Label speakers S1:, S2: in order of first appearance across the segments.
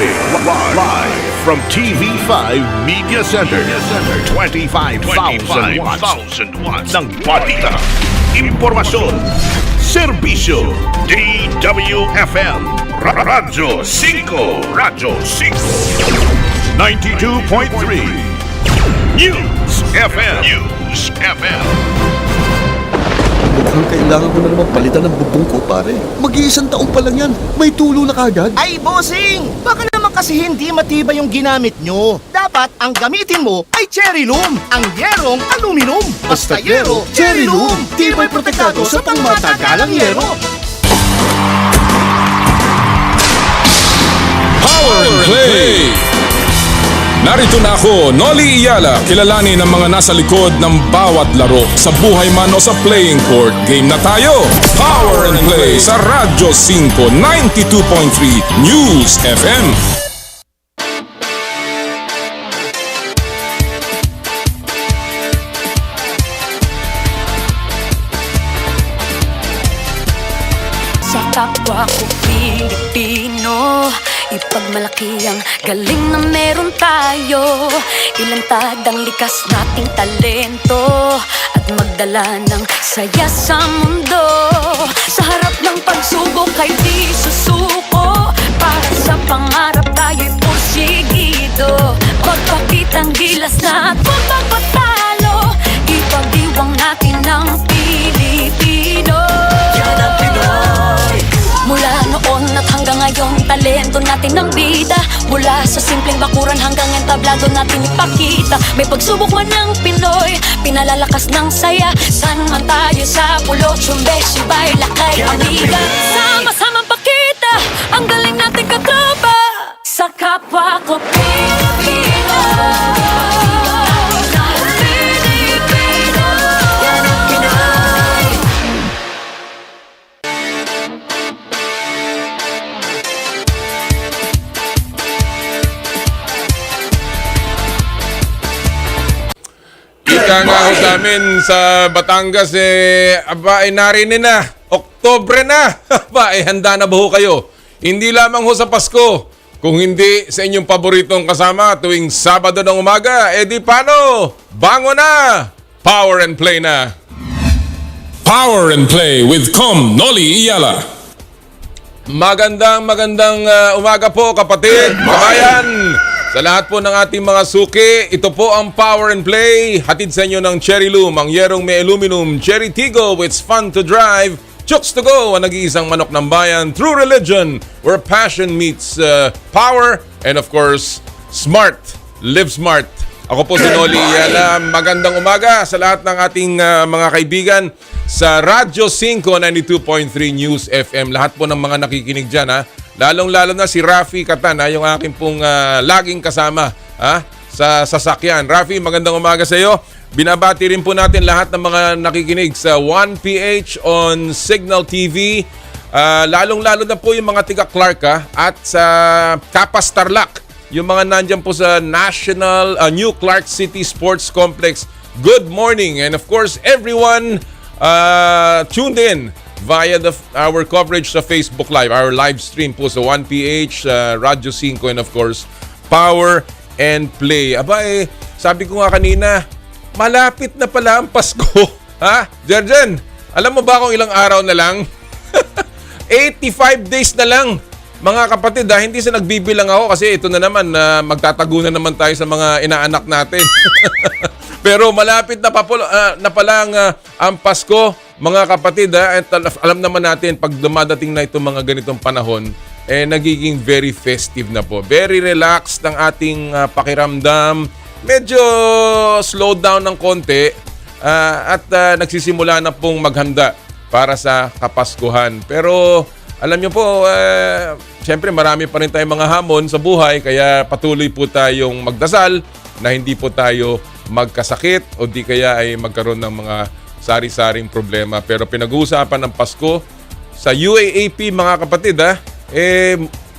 S1: Broadcasting live from TV5 Media Center. 25,000 watts ng balita, impormasyon, serbisyo, DWFM, Radyo 5, 92.3, News FM.
S2: Mukhang kailangan ko na naman palitan ng bubong ko, pare. Mag-iisang taong pa lang yan. May tulo na kagad.
S3: Ay, bossing! Baka naman kasi hindi matibay yung ginamit nyo. Dapat ang gamitin mo ay cherry loom, ang yerong aluminum. Basta yero, cherry loom. Tibay protektado sa pangmatagalang yero.
S4: Power and Play! Narito na ako, Noli Iyala, kilalanin ang mga nasa likod ng bawat laro. Sa buhay man o sa playing court, game na tayo! Power and Play sa Radyo 5, 92.3 News FM.
S5: Sa kapwa ko Pilipino, ipagmalaki ang galing na meron tayo. Ilantad ang likas nating talento at magdala ng saya sa mundo. Sa harap ng pagsubok ay di susuko. Para sa pangarap tayo'y porsigido. Magpakitang gilas na at magpapatalo. Ipag-iwang natin ang Pilipino. Yan ang Pinoy. Mula noon at hanggang ngayon, talento natin ang bida. Mula sa simpleng bakuran hanggang entablado natin ipakita. May pagsubok man ng Pinoy, pinalalakas ng saya. San man tayo sa pulo, Chumbe, Sibay, Lakay, Amiga. Sama-samang pakita ang galing natin katropa. Sa kapwa ko Pilipino.
S4: Ika nga ho sa amin sa Batangas, aba, narinig na. Oktobre na. Aba, handa na ba ho kayo? Hindi lamang ho sa Pasko, kung hindi sa inyong paboritong kasama tuwing Sabado ng umaga, di paano? Bangon na! Power and Play na! Power and Play with Noli Iyala. Magandang umaga po, kapatid, kabayan. Sa lahat po ng ating mga suki, ito po ang Power and Play. Hatid sa inyo ng Cherry Loom, ang yerong may aluminum, Cherry Tigo, it's fun to drive. Chooks to go, ang nag-iisang manok ng bayan. True religion, where passion meets power. And of course, smart. Live smart. Ako po si Noli Iyala. Magandang umaga sa lahat ng ating mga kaibigan sa Radyo 5, 92.3 News FM. Lahat po ng mga nakikinig dyan, ha? Lalong-lalo na si Rafi Katan, yung aking pong laging kasama sa sasakyan. Rafi, magandang umaga sa iyo. Binabati rin po natin lahat ng mga nakikinig sa 1PH on Signal TV. Lalong-lalo na po yung mga tiga Clark at sa Kapas Tarlac. Yung mga nandyan po sa National New Clark City Sports Complex. Good morning. And of course, everyone tuned in via our coverage sa Facebook Live, our live stream po sa 1PH, Radyo 5, and of course, Power and Play. Aba sabi ko nga kanina, malapit na pala ang Pasko. Ha? Jerjen, alam mo ba kung ilang araw na lang? 85 days na lang. Mga kapatid, hindi sa nagbibilang ako kasi ito na naman, magtatago na naman tayo sa mga inaanak natin. Pero malapit na pala ang Pasko, mga kapatid. At alam naman natin, pag dumadating na itong mga ganitong panahon, nagiging very festive na po. Very relaxed ang ating pakiramdam. Medyo slow down ng konti at nagsisimula na pong maghanda para sa Kapaskuhan. Pero alam nyo po, siyempre marami pa rin tayong mga hamon sa buhay, kaya patuloy po tayong magdasal na hindi po tayo magkasakit o di kaya ay magkaroon ng mga sari-saring problema. Pero pinag-uusapan ng Pasko sa UAAP, mga kapatid,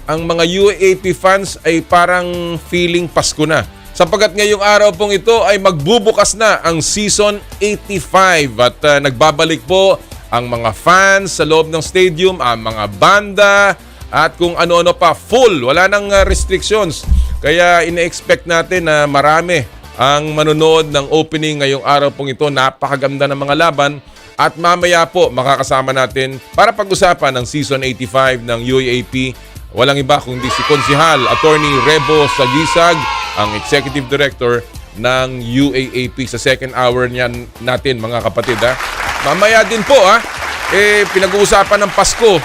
S4: ang mga UAAP fans ay parang feeling Pasko na. Sapagkat ngayong araw pong ito ay magbubukas na ang Season 85 at nagbabalik po ang mga fans sa loob ng stadium, ang mga banda, at kung ano-ano pa, full, wala nang restrictions. Kaya ina-expect natin na marami ang manonood ng opening ngayong araw pong ito. Napakaganda ng mga laban. At mamaya po, makakasama natin para pag-usapan ng Season 85 ng UAAP. Walang iba kundi si Konsihal, Attorney Rebo Saguisag, ang Executive Director ng UAAP sa second hour niyan natin, mga kapatid. Mamaya din po, pinag-uusapan ng Pasko.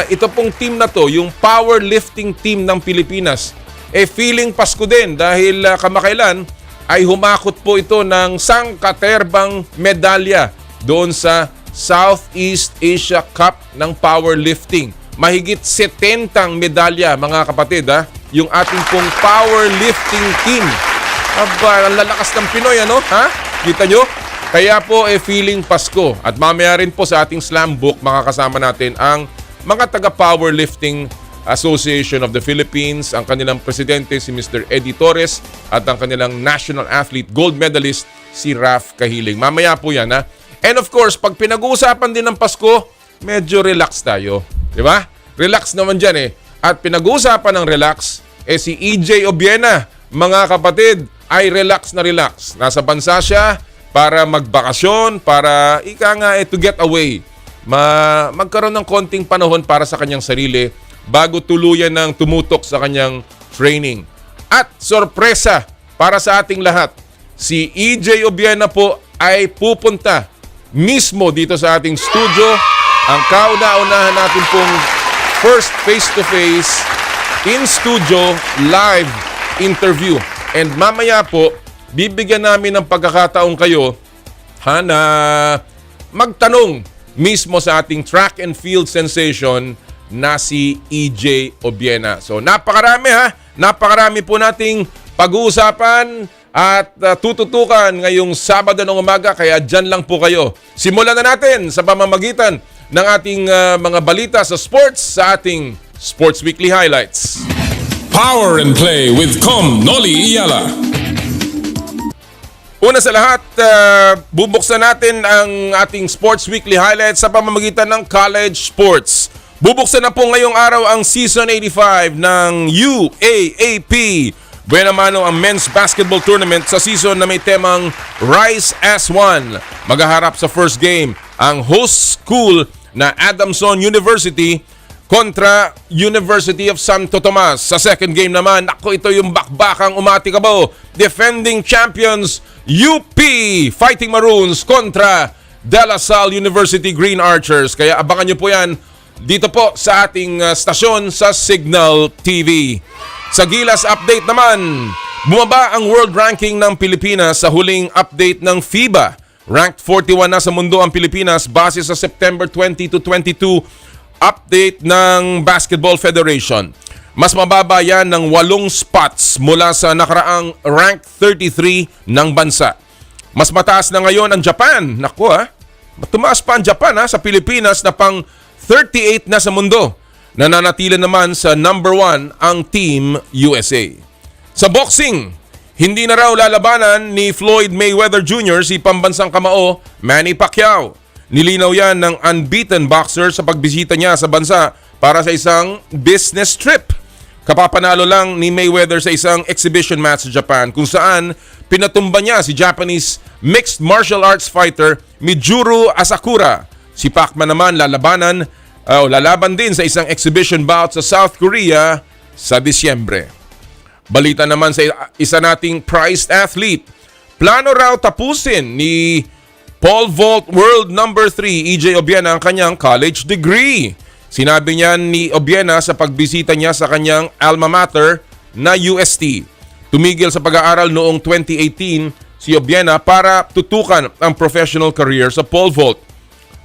S4: Ito pong team na to, yung powerlifting team ng Pilipinas, feeling Pasko din dahil kamakailan ay humakot po ito ng sangkaterbang medalya doon sa Southeast Asia Cup ng powerlifting. Mahigit 70 medalya, mga kapatid, yung ating pong powerlifting team. Aba, ang lalakas ng Pinoy, ano? Kita nyo? Kaya po, feeling Pasko. At mamaya rin po sa ating slam book, makakasama natin ang mga taga-Powerlifting Association of the Philippines, ang kanilang presidente, si Mr. Eddie Torres, at ang kanilang national athlete, gold medalist, si Raf Kahiling. Mamaya po yan, And of course, pag pinag-uusapan din ng Pasko, medyo relax tayo. Di ba? Relax naman dyan At pinag-uusapan ng relax, si EJ Obiena, mga kapatid, ay relax na relax. Nasa bansa siya para magbakasyon, para to get away. Magkaroon ng konting panahon para sa kanyang sarili bago tuluyan ng tumutok sa kanyang training. At sorpresa para sa ating lahat, si EJ Obiena po ay pupunta mismo dito sa ating studio. Ang kauna-unahan natin pong first face-to-face in studio live interview. And mamaya po, bibigyan namin ng pagkakataon kayo na magtanong mismo sa ating track and field sensation na si EJ Obiena. So napakarami napakarami po nating pag-uusapan at tututukan ngayong Sabado ng umaga, kaya dyan lang po kayo. Simulan na natin sa pamamagitan ng ating mga balita sa sports sa ating Sports Weekly Highlights.
S6: Power and Play with Noli Iyala.
S4: Una sa lahat, bubuksan natin ang ating Sports Weekly Highlights sa pamamagitan ng college sports. Bubuksan na po ngayong araw ang Season 85 ng UAAP. Buena mano ang men's basketball tournament sa season na may temang Rise as One. Maghaharap sa first game ang host school na Adamson University kontra University of Santo Tomas. Sa second game naman, ito yung bakbakang umatikabo. Defending champions UP Fighting Maroons kontra De La Salle University Green Archers. Kaya abangan nyo po yan dito po sa ating stasyon sa Signal TV. Sa Gilas update naman, bumaba ang world ranking ng Pilipinas sa huling update ng FIBA. Ranked 41 na sa mundo ang Pilipinas base sa September 20 to 22 update ng Basketball Federation. Mas mababa yan ng 8 spots mula sa nakaraang rank 33 ng bansa. Mas mataas na ngayon ang Japan. Naku tumaas pa ang Japan sa Pilipinas na pang 38 na sa mundo. Nananatili naman sa number 1 ang Team USA. Sa boxing, hindi na raw lalabanan ni Floyd Mayweather Jr. si pambansang kamao Manny Pacquiao. Nilinaw yan ng unbeaten boxer sa pagbisita niya sa bansa para sa isang business trip. Kapapanalo lang ni Mayweather sa isang exhibition match sa Japan kung saan pinatumba niya si Japanese mixed martial arts fighter Mijuru Asakura. Si Pacman naman lalaban din sa isang exhibition bout sa South Korea sa Disyembre. Balita naman sa isa nating prized athlete. Plano raw tapusin ni pole vault world number 3 EJ Obiena ang kanyang college degree. Sinabi niya ni Obiena sa pagbisita niya sa kanyang alma mater na UST. Tumigil sa pag-aaral noong 2018 si Obiena para tutukan ang professional career sa pole vault.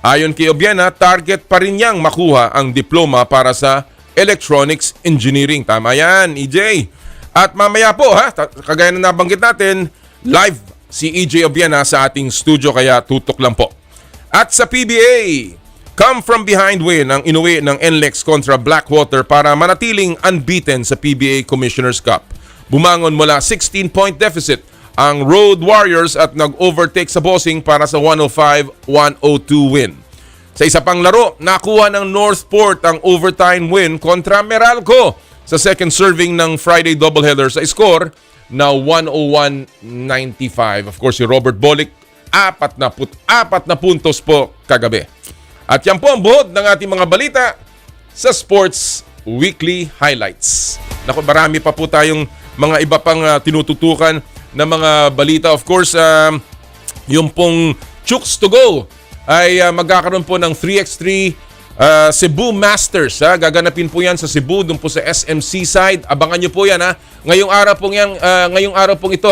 S4: Ayon kay Obiena, target pa rin niyang makuha ang diploma para sa electronics engineering. Tama yan, EJ. At mamaya po, kagaya na nabanggit natin, live si EJ Obiena sa ating studio, kaya tutok lang po. At sa PBA, come from behind win ang inuwi ng NLEX kontra Blackwater para manatiling unbeaten sa PBA Commissioner's Cup. Bumangon mula 16-point deficit ang Road Warriors at nag-overtake sa bossing para sa 105-102 win. Sa isa pang laro, nakuha ng Northport ang overtime win kontra Meralco sa second serving ng Friday doubleheader sa score na 101-95. Of course, si Robert Bolick, 4 na puntos po kagabi. At yan po ang buhod ng ating mga balita sa Sports Weekly Highlights. Naku, marami pa po tayong mga iba pang tinututukan na mga balita. Of course, yung pong Chooks to Go ay magkakaroon po ng 3x3 Cebu Masters. Gaganapin po yan sa Cebu, doon po sa SMC side. Abangan nyo po yan. Ngayong araw pong ito,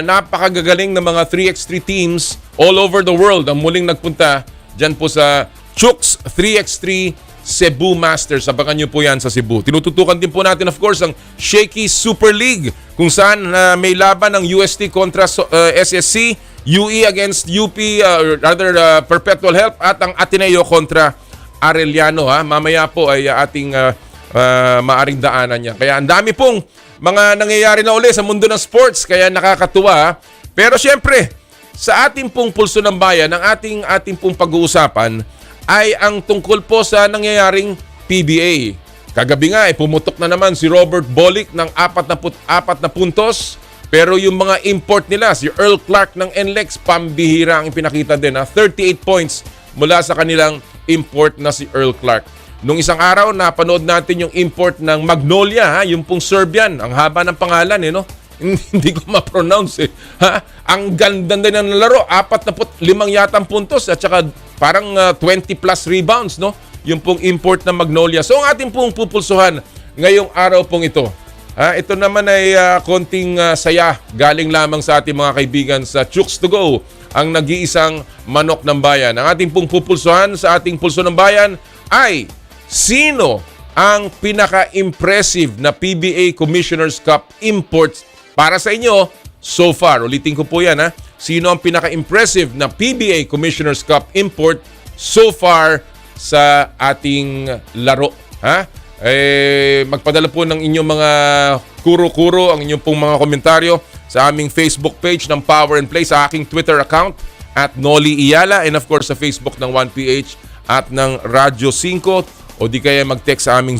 S4: napakagagaling ng mga 3x3 teams all over the world ang muling nagpunta dyan po sa Chooks 3x3 Cebu Masters. Abangan nyo po yan sa Cebu. Tinututukan din po natin, of course, ang Shaky Super League kung saan may laban ng UST kontra SSC, UE against UP, Perpetual Help, at ang Ateneo kontra Arellano. Mamaya po ay ating maaring daanan niya. Kaya ang dami pong mga nangyayari na uli sa mundo ng sports, kaya nakakatuwa. Pero syempre, sa ating pong pulso ng bayan, ang ating pong pag-uusapan ay ang tungkol po sa nangyayaring PBA. Kagabi nga, pumutok na naman si Robert Bolick ng 44 na puntos. Pero yung mga import nila, si Earl Clark ng NLEX, pambihira ang ipinakita din. 38 points mula sa kanilang import na si Earl Clark. Nung isang araw, napanood natin yung import ng Magnolia, yung pong Serbian. Ang haba ng pangalan, no? Hindi ko ma-pronounce, Ang ganda din ng laro, 45 yata ang puntos at saka parang 20 plus rebounds, no? Yung pong import ng Magnolia. So, ang ating pong pupulsuhan ngayong araw pong ito. Ito naman ay konting saya galing lamang sa ating mga kaibigan sa Chooks to Go, ang nag-iisang manok ng bayan. Ang ating pong pupulsuhan sa ating pulso ng bayan ay sino ang pinaka-impressive na PBA Commissioner's Cup imports para sa inyo so far. Ulitin ko po yan. Sino ang pinaka-impressive na PBA Commissioner's Cup import so far sa ating laro? Magpadala po ng inyong mga kuro-kuro, ang inyong pong mga komentaryo sa aming Facebook page ng Power and Play, sa aking Twitter account at Noli Iyala, and of course sa Facebook ng 1PH at ng Radyo 5, o di kaya mag-text sa aming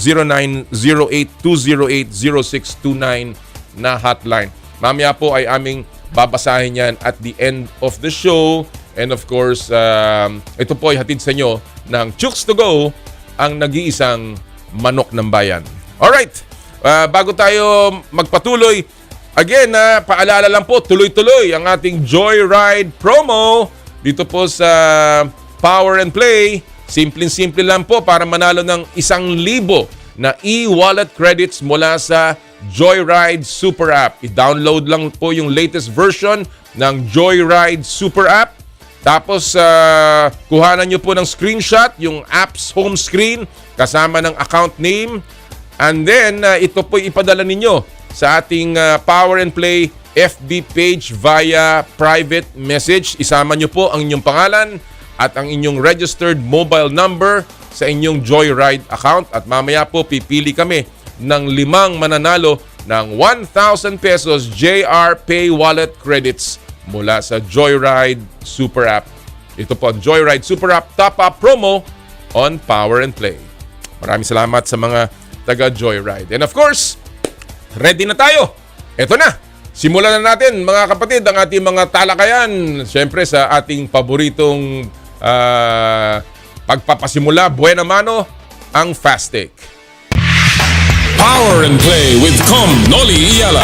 S4: 0908-208-0629 na hotline. Mamaya po ay aming babasahin yan at the end of the show, and of course ito po ay hatid sa inyo ng Chooks to Go, ang nag-iisang manok ng bayan. Alright, bago tayo magpatuloy, again, paalala lang po, tuloy-tuloy ang ating Joyride promo dito po sa Power and Play. Simple-simple lang po para manalo ng 1,000 na e-wallet credits mula sa Joyride Super App. I-download lang po yung latest version ng Joyride Super App. Tapos, kuhanan nyo po ng screenshot, yung app's home screen, kasama ng account name. And then, ito po ipadala ninyo sa ating Power and Play FB page via private message. Isama nyo po ang inyong pangalan at ang inyong registered mobile number sa inyong Joyride account. At mamaya po, pipili kami ng 5 mananalo ng 1,000 pesos JR Pay Wallet credits mula sa Joyride Super App. Ito po ang Joyride Super App top-up promo on Power and Play. Maraming salamat sa mga taga-Joyride. And of course, ready na tayo. Ito na. Simulan na natin, mga kapatid, ang ating mga talakayan. Siyempre sa ating paboritong pagpapasimula, buena mano, ang Fast Take.
S6: Power and Play with Noli Iyala.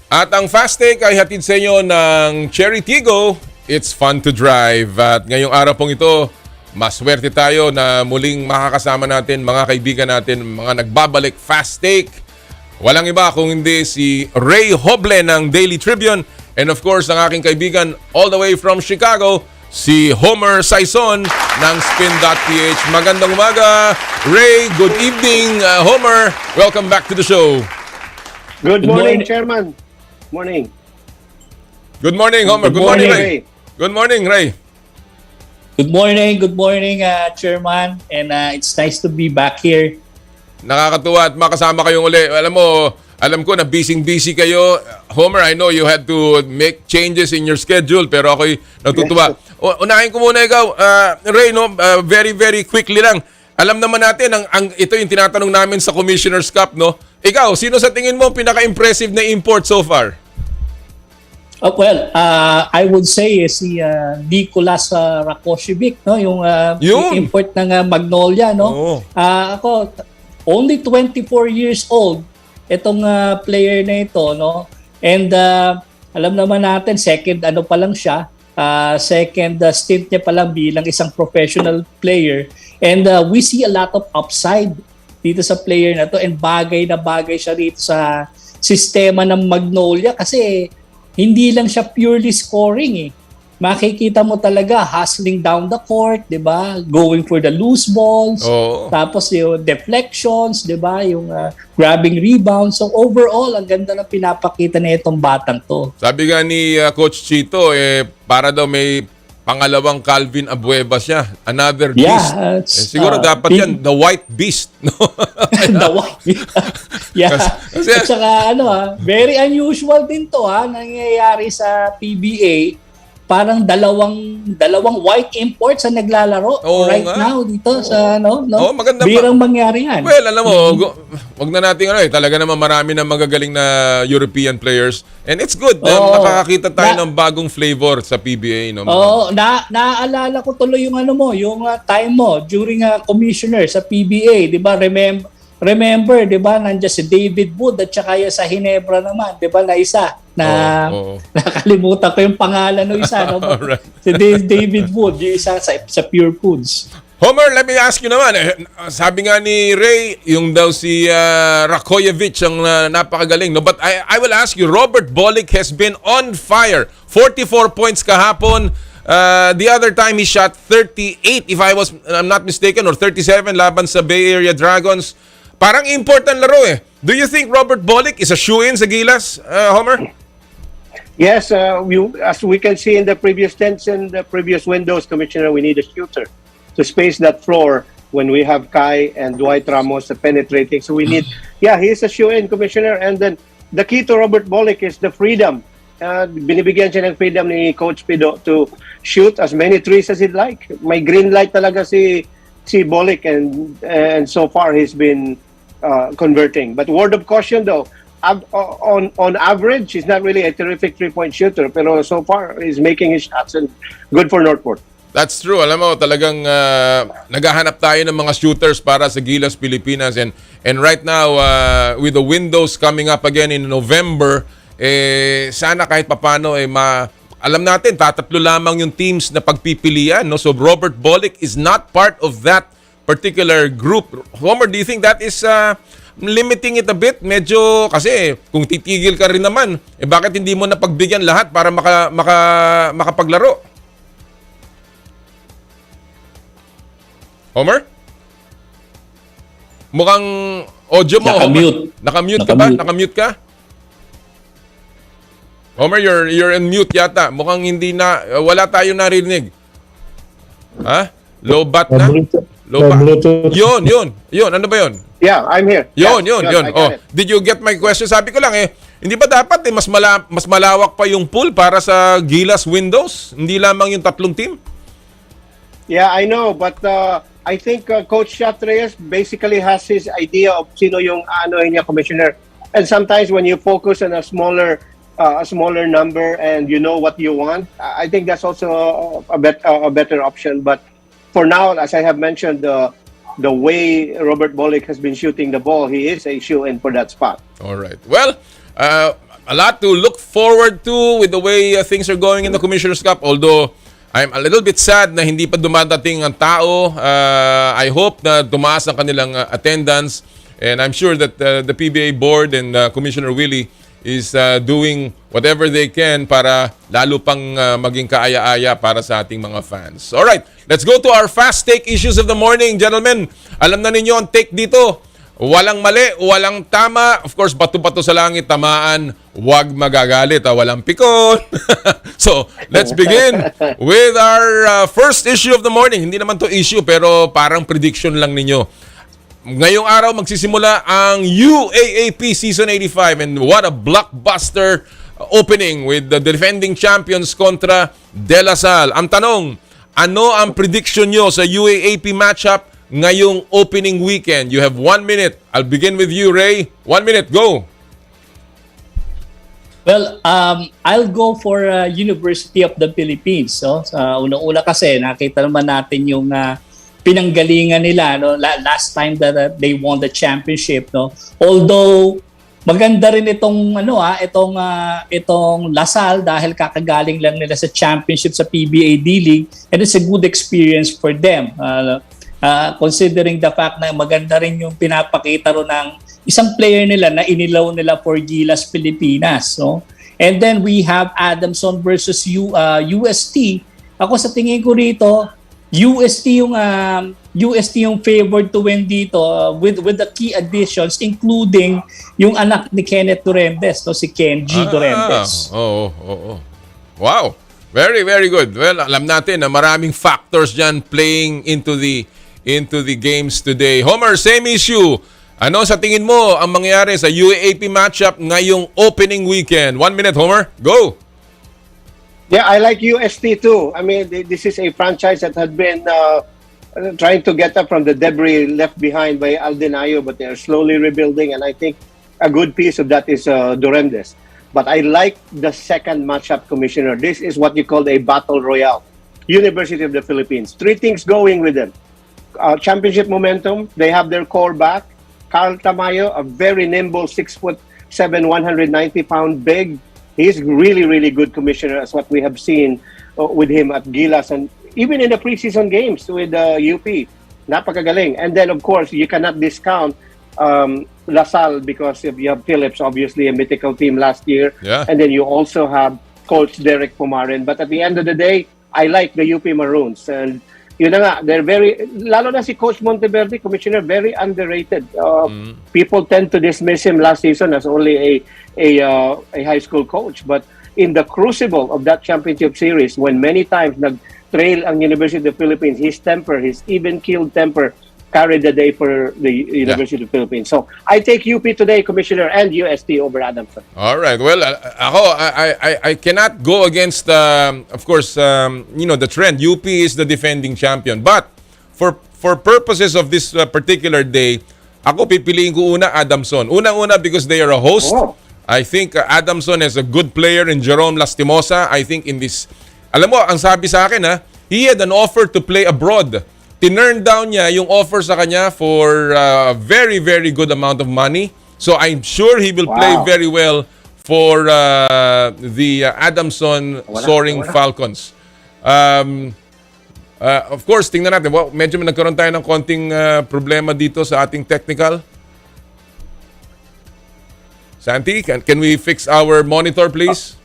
S4: At ang Fast Take ay hatid sa inyo ng Cherry Tigo. It's fun to drive. At ngayong araw pong ito, maswerte tayo na muling makakasama natin, mga kaibigan natin, mga nagbabalik Fast Take. Walang iba kung hindi si Ray Hoble ng Daily Tribune. And of course, ang aking kaibigan all the way from Chicago, si Homer Saison ng Spin.ph. Magandang umaga, Ray. Good evening, Homer. Welcome back to the show.
S7: Good morning, Chairman. Morning.
S4: Good morning, Homer. Good morning, Ray. Good morning, Ray.
S8: Good morning, Chairman. And it's nice to be back here.
S4: Nakakatuwa at makasama kayong uli. Alam mo, Alam ko na busy kayo. Homer, I know you had to make changes in your schedule, pero ako'y natutuwa. Unahin ko muna ikaw, Ray, no, very, very quickly lang. Alam naman natin, ito yung tinatanong namin sa Commissioner's Cup, no? Ikaw, sino sa tingin mo pinaka-impressive na import so far?
S8: I would say si Nicolas Rakoshevich, no, yung import ng Magnolia, no. Ako only 24 years old itong player na ito, no. And alam naman natin second pa lang siya, second stint niya pa lang bilang isang professional player. And we see a lot of upside dito sa player na to, and bagay na bagay siya dito sa sistema ng Magnolia kasi hindi lang siya purely scoring eh. Makikita mo talaga hustling down the court, 'di ba? Going for the loose balls. Tapos yung deflections, 'di ba? Yung grabbing rebounds. So overall, ang ganda ng pinapakita na itong batang 'to.
S4: Sabi nga ni Coach Chito, para daw may pangalawang Calvin Abueva siya. Another beast. Siguro dapat yan, the white beast. No?
S8: The white beast. Kasi, at saka very unusual din to nangyayari sa PBA. Parang dalawang white imports ang naglalaro now dito sa
S4: maganda
S8: birang mangyari yan.
S4: Well, alam mo, wag na natin talaga naman marami na magagaling na European players, and it's good na makakakita tayo ng bagong flavor sa PBA, no.
S8: Naaalala ko tuloy yung yung time mo during commissioner sa PBA, 'di ba? Remember, 'di ba, nandiyan si David Wood at saka sa Hinebra naman, 'di ba, na isa na nakalimutan ko yung pangalan ng isa, no?
S4: Right.
S8: Si David Wood, yung isa sa Pure Foods.
S4: Homer, let me ask you naman, sabi nga ni Ray, yung daw si Rakoyevich ang napakagaling, no? But I will ask you, Robert Bolick has been on fire. 44 points kahapon. The other time he shot 38, if I'm not mistaken, or 37 laban sa Bay Area Dragons. Parang important laro eh. Do you think Robert Bolick is a shoo-in sa Gilas, Homer?
S7: Yes, as we can see in the previous tents and the previous windows, Commissioner, we need a shooter to space that floor when we have Kai and Dwight Ramos penetrating. So we need, he's a shoo-in, Commissioner. And then the key to Robert Bolick is the freedom. Binibigyan siya ng freedom ni Coach Pido to shoot as many threes as he'd like. May green light talaga si Bolick, and so far he's been converting. But word of caution though, on average, he's not really a terrific three-point shooter, pero so far he's making his shots and good for Northport.
S4: That's true. Alam mo, talagang naghahanap tayo ng mga shooters para sa Gilas Pilipinas, and right now with the windows coming up again in November, sana kahit papano alam natin tatatlo lamang yung teams na pagpipilian, no? So Robert Bolick is not part of that particular group. Homer, do you think that is limiting it a bit? Medyo, kasi kung titigil ka rin naman, bakit hindi mo napagbigyan lahat para makapaglaro? Homer? Mukhang audio mo. Nakamute ka ba? Nakamute ka? Homer, you're in mute yata. Mukhang wala tayong narinig. Ha? Low bat na? Low bat. Yun. Ano ba yun?
S7: Yeah, I'm here.
S4: Yun. Did you get my question? Sabi ko lang hindi ba dapat mas malawak pa yung pool para sa Gilas Windows? Hindi lamang yung tatlong team?
S7: Yeah, I know, but I think Coach Chat Reyes basically has his idea of sino yung niya, Commissioner. And sometimes when you focus on a smaller number and you know what you want, I think that's also a better option. But for now, as I have mentioned, the way Robert Bolick has been shooting the ball, he is a shoo-in for that spot. All right.
S4: Well, a lot to look forward to with the way things are going in the Commissioner's Cup. Although I'm a little bit sad na hindi pa dumadating ang tao. I hope na tumaas ang kanilang attendance. And I'm sure that the PBA board and Commissioner Willie is doing whatever they can para lalo pang maging kaaya-aya para sa ating mga fans. Alright, let's go to our fast take issues of the morning, gentlemen. Alam na ninyo ang take dito. Walang mali, walang tama. Of course, bato-bato sa langit, tamaan. Huwag magagalit, walang pikon. So, let's begin with our first issue of the morning. Hindi naman to issue, pero parang prediction lang ninyo. ngayong araw magsisimula ang UAAP Season 85 and what a blockbuster opening with the defending champions kontra De La Salle. Ang tanong, ano ang prediction nyo sa UAAP matchup ngayong opening weekend? You have 1 minute. I'll begin with you, Ray. 1 minute, go.
S8: Well, I'll go for University of the Philippines. So, sa una-una kasi nakita naman natin yung pinanggalingan nila no last time that they won the championship no. Although maganda rin itong itong Lasal dahil kakagaling lang nila sa championship sa PBA D-League and it's a good experience for them. Considering the fact na maganda rin yung pinapakita ro ng isang player nila na inilaw nila for Gilas Pilipinas no. And then we have Adamson versus UST. Ako sa tingin ko rito UST yung favored to win dito with the key additions including yung anak ni Kenneth Duremdes no, si Kenji Duremdes.
S4: Wow. Very very good. Well, alam natin na maraming factors diyan playing into the games today. Homer, same issue. Ano sa tingin mo ang mangyayari sa UAAP matchup ngayong opening weekend? 1 minute, Homer. Go.
S7: Yeah, I like UST too. I mean, this is a franchise that had been trying to get up from the debris left behind by Aldenayo, but they are slowly rebuilding, and I think a good piece of that is Duremdes. But I like the second matchup, Commissioner. This is what you call a battle royale. University of the Philippines. 3 things going with them. Championship momentum. They have their core back. Carl Tamayo, a very nimble 6'7", 190-pound big. He's really, really good, Commissioner, as what we have seen with him at Gilas and even in the preseason games with UP. Napakagaling. And then, of course, you cannot discount Lasal because you have Phillips, obviously a mythical team last year.
S4: Yeah.
S7: And then you also have Coach Derek Pumarin. But at the end of the day, I like the UP Maroons. And yun na nga, they're very, lalo na si Coach Monteverde, Commissioner, very underrated. People tend to dismiss him last season as only a high school coach. But in the crucible of that championship series, when many times nag-trail ang University of the Philippines, his temper, his even-keeled temper, carried the day for the University of the Philippines. So I take UP today, Commissioner, and UST over Adamson.
S4: All right. Well, I cannot go against, of course, the trend. UP is the defending champion. But for purposes of this particular day, ako pipiliin ko una Adamson. Unang-una because they are a host.
S7: Oh.
S4: I think Adamson is a good player in Jerome Lastimosa. I think in this, alam mo, ang sabi sa akin he had an offer to play abroad. Tinurn down niya yung offer sa kanya for a very, very good amount of money. So I'm sure he will play very well for the Adamson Soaring Falcons. Of course, tingnan natin. Well, medyo nagkaroon tayo ng konting problema dito sa ating technical. Santi, can we fix our monitor, please?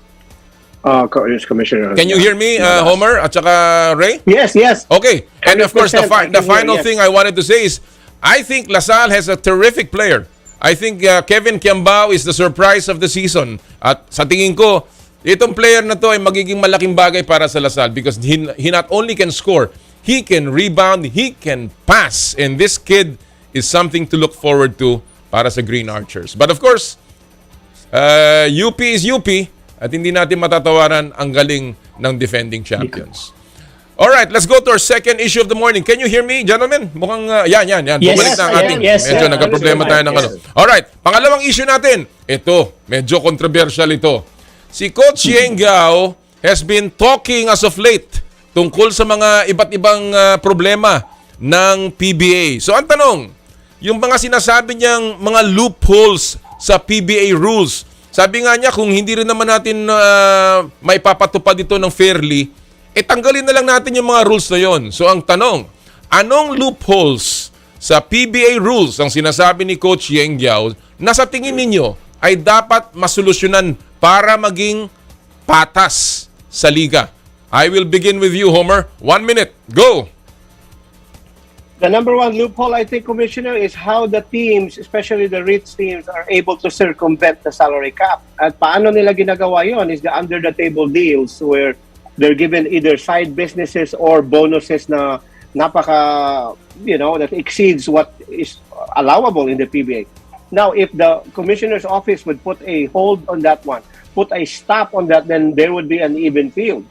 S7: Yes, Commissioner.
S4: Can you hear me, Homer, at saka Ray?
S7: Yes.
S4: Okay. And of course, the
S7: 100%
S4: final thing I wanted to say is, I think Lasal has a terrific player. I think Kevin Kiambao is the surprise of the season. At sa tingin ko, itong player na to ay magiging malaking bagay para sa Lasal because he not only can score, he can rebound, he can pass. And this kid is something to look forward to para sa Green Archers. But of course, UP is UP. At hindi natin matatawaran ang galing ng defending champions. Alright, let's go to our second issue of the morning. Can you hear me, gentlemen? Mukhang, yan.
S8: Yes,
S4: bumalik na ang ating.
S8: yes,
S4: medyo nagka-problema tayo ng ano. Alright, pangalawang issue natin. Ito, medyo controversial ito. Si Coach Yenggao has been talking as of late tungkol sa mga iba't ibang problema ng PBA. So, ang tanong, yung mga sinasabi niyang mga loopholes sa PBA rules, sabi nga niya, kung hindi rin naman natin may papatupad ito ng fairly, tanggalin na lang natin yung mga rules na yon. So ang tanong, anong loopholes sa PBA rules ang sinasabi ni Coach Yenggao na sa tingin ninyo ay dapat masolusyonan para maging patas sa liga? I will begin with you, Homer. 1 minute. Go!
S7: The number one loophole, I think, Commissioner, is how the teams, especially the rich teams, are able to circumvent the salary cap. At paano nila ginagawa yon is the under-the-table deals where they're given either side businesses or bonuses na that exceeds what is allowable in the PBA. Now, if the commissioner's office would put a hold on that one, put a stop on that, then there would be an even field.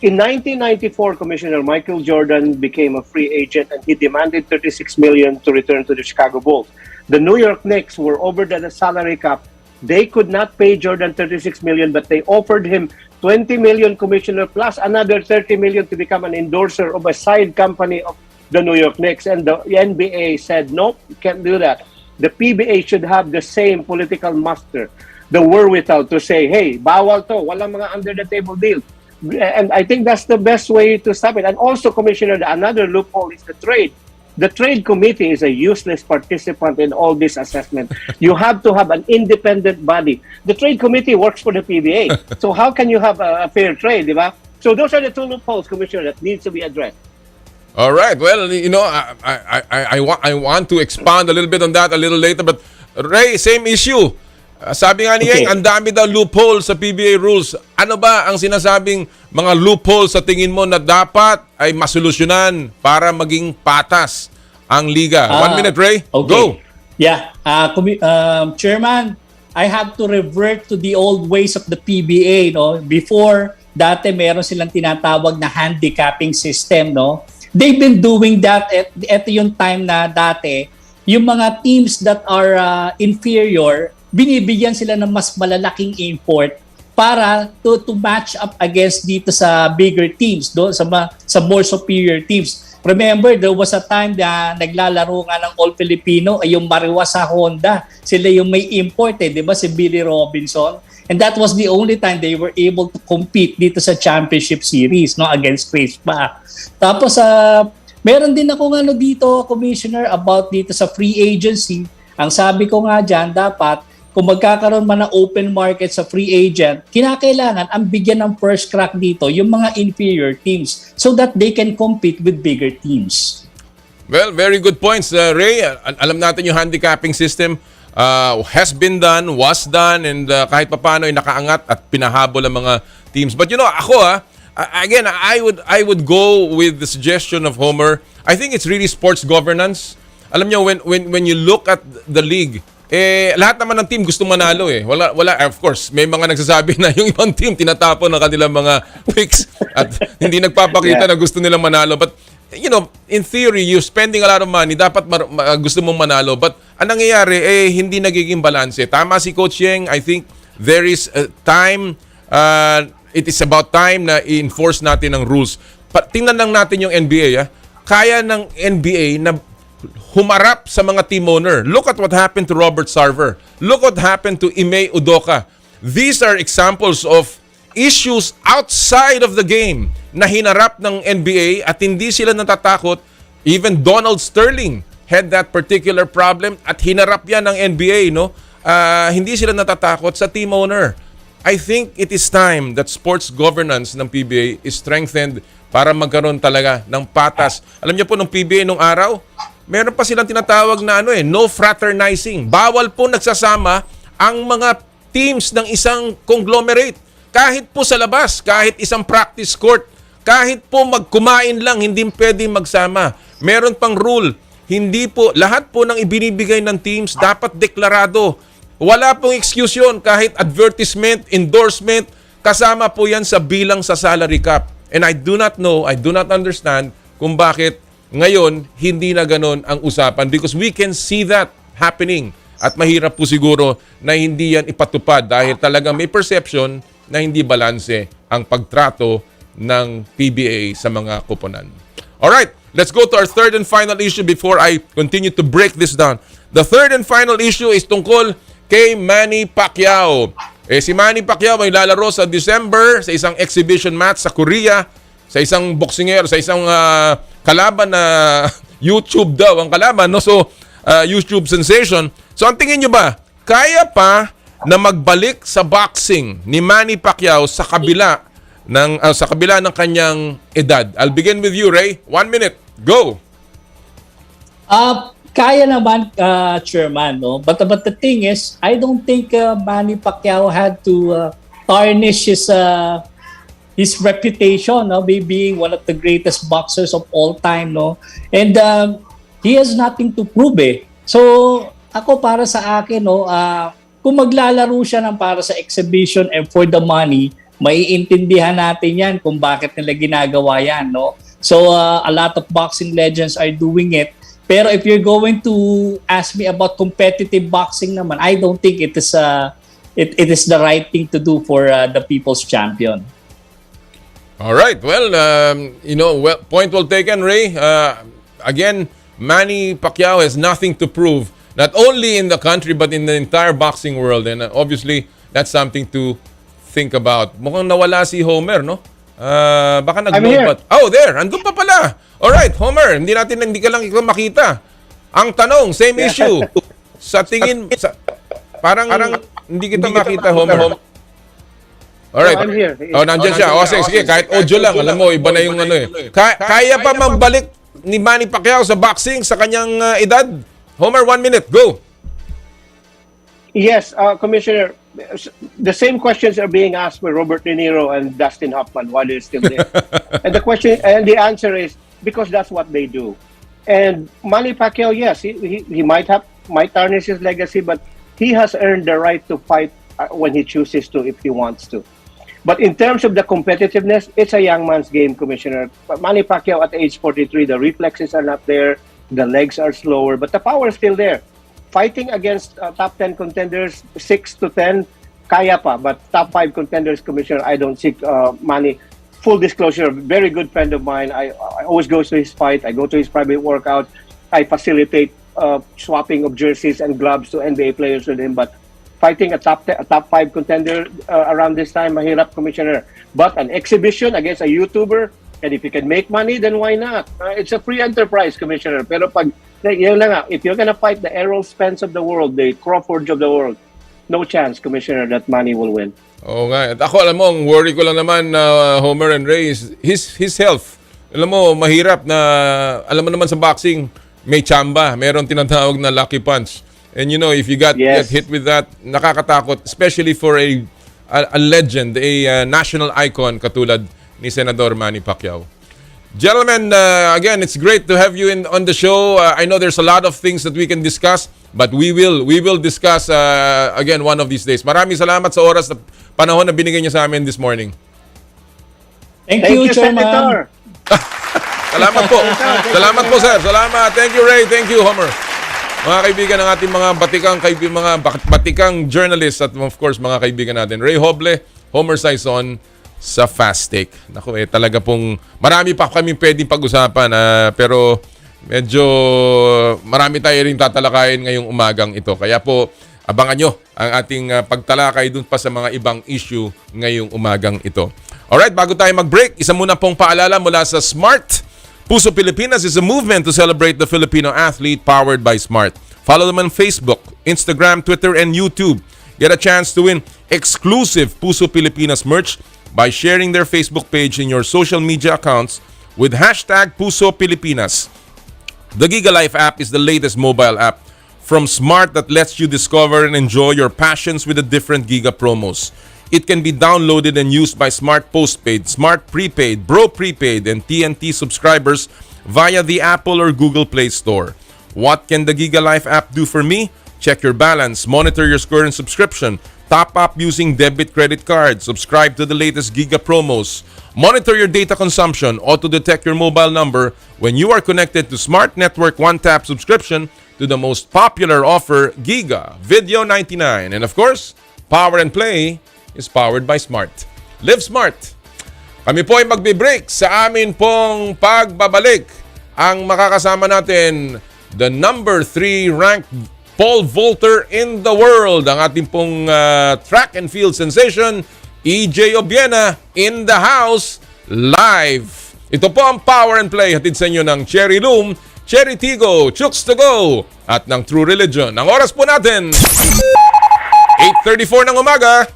S7: In 1994, Commissioner Michael Jordan became a free agent and he demanded $36 million to return to the Chicago Bulls. The New York Knicks were over the salary cap. They could not pay Jordan $36 million, but they offered him $20 million, Commissioner, plus another $30 million to become an endorser of a side company of the New York Knicks. And the NBA said, nope, you can't do that. The PBA should have the same political muster, the wherewithal to say, hey, bawal to, walang mga under-the-table deal. And I think that's the best way to stop it. And also, Commissioner, another loophole is the trade. The trade committee is a useless participant in all this assessment. You have to have an independent body. The trade committee works for the PBA. So how can you have a fair trade, di ba? So those are the two loopholes, Commissioner, that needs to be addressed.
S4: All right. Well, you know, I want to expand a little bit on that a little later. But Ray, same issue. Sabi nga niya, ang dami daw loophole sa PBA rules. Ano ba ang sinasabing mga loophole sa tingin mo na dapat ay masolusyonan para maging patas ang liga? 1 minute, Ray.
S8: Okay.
S4: Go.
S8: Yeah. Chairman, I have to revert to the old ways of the PBA. No? Before, dati meron silang tinatawag na handicapping system. No? They've been doing that. Ito yung time na dati, yung mga teams that are inferior, binibigyan sila ng mas malalaking import para to match up against dito sa bigger teams, sa more superior teams. Remember, there was a time na naglalaro nga ng All-Filipino ay yung Mariwa sa Honda. Sila yung may import di ba? Si Billy Robinson. And that was the only time they were able to compete dito sa championship series against Crispa. Tapos, meron din ako dito, Commissioner, about dito sa free agency. Ang sabi ko nga dyan, dapat kung magkakaroon man ng open market sa free agent, kinakailangan ang bigyan ng first crack dito yung mga inferior teams so that they can compete with bigger teams.
S4: Well, very good points, Ray. Alam natin yung handicapping system has been done, was done, and kahit papano ay nakaangat at pinahabol ang mga teams. But you know, ako again, I would go with the suggestion of Homer. I think it's really sports governance. Alam nyo, when you look at the league, lahat naman ng team gusto manalo Wala, of course, may mga nagsasabi na yung ibang team tinatapon ng kanilang mga picks at hindi nagpapakita na gusto nilang manalo. But, you know, in theory, you're spending a lot of money, dapat gusto mong manalo. But, ang nangyayari, hindi nagiging balanse. Tama si Coach Yeng, I think there is a time, it is about time na i-enforce natin ang rules. Tingnan lang natin yung NBA, Kaya ng NBA na humarap sa mga team owner. Look at what happened to Robert Sarver. Look what happened to Ime Udoka. These are examples of issues outside of the game na hinarap ng NBA at hindi sila natatakot. Even Donald Sterling had that particular problem at hinarap yan ng NBA. Hindi sila natatakot sa team owner. I think it is time that sports governance ng PBA is strengthened para magkaroon talaga ng patas. Alam niyo po, nung PBA nung araw, meron pa silang tinatawag na no fraternizing. Bawal po nagsasama ang mga teams ng isang conglomerate. Kahit po sa labas, kahit isang practice court, kahit po magkumain lang, hindi pwedeng magsama. Meron pang rule. Hindi po, lahat po ng ibinibigay ng teams dapat deklarado. Wala pong excuse yun. Kahit advertisement, endorsement, kasama po yan sa bilang sa salary cap. And I do not know, I do not understand kung bakit ngayon, hindi na ganun ang usapan because we can see that happening at mahirap po siguro na hindi yan ipatupad dahil talagang may perception na hindi balanse ang pagtrato ng PBA sa mga koponan. Alright, let's go to our third and final issue before I continue to break this down. The third and final issue is tungkol kay Manny Pacquiao. Si Manny Pacquiao ay lalaro sa December sa isang exhibition match sa Korea sa isang boksingero, sa isang kalaban na YouTube daw ang kalaban, So, YouTube sensation. So, ang tingin nyo ba, kaya pa na magbalik sa boxing ni Manny Pacquiao sa kabila ng kanyang edad? I'll begin with you, Ray. 1 minute. Go!
S8: Kaya naman, Chairman, But the thing is, I don't think Manny Pacquiao had to tarnish his reputation, by being one of the greatest boxers of all time, And he has nothing to prove, So, ako para sa akin, no, kung maglalaro siya ng para sa exhibition and for the money, maiintindihan natin yan kung bakit nila ginagawa yan, no? So, a lot of boxing legends are doing it. Pero if you're going to ask me about competitive boxing naman, I don't think it is the right thing to do for the people's champion.
S4: All right. Well, point well taken, Ray. Again, Manny Pacquiao has nothing to prove, not only in the country but in the entire boxing world. And obviously, that's something to think about. Mukhang nawala si Homer, no? Baka nag-lobat. Oh, there. Andun pa pala. All right, Homer. Hindi ka lang ikaw makita. Ang tanong, same issue. Sa tingin, parang hindi kita makita, Homer. Alright.
S7: I'm here.
S4: Nandiyan siya. Sige, kahit audio lang. Alam mo, iba na yung ano eh. Kaya pa mambalik ni Manny Pacquiao sa boxing sa kanyang edad? Homer, 1 minute. Go.
S7: Yes, Commissioner. The same questions are being asked by Robert De Niro and Dustin Hoffman while they're still there. And the answer is because that's what they do. And Manny Pacquiao, yes, he might tarnish his legacy, but he has earned the right to fight when he chooses to, if he wants to. But in terms of the competitiveness, it's a young man's game, Commissioner. Manny Pacquiao at age 43, the reflexes are not there, the legs are slower, but the power is still there. Fighting against top 10 contenders, 6 to 10, kaya pa. But top 5 contenders, Commissioner, I don't see Manny. Full disclosure, very good friend of mine. I always go to his fight. I go to his private workout. I facilitate swapping of jerseys and gloves to NBA players with him. But fighting a top 5 contender around this time, mahirap, Commissioner. But an exhibition against a YouTuber, and if you can make money, then why not? It's a free enterprise, Commissioner. Pero if you're gonna fight the Errol Spence of the world, the Crawford of the world, no chance, Commissioner, that Manny will win.
S4: Oo nga. At ako, alam mo, ang worry ko lang naman, Homer and Ray, is his health. Alam mo, mahirap na, alam mo naman sa boxing, may chamba. Meron tinatawag na lucky punch. And if you get hit with that, nakakatakot, especially for a legend, a national icon katulad ni Senador Manny Pacquiao. Gentlemen, again, it's great to have you on the show. I know there's a lot of things that we can discuss, but we will discuss again one of these days. Maraming salamat sa oras na panahon na binigay niyo sa amin this morning.
S8: Thank you, Chairman.
S7: Senator.
S4: Salamat po. Salamat po, sir. Salamat. Thank you, Ray. Thank you, Homer. Mga kaibigan ng ating mga batikang journalists at of course mga kaibigan natin. Ray Hoble, Homer Saison sa Fast Take. Naku, talaga pong marami pa kami pwedeng pag-usapan pero medyo marami tayo rin tatalakayin ngayong umagang ito. Kaya po abangan nyo ang ating pagtalakay dun pa sa mga ibang issue ngayong umagang ito. Alright, bago tayo mag-break, isa muna pong paalala mula sa Smart. Puso Pilipinas is a movement to celebrate the Filipino athlete powered by Smart. Follow them on Facebook, Instagram, Twitter, and YouTube. Get a chance to win exclusive Puso Pilipinas merch by sharing their Facebook page in your social media accounts with hashtag Puso Pilipinas. The Giga Life app is the latest mobile app from Smart that lets you discover and enjoy your passions with the different Giga promos. It can be downloaded and used by Smart Postpaid, Smart Prepaid, Bro Prepaid, and TNT subscribers via the Apple or Google Play Store. What can the Giga Life app do for me? Check your balance, monitor your current subscription, top up using debit credit card, subscribe to the latest Giga promos, monitor your data consumption, auto-detect your mobile number when you are connected to Smart Network one-tap subscription to the most popular offer, Giga Video 99. And of course, Power and Play is powered by Smart. Live Smart! Kami po ay magbe-break sa amin pong pagbabalik. Ang makakasama natin, the number 3 ranked pole vaulter in the world, ang ating pong track and field sensation, EJ Obiena in the house, live. Ito po ang Power and Play, hatid sa inyo ng Cherry Loom, Cherry Tigo, Chooks to Go, at ng True Religion. Ang oras po natin, 8:34 ng umaga.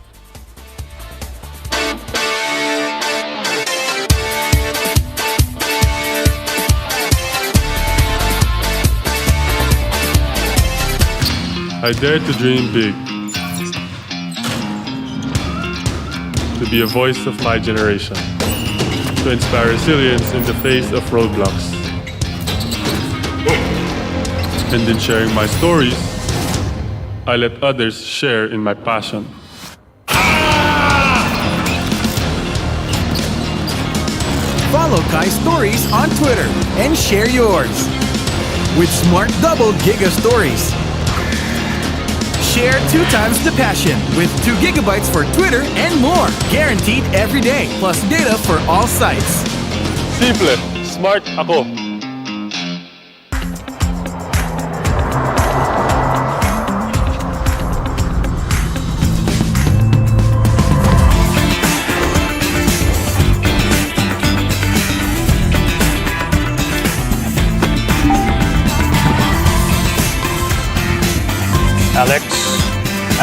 S9: I dare to dream big, to be a voice of my generation, to inspire resilience in the face of roadblocks. And in sharing my stories, I let others share in my passion.
S10: Follow Kai's stories on Twitter and share yours with Smart Double Giga Stories. Share 2 times the passion with 2 gigabytes for Twitter and more. Guaranteed every day, plus data for all sites.
S9: Simple, smart ako.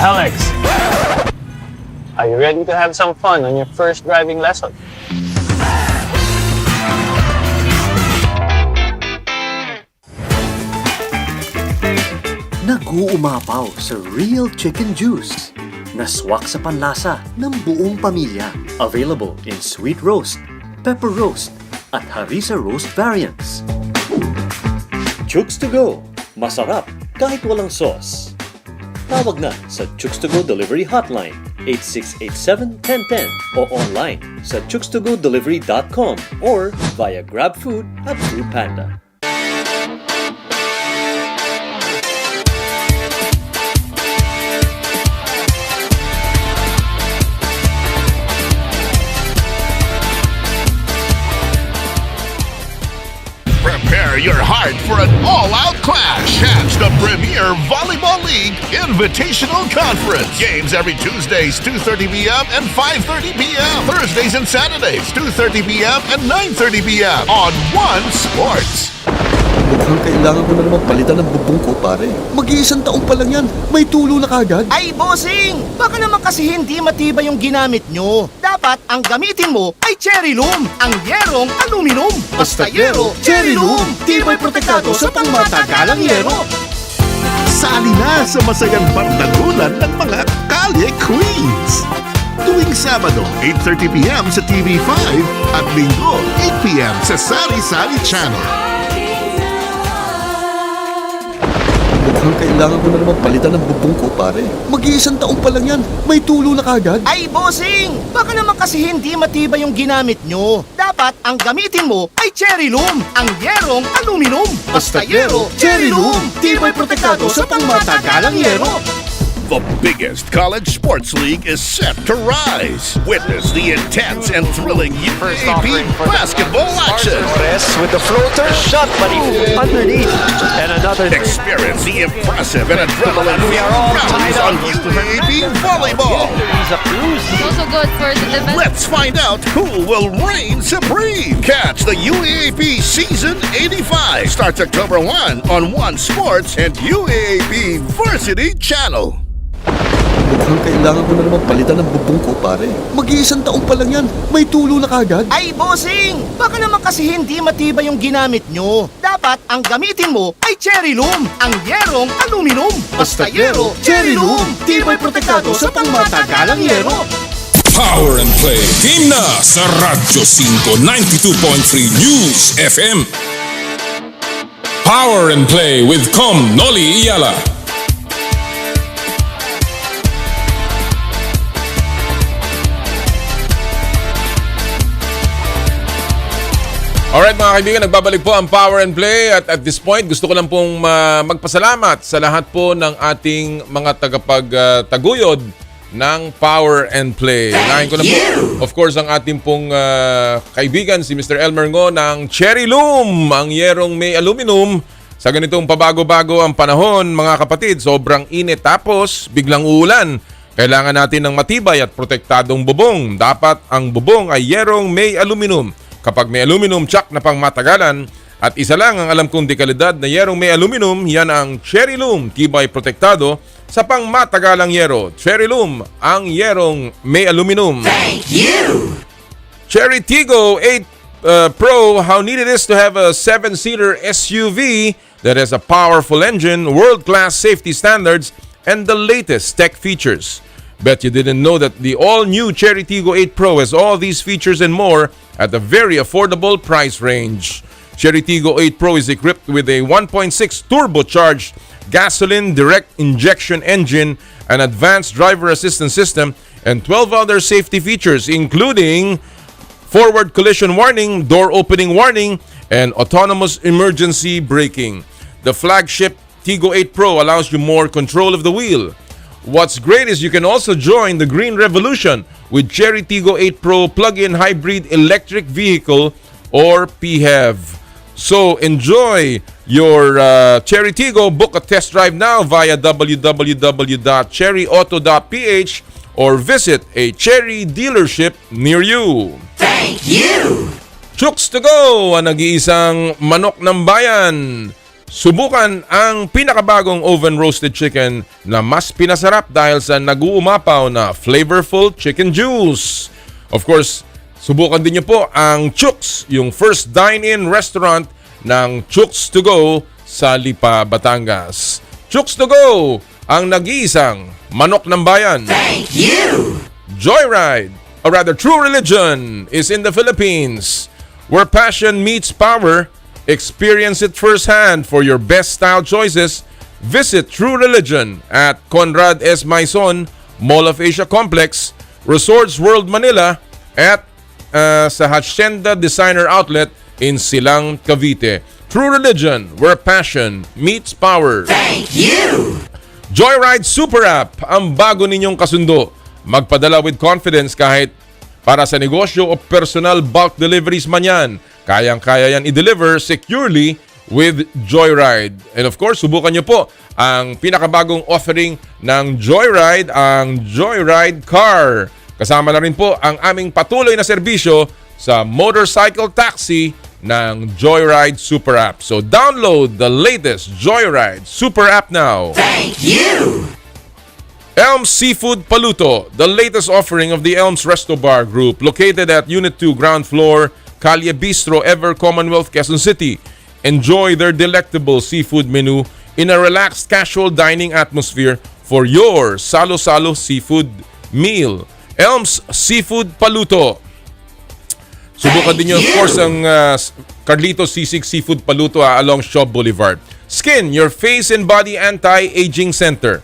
S11: Alex, are you ready to have some fun on your first driving lesson?
S12: Nag-uumapaw sa real chicken juice na swak sa panlasa ng buong pamilya. Available in sweet roast, pepper roast, at harissa roast variants. Chooks to go. Masarap kahit walang sauce. Tawag na sa Chooks to Go Delivery Hotline 8687-1010 o online sa chookstogodelivery.com or via GrabFood at Foodpanda.
S1: Prepare your heart for an all-out clash. Catch the Premier Volleyball League Invitational Conference. Games every Tuesdays, 2:30 p.m. and 5:30 p.m. Thursdays and Saturdays, 2:30 p.m. and 9:30 p.m. on One Sports.
S2: Mukhang kailangan ko na naman palitan ng bubong ko, pare. Mag-iisang taong pa lang yan. May tulo na kagad.
S3: Ay, bossing! Baka naman kasi hindi matibay yung ginamit nyo. Dapat ang gamitin mo ay Cherry Loom, ang yerong aluminum. Basta yero, Cherry Loom. Tibay protektado sa pangmatagalang yero.
S1: Sali na sa masayang bardagulan ng mga Kalye Queens. Tuwing Sabado, 8:30 p.m. sa TV5 at Linggo, 8 p.m. sa Sari Sari Channel.
S2: Mukhang kailangan ko na naman palitan ng bubong ko, pare. Mag-iisang taong pa lang yan. May tulo na kagad.
S3: Ay, bossing! Baka naman kasi hindi matibay yung ginamit nyo. Dapat ang gamitin mo ay Cherry Loom, ang yerong aluminum. Basta yero, Cherry Loom. Tibay protektado sa pangmatagalang yero.
S1: The biggest college sports league is set to rise. Witness the intense and thrilling UAAP basketball action.
S11: With the floater, shot, but underneath. And another.
S1: Experience the impressive and adrenaline-filled rallies on UAAP volleyball.
S5: Also good for the defense.
S1: Let's find out who will reign supreme. Catch the UAAP Season 85. Starts October 1 on One Sports and UAAP Varsity Channel.
S2: Mukhang kailangan ko na naman palitan ng bubong ko, pare. Mag-iisang taong pa lang yan. May tulo na kagad.
S3: Ay, bossing! Baka naman kasi hindi matibay yung ginamit nyo. Dapat ang gamitin mo ay Cherry Loom, ang yerong aluminum. Basta yero, Cherry Loom. Tibay protektado sa pangmatagalang yero.
S6: Power and Play. Team na sa Radyo 5 92.3 News FM. Power and Play with Noli Iyala.
S4: Alright mga kaibigan, nagbabalik po ang Power and Play at at this point gusto ko lang pong magpasalamat sa lahat po ng ating mga tagapagtaguyod ng Power and Play. Unahin ko na po, of course, ang ating pong kaibigan si Mr. Elmer Ngo ng Cherry Loom, ang yerong may aluminum. Sa ganitong pabago-bago ang panahon mga kapatid, sobrang init tapos biglang uulan. Kailangan natin ng matibay at protektadong bubong. Dapat ang bubong ay yerong may aluminum. Kapag may aluminum tsak na pangmatagalan at isa lang ang alam kong dekalidad na yerong may aluminum, yan ang Cherry Loom, tibay protektado sa pangmatagalang yero. Cherry Loom, ang yerong may aluminum.
S3: Thank you!
S4: Cherry Tigo 8 Pro, how neat it is to have a 7-seater SUV that has a powerful engine, world-class safety standards, and the latest tech features. Bet you didn't know that the all-new Cherry Tigo 8 Pro has all these features and more at a very affordable price range. Cherry Tigo 8 Pro is equipped with a 1.6 turbocharged gasoline direct injection engine, an advanced driver assistance system, and 12 other safety features including forward collision warning, door opening warning, and autonomous emergency braking. The flagship Tigo 8 Pro allows you more control of the wheel. What's great is you can also join the green revolution with Cherry Tigo 8 Pro plug-in hybrid electric vehicle or PHEV. So enjoy your Cherry Tigo. Book a test drive now via www.cherryauto.ph or visit a Cherry dealership near you.
S3: Thank you!
S4: Chooks to go, ang nag-iisang manok ng bayan. Subukan ang pinakabagong oven roasted chicken na mas pinasarap dahil sa nag-uumapaw na flavorful chicken juice. Of course, subukan din niyo po ang Chooks, yung first dine-in restaurant ng Chooks to go sa Lipa, Batangas. Chooks to go, ang nag-iisang manok ng bayan.
S3: Thank you!
S4: Joyride, or rather True Religion, is in the Philippines, where passion meets power. Experience it firsthand. For your best style choices, visit True Religion at Conrad S. Maison, Mall of Asia Complex, Resorts World Manila, at sa Hacienda Designer Outlet in Silang, Cavite. True Religion, where passion meets power.
S3: Thank you!
S4: Joyride Super App, ang bago ninyong kasundo. Magpadala with confidence kahit para sa negosyo o personal bulk deliveries man yan. Kayang-kaya yan i-deliver securely with Joyride. And of course, subukan nyo po ang pinakabagong offering ng Joyride, ang Joyride Car. Kasama na rin po ang aming patuloy na serbisyo sa motorcycle taxi ng Joyride Super App. So download the latest Joyride Super App now.
S3: Thank you!
S4: Elms Seafood Paluto, the latest offering of the Elms Resto Bar Group, located at Unit 2, Ground Floor, Calle Bistro, Ever Commonwealth, Quezon City. Enjoy their delectable seafood menu in a relaxed, casual dining atmosphere for your salo-salo seafood meal. Elms Seafood Paluto. Subukan din nyo, of course, ang Carlitos Sisig Seafood Paluto along Shaw Boulevard. Skin, your face and body anti-aging center.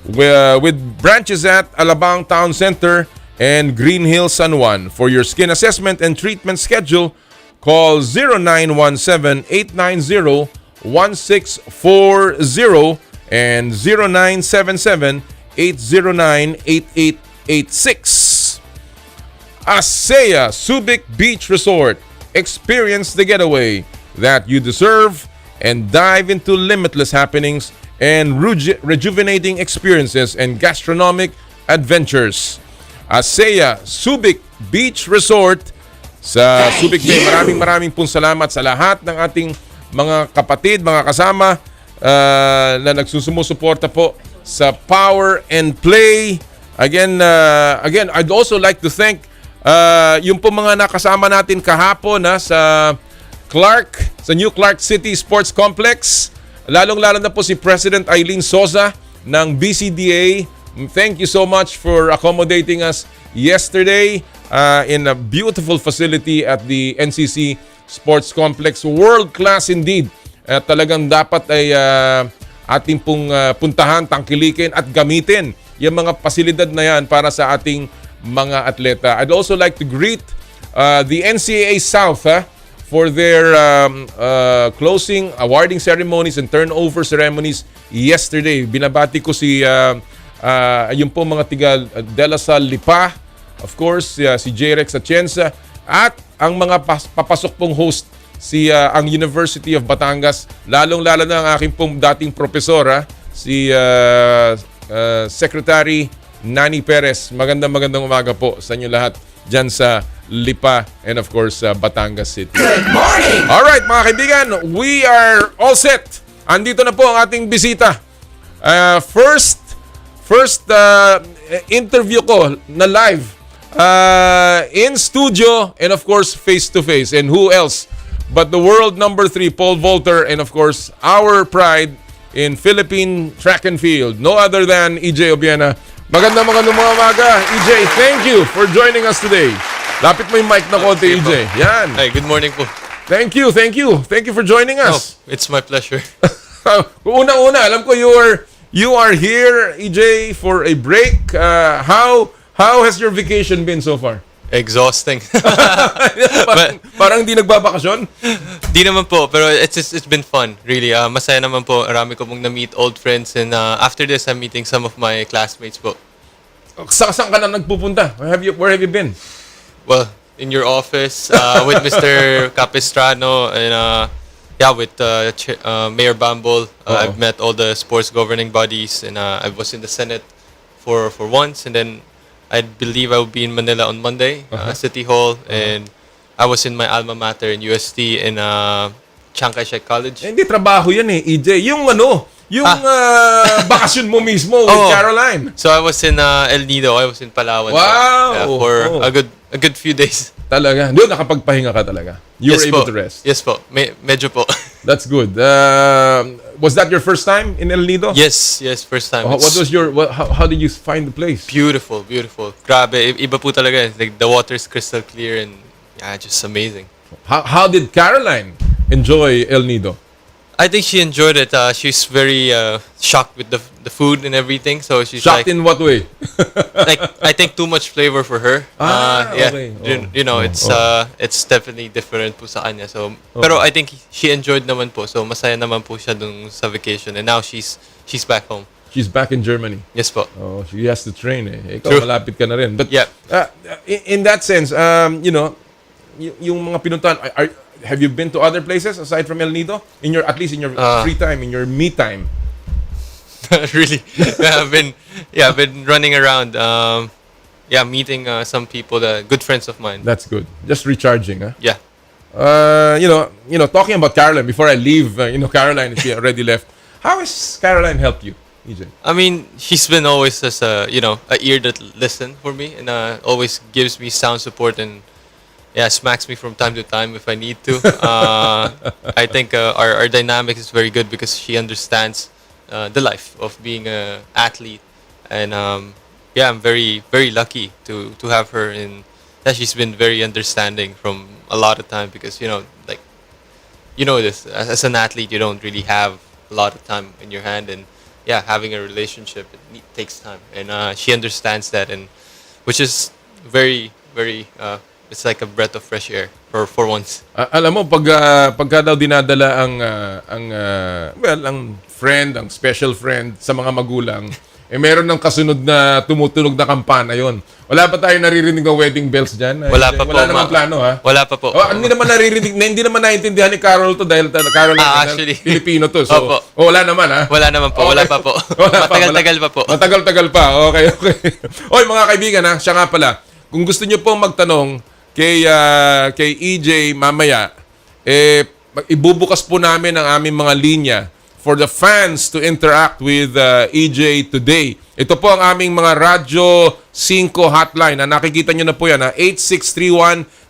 S4: With branches at Alabang Town Center and Green Hill, San Juan. For your skin assessment and treatment schedule, call 0917-890-1640 and 0977-809-8886. ASEA Subic Beach Resort. Experience the getaway that you deserve and dive into limitless happenings and rejuvenating experiences and gastronomic adventures. ASEA Subic Beach Resort sa Subic Bay. Maraming pong salamat sa lahat ng ating mga kapatid, mga kasama na nagsusumusuporta po sa Power and Play. Again, I'd also like to thank yung po mga nakasama natin kahapon sa New Clark City Sports Complex. Lalong-lalo na po si President Eileen Sosa ng BCDA. Thank you so much for accommodating us yesterday in a beautiful facility at the NCC Sports Complex. World class indeed. Talagang dapat ay ating pong puntahan, tangkilikin at gamitin yung mga pasilidad na yan para sa ating mga atleta. I'd also like to greet the NCAA South for their closing awarding ceremonies and turnover ceremonies yesterday. Binabati ko si yung po mga tiga De La Salle Lipa, of course, si J-Rex Atienza, at ang mga papasok pong host ang University of Batangas, lalong-lalo na ang aking pong dating profesor, si Secretary Nani Perez. Magandang umaga po sa inyo lahat dyan sa Lipa and of course Batangas City.
S3: Good morning!
S4: Alright mga kaibigan, we are all set. Andito na po ang ating bisita. First interview ko na live in studio and of course face to face. And who else but the world number 3 Paul Volter and of course our pride in Philippine track and field, no other than EJ Obiena. Magandang umaga, EJ. Thank you for joining us today. Lapit mo yung mic na konti, EJ. Yan.
S13: Hi, good morning po.
S4: Thank you for joining us.
S13: It's my pleasure.
S4: Unang-una, alam ko you are here, EJ, for a break. How has your vacation been so far?
S13: Exhausting.
S4: parang di nagbabakasyon?
S13: Di naman po, pero it's been fun, really. Masaya naman po. Marami ko pong na-meet old friends, and after this, I'm meeting some of my classmates po.
S4: Saan ka na nagpupunta? Where have you been?
S13: Well, in your office, with Mr. Capistrano, and with Mayor Bambol. I've met all the sports governing bodies, and I was in the Senate for once, and then I believe I will be in Manila on Monday, City Hall, and I was in my alma mater in UST in Chiang Kai-shek College.
S4: Hindi trabaho yan EJ. Yung bakasyon mo mismo with Caroline.
S13: So I was in El Nido. I was in Palawan.
S4: Wow!
S13: For a good few days.
S4: Talaga? Doon nakapagpahinga ka talaga? You were able to rest?
S13: Yes po. Medyo po.
S4: That's good. Was that your first time in El Nido?
S13: Yes, first time.
S4: What was how did you find the place?
S13: Beautiful. Grabe, iba po talaga. Like the water is crystal clear and just amazing.
S4: How did Caroline enjoy El Nido?
S13: I think she enjoyed it. She's very shocked with the food and everything. So she's
S4: shocked in what way?
S13: Like I think too much flavor for her.
S4: Okay.
S13: You know, it's definitely different po sa kanya. So, pero I think she enjoyed naman po. So masaya naman po siya dun sa vacation. And now she's back home.
S4: She's back in Germany.
S13: Yes po.
S4: Oh, she has to train. Ikaw
S13: True.
S4: malapit ka na rin. But
S13: yeah.
S4: In that sense, yung mga pinuntahan, have you been to other places aside from El Nido? At least in your free time, in your me time?
S13: Really? I've been running around. Meeting some people, good friends of mine.
S4: That's good. Just recharging, huh?
S13: Yeah.
S4: Talking about Caroline, before I leave, Caroline, she already left. How has Caroline helped you, EJ?
S13: I mean, she's been always as a ear that listen for me, and always gives me sound support and smacks me from time to time if I need to. I think our dynamic is very good because she understands the life of being an athlete, and I'm very, very lucky to have her in. That she's been very understanding from a lot of time because this as an athlete you don't really have a lot of time in your hand, and having a relationship takes time, and she understands that, and which is very, very. It's like a breath of fresh air for once.
S4: Alam mo, pagka daw dinadala ang friend, ang special friend sa mga magulang, meron ng kasunod na tumutunog na kampana yon. Wala pa tayo naririnig ng wedding bells dyan?
S13: Wala pa po.
S4: Wala naman plano, ha?
S13: Wala pa po.
S4: Hindi naman naririnig, hindi naman naintindihan ni Carol to dahil Carol
S13: actually
S4: Filipino to. So, wala naman, ha?
S13: Wala naman po. Wala pa po. Matagal-tagal pa po.
S4: Matagal-tagal pa. Okay. Oy, mga kaibigan, ha? Siya nga pala. Kung gusto niyo pong magtanong kay EJ mamaya, ibubukas po namin ang aming mga linya for the fans to interact with EJ today. Ito po ang aming mga Radyo 5 hotline. Nakikita nyo na po yan.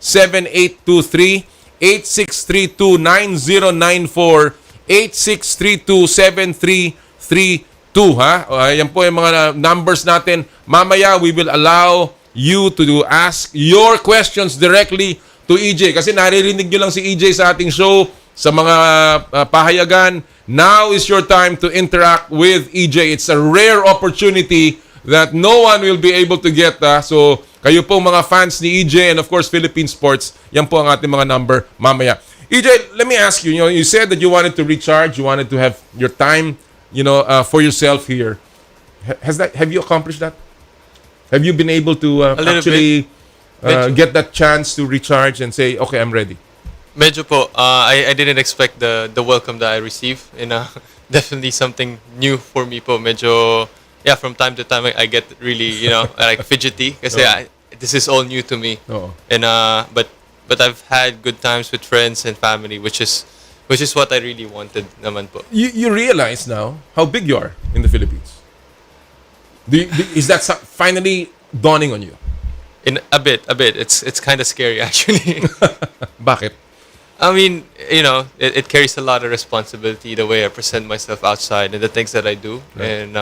S4: 8631-7823, 8632-9094, 8632-7332. Yan po yung mga numbers natin. Mamaya, we will allow you to ask your questions directly to EJ. Kasi naririnig nyo lang si EJ sa ating show, sa mga pahayagan. Now is your time to interact with EJ. It's a rare opportunity that no one will be able to get. So, kayo po mga fans ni EJ and of course Philippine Sports, yan po ang ating mga number mamaya. EJ, let me ask you, you said that you wanted to recharge, you wanted to have your time, for yourself here. Have you accomplished that? Have you been able to actually get that chance to recharge and say, okay, I'm ready?
S13: Medyo po. I didn't expect the welcome that I received. And definitely something new for me po. Medyo, from time to time, I get really, like fidgety. Kasi this is all new to me. And but I've had good times with friends and family, which is what I really wanted naman po.
S4: You realize now how big you are in the Philippines. Is that finally dawning on you?
S13: In a bit. It's kind of scary actually.
S4: Bakit?
S13: I mean, it carries a lot of responsibility the way I present myself outside and the things that I do. Right. And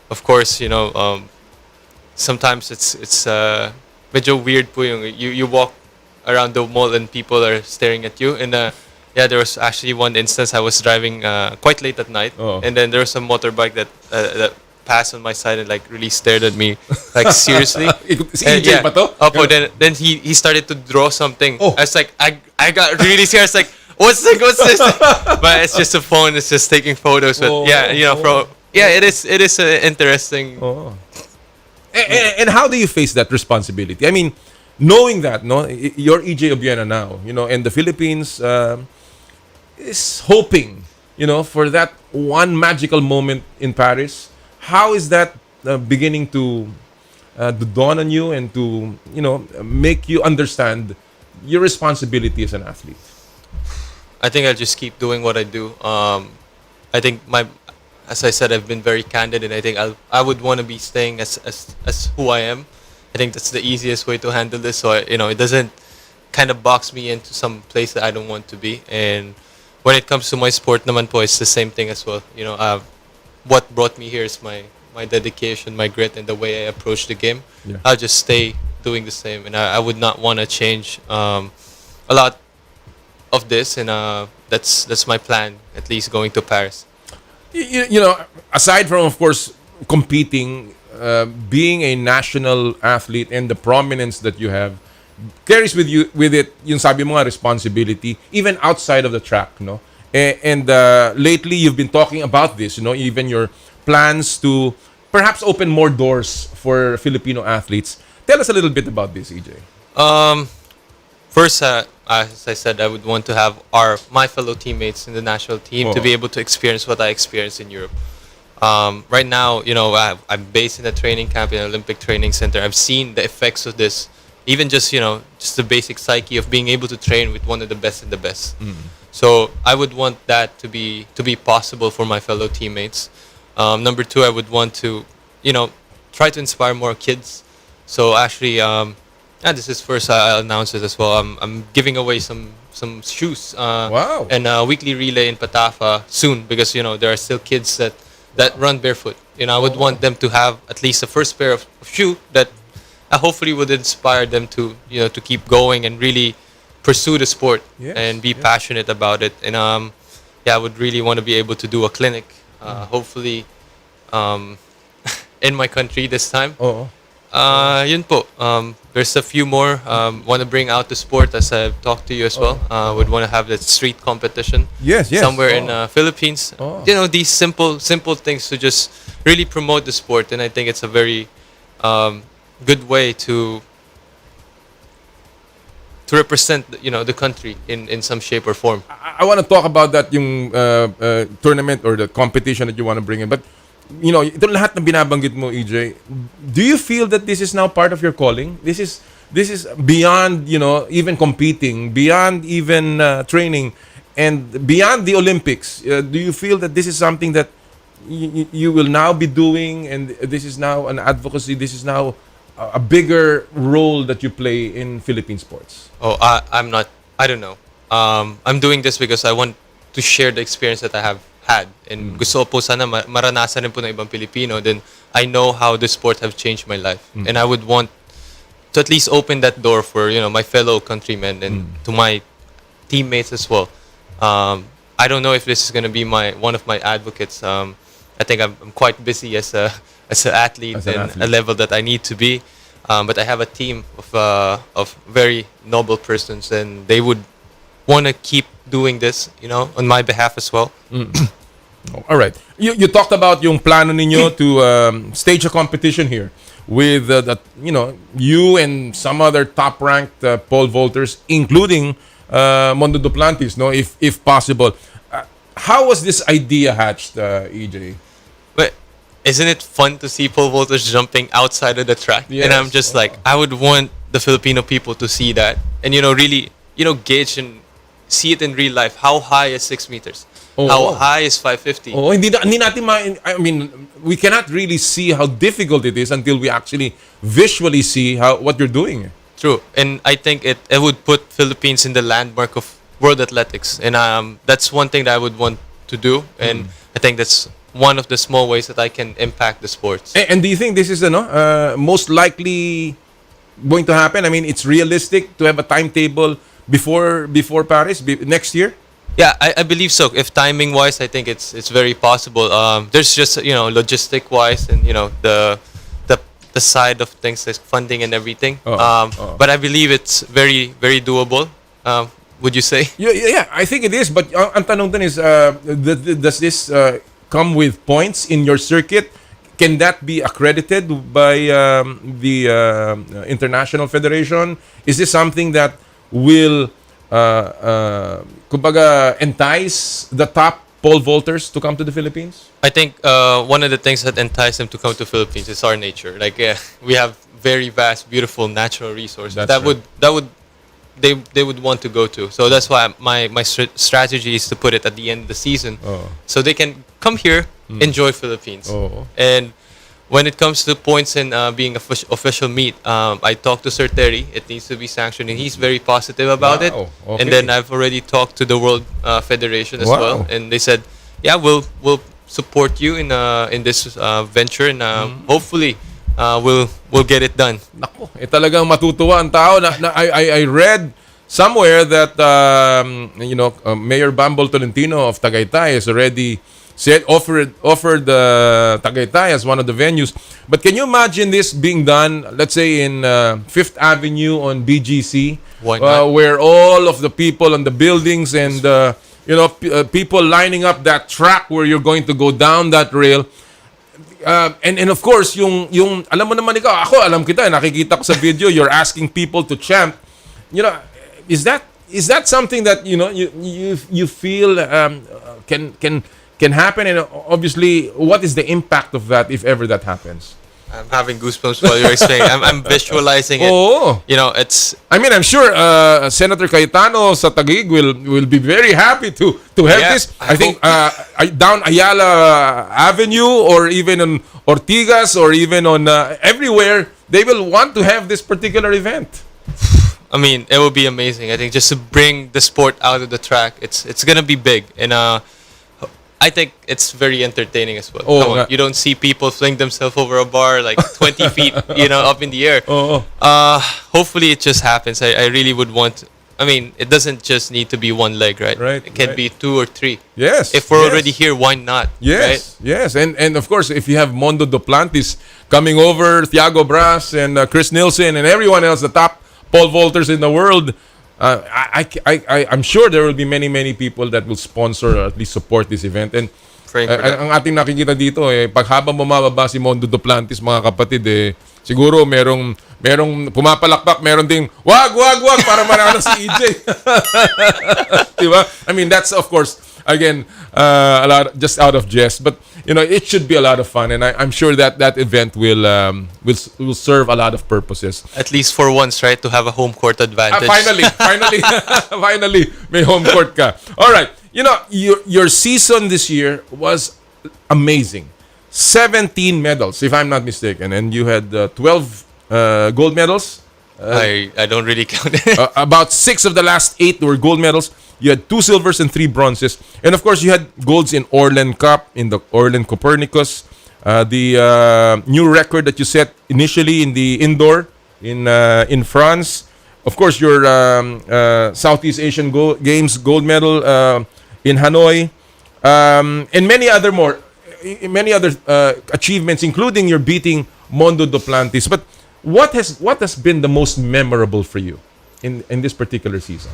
S13: of course, sometimes it's medyo weird po yung you walk around the mall and people are staring at you. And yeah, there was actually one instance I was driving quite late at night, and then there was a motorbike that passed on my side and like really stared at me, like seriously.
S4: Si EJ pa to?
S13: Opo, then he started to draw something. I was like, I got really scared. I was like, what's this? But it's just a phone. It's just taking photos. But yeah, you know, it is interesting.
S4: And how do you face that responsibility? I mean, knowing that, no, you're EJ Obiena now, you know, and the Philippines is hoping, you know, for that one magical moment in Paris. How is that beginning to dawn on you and to, you know, make you understand your responsibility as an athlete?
S13: I think I'll just keep doing what I do. I think as I said, I've been very candid, and I think I would want to be staying as who I am. I think that's the easiest way to handle this. So it doesn't kind of box me into some place that I don't want to be. And when it comes to my sport, naman po, it's the same thing as well. You know, what brought me here is my dedication, my grit, and the way I approach the game. Yeah. I'll just stay doing the same, and I would not want to change a lot of this. And that's my plan, at least going to Paris.
S4: You know, aside from, of course, competing, being a national athlete and the prominence that you have carries with it yung sabi mo nga responsibility even outside of the track, no? And lately you've been talking about this, you know, even your plans to perhaps open more doors for Filipino athletes. Tell us a little bit about this, EJ.
S13: First, as I said, I would want to have my fellow teammates in the national team to be able to experience what I experienced in Europe. Right now, you know, I'm based in a training camp in an Olympic training center. I've seen the effects of this, even just, you know, just the basic psyche of being able to train with one of the best in the best. So I would want that to be possible for my fellow teammates. Number two, I would want to, you know, try to inspire more kids. So actually, this is first I'll announce it as well. I'm giving away some shoes.
S4: Wow.
S13: And a weekly relay in Patafa soon, because, you know, there are still kids that run barefoot. You know, I would want them to have at least a first pair of shoe that hopefully would inspire them to, you know, to keep going and really pursue the sport and be passionate about it. And I would really want to be able to do a clinic, hopefully in my country this time. Yun po. There's a few more want to bring out the sport, as I've talked to you as well. Would want to have that street competition.
S4: Yes.
S13: Somewhere in Philippines. You know, these simple things to just really promote the sport, and I think it's a very good way to represent, you know, the country in some shape or form.
S4: I want to talk about that yung tournament or the competition that you want to bring in, but you know, ito lahat ng binabanggit mo, EJ. Do you feel that this is now part of your calling? This is beyond, you know, even competing, beyond even training, and beyond the Olympics. Do you feel that this is something that you will now be doing, and this is now an advocacy? This is now a bigger role that you play in Philippine sports?
S13: I don't know. I'm doing this because I want to share the experience that I have had, and gusto po sana maranasan rin po ng ibang Pilipino. Then I know how the sport have changed my life, and I would want to at least open that door for, you know, my fellow countrymen and to my teammates as well. I don't know if this is going to be one of my advocates. I think I'm quite busy as an athlete and a level that I need to be, but I have a team of very noble persons, and they would want to keep doing this, you know, on my behalf as well.
S4: All right. You talked about yung plano ninyo to stage a competition here with you know, you and some other top-ranked pole vaulters, including Mondo Duplantis, no, if possible. How was this idea hatched, EJ?
S13: But isn't it fun to see pole vaulters jumping outside of the track?
S4: Yes.
S13: And I'm just like, I would want the Filipino people to see that, and, you know, really, you know, gauge and see it in real life. How high is 6 meters? How high is 550?
S4: Hindi natin I mean, we cannot really see how difficult it is until we actually visually see what you're doing.
S13: True. And I think it would put Philippines in the landmark of world athletics. And that's one thing that I would want to do. And I think that's one of the small ways that I can impact the sports.
S4: And do you think this is most likely going to happen? I mean, it's realistic to have a timetable before Paris next year.
S13: Yeah, I believe so. If timing wise, I think it's very possible. There's just logistic wise and the side of things like funding and everything. But I believe it's very very doable. Would you say?
S4: Yeah, I think it is. But ang tanong dun is, does this come with points in your circuit? Can that be accredited by the International Federation? Is this something that will, kumbaga, entice the top pole vaulters to come to the Philippines?
S13: I think one of the things that entice them to come to Philippines is our nature. Like we have very vast, beautiful natural resources they would want to go to. So that's why my strategy is to put it at the end of the season, so they can come here, enjoy Philippines. And when it comes to points and being official meet, I talked to Sir Terry. It needs to be sanctioned, and he's very positive about it.
S4: Okay.
S13: And then I've already talked to the World Federation as well, and they said, yeah, we'll support you in this venture, and hopefully we'll get it done.
S4: Nako, talagang matutuwa ang tao. I read somewhere that Mayor Bambol Tolentino of Tagaytay has already offered Tagaytay as one of the venues. But can you imagine this being done, let's say in Fifth Avenue on BGC, where all of the people on the buildings and people lining up that track where you're going to go down that rail. And of course, yung alam mo naman ikaw, ako alam kita, nakikita ko sa video, you're asking people to chant. Is that something that you feel can happen? And obviously, what is the impact of that if ever that happens?
S13: I'm having goosebumps while you're explaining. I'm visualizing it. It's.
S4: I mean, I'm sure Senator Cayetano sa Taguig will be very happy to have this. I think down Ayala Avenue or even on Ortigas or even on everywhere, they will want to have this particular event.
S13: I mean, it will be amazing. I think just to bring the sport out of the track, it's gonna be big, and I think it's very entertaining as well. Come on, you don't see people fling themselves over a bar like 20 feet, up in the air. Hopefully it just happens. I really would want. I mean, it doesn't just need to be one leg, right? It can be 2 or 3.
S4: Yes.
S13: If we're already here, why not?
S4: Yes.
S13: Right?
S4: Yes. And of course, if you have Mondo Duplantis coming over, Thiago Bras and Chris Nielsen and everyone else, the top pole vaulters in the world. I'm sure there will be many people that will sponsor or at least support this event. And ang ating nakikita dito, pag habang bumababa si Mondo Duplantis, mga kapatid, siguro merong pumapalakpak, meron ding wag para manalo si EJ. Diba? I mean, that's of course again a lot just out of jest, but it should be a lot of fun, and I'm sure that event will serve a lot of purposes.
S13: At least for once, right, to have a home court advantage.
S4: Finally, may home court ka. All right, your season this year was amazing. 17 medals, if I'm not mistaken, and you had 12 gold medals.
S13: I don't really count it.
S4: About 6 of the last 8 were gold medals. You had 2 silvers and 3 bronzes. And of course, you had golds in Orlen Cup, in the Orlen Copernicus. The new record that you set initially in the indoor in France. Of course, your Southeast Asian Games gold medal in Hanoi. And many other achievements, including your beating Mondo Duplantis. But what has been the most memorable for you in this particular season?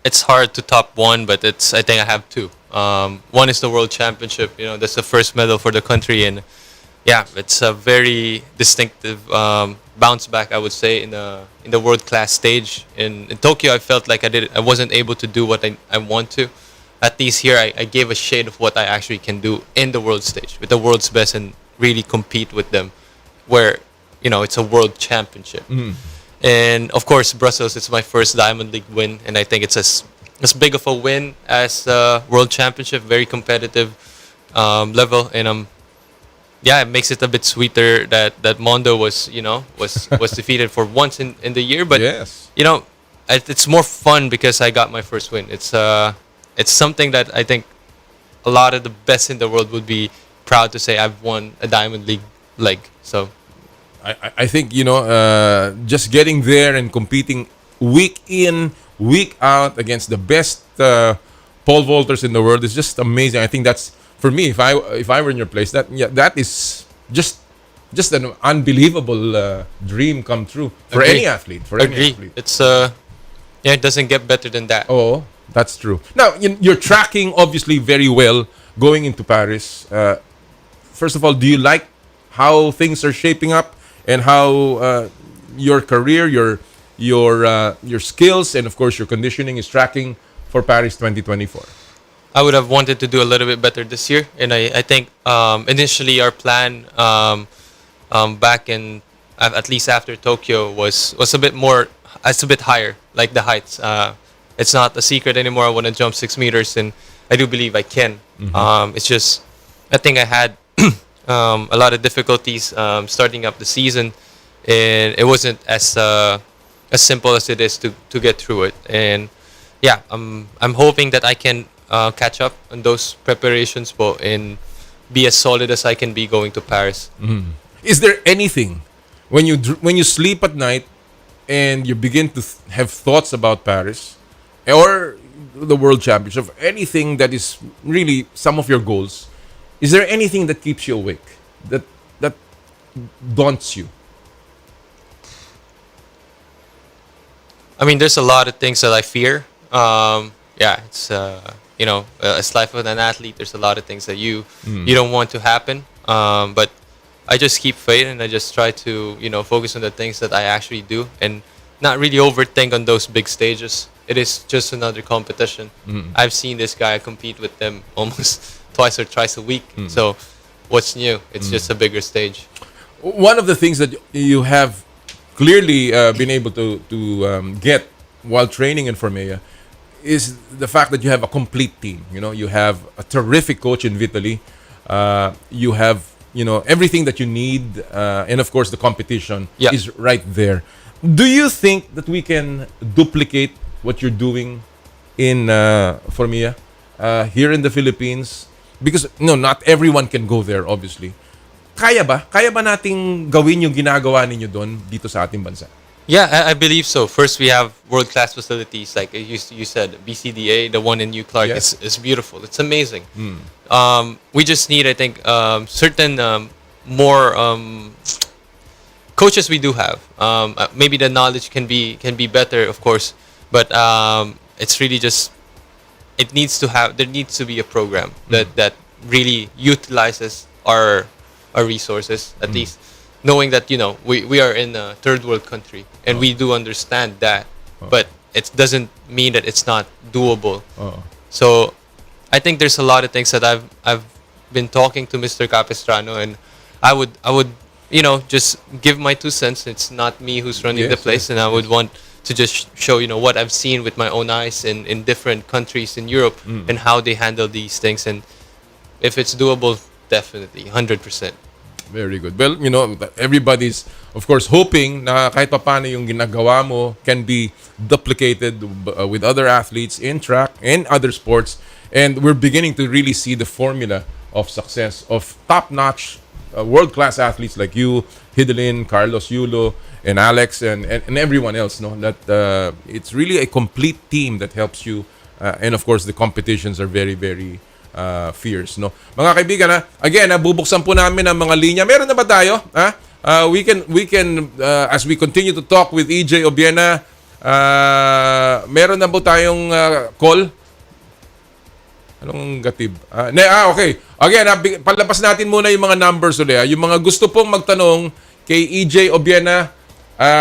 S13: It's hard to top one, but I think I have 2. One is the World Championship. That's the first medal for the country, and it's a very distinctive bounce back, I would say, in the world class stage. In Tokyo, I felt like I wasn't able to do what I want to. At least here, I gave a shade of what I actually can do in the world stage with the world's best and really compete with them, where it's a world championship. And of course, Brussels, it's my first Diamond League win, and I think it's as big of a win as World Championship, very competitive level, and it makes it a bit sweeter that Mondo was defeated for once in the year, but it's more fun because I got my first win. It's something that I think a lot of the best in the world would be proud to say I've won a Diamond League leg. So
S4: I think, just getting there and competing week in, week out against the best pole vaulters in the world is just amazing. I think that's, for me, if I were in your place, that is just an unbelievable dream come true for any athlete.
S13: It's it doesn't get better than that.
S4: Oh, that's true. Now, you're tracking obviously very well going into Paris. First of all, do you like how things are shaping up and how your career, your skills, and of course your conditioning is tracking for Paris 2024?
S13: I would have wanted to do a little bit better this year, and I think initially our plan back in at least after Tokyo was a bit more, it's a bit higher, like the heights. It's not a secret anymore. I want to jump 6 meters, and I do believe I can. It's just, I think I had a lot of difficulties starting up the season, and it wasn't as simple as it is to get through it. And yeah, I'm hoping that I can catch up on those preparations and be as solid as I can be going to Paris.
S4: Is there anything when you sleep at night and you begin to have thoughts about Paris or the World Championship, anything that is really some of your goals? Is there anything that keeps you awake, that daunts you?
S13: I mean, there's a lot of things that I fear. It's as life of an athlete, there's a lot of things that you don't want to happen. But I just keep faith, and I just try to focus on the things that I actually do, and not really overthink on those big stages. It is just another competition. I've seen this guy compete with them almost twice or thrice a week. So what's new? It's just a bigger stage.
S4: One of the things that you have clearly been able to get while training in Formea is the fact that you have a complete team. You have a terrific coach in Vitaly. You have everything that you need, and of course the competition is right there. Do you think that we can duplicate what you're doing in Formea here in the Philippines? Because not everyone can go there, obviously. Kaya ba nating gawin yung ginagawa ninyo doon dito sa ating bansa?
S13: Yeah, I believe so. First, we have world-class facilities, like you said, BCDA, the one in New Clark.
S4: Yes.
S13: It's beautiful. It's amazing. We just need, I think, certain more coaches we do have. Maybe the knowledge can be better, of course, but it's really just there needs to be a program that really utilizes our resources, at least knowing that we are in a third world country, and we do understand that, but it doesn't mean that it's not doable. So I think there's a lot of things that I've been talking to Mr. Capistrano, and I would just give my 2 cents. It's not me who's running the place, and I would want to just show what I've seen with my own eyes in different countries in Europe and how they handle these things, and if it's doable, definitely 100%.
S4: Very good. Well, everybody's, of course, hoping na kahit paano yung ginagawa mo can be duplicated with other athletes in track and other sports. And we're beginning to really see the formula of success of top-notch world-class athletes like you, Hidilyn, Carlos Yulo, and Alex, and everyone else. That it's really a complete team that helps you. And of course, the competitions are very, very fierce. Mga kaibigan, again, bubuksan po namin ang mga linya. Meron na ba tayo? We can as we continue to talk with EJ Obiena, meron na po tayong call. Anong gatib? Okay. Again, palabas natin muna yung mga numbers ulit. Yung mga gusto pong magtanong kay EJ Obiena,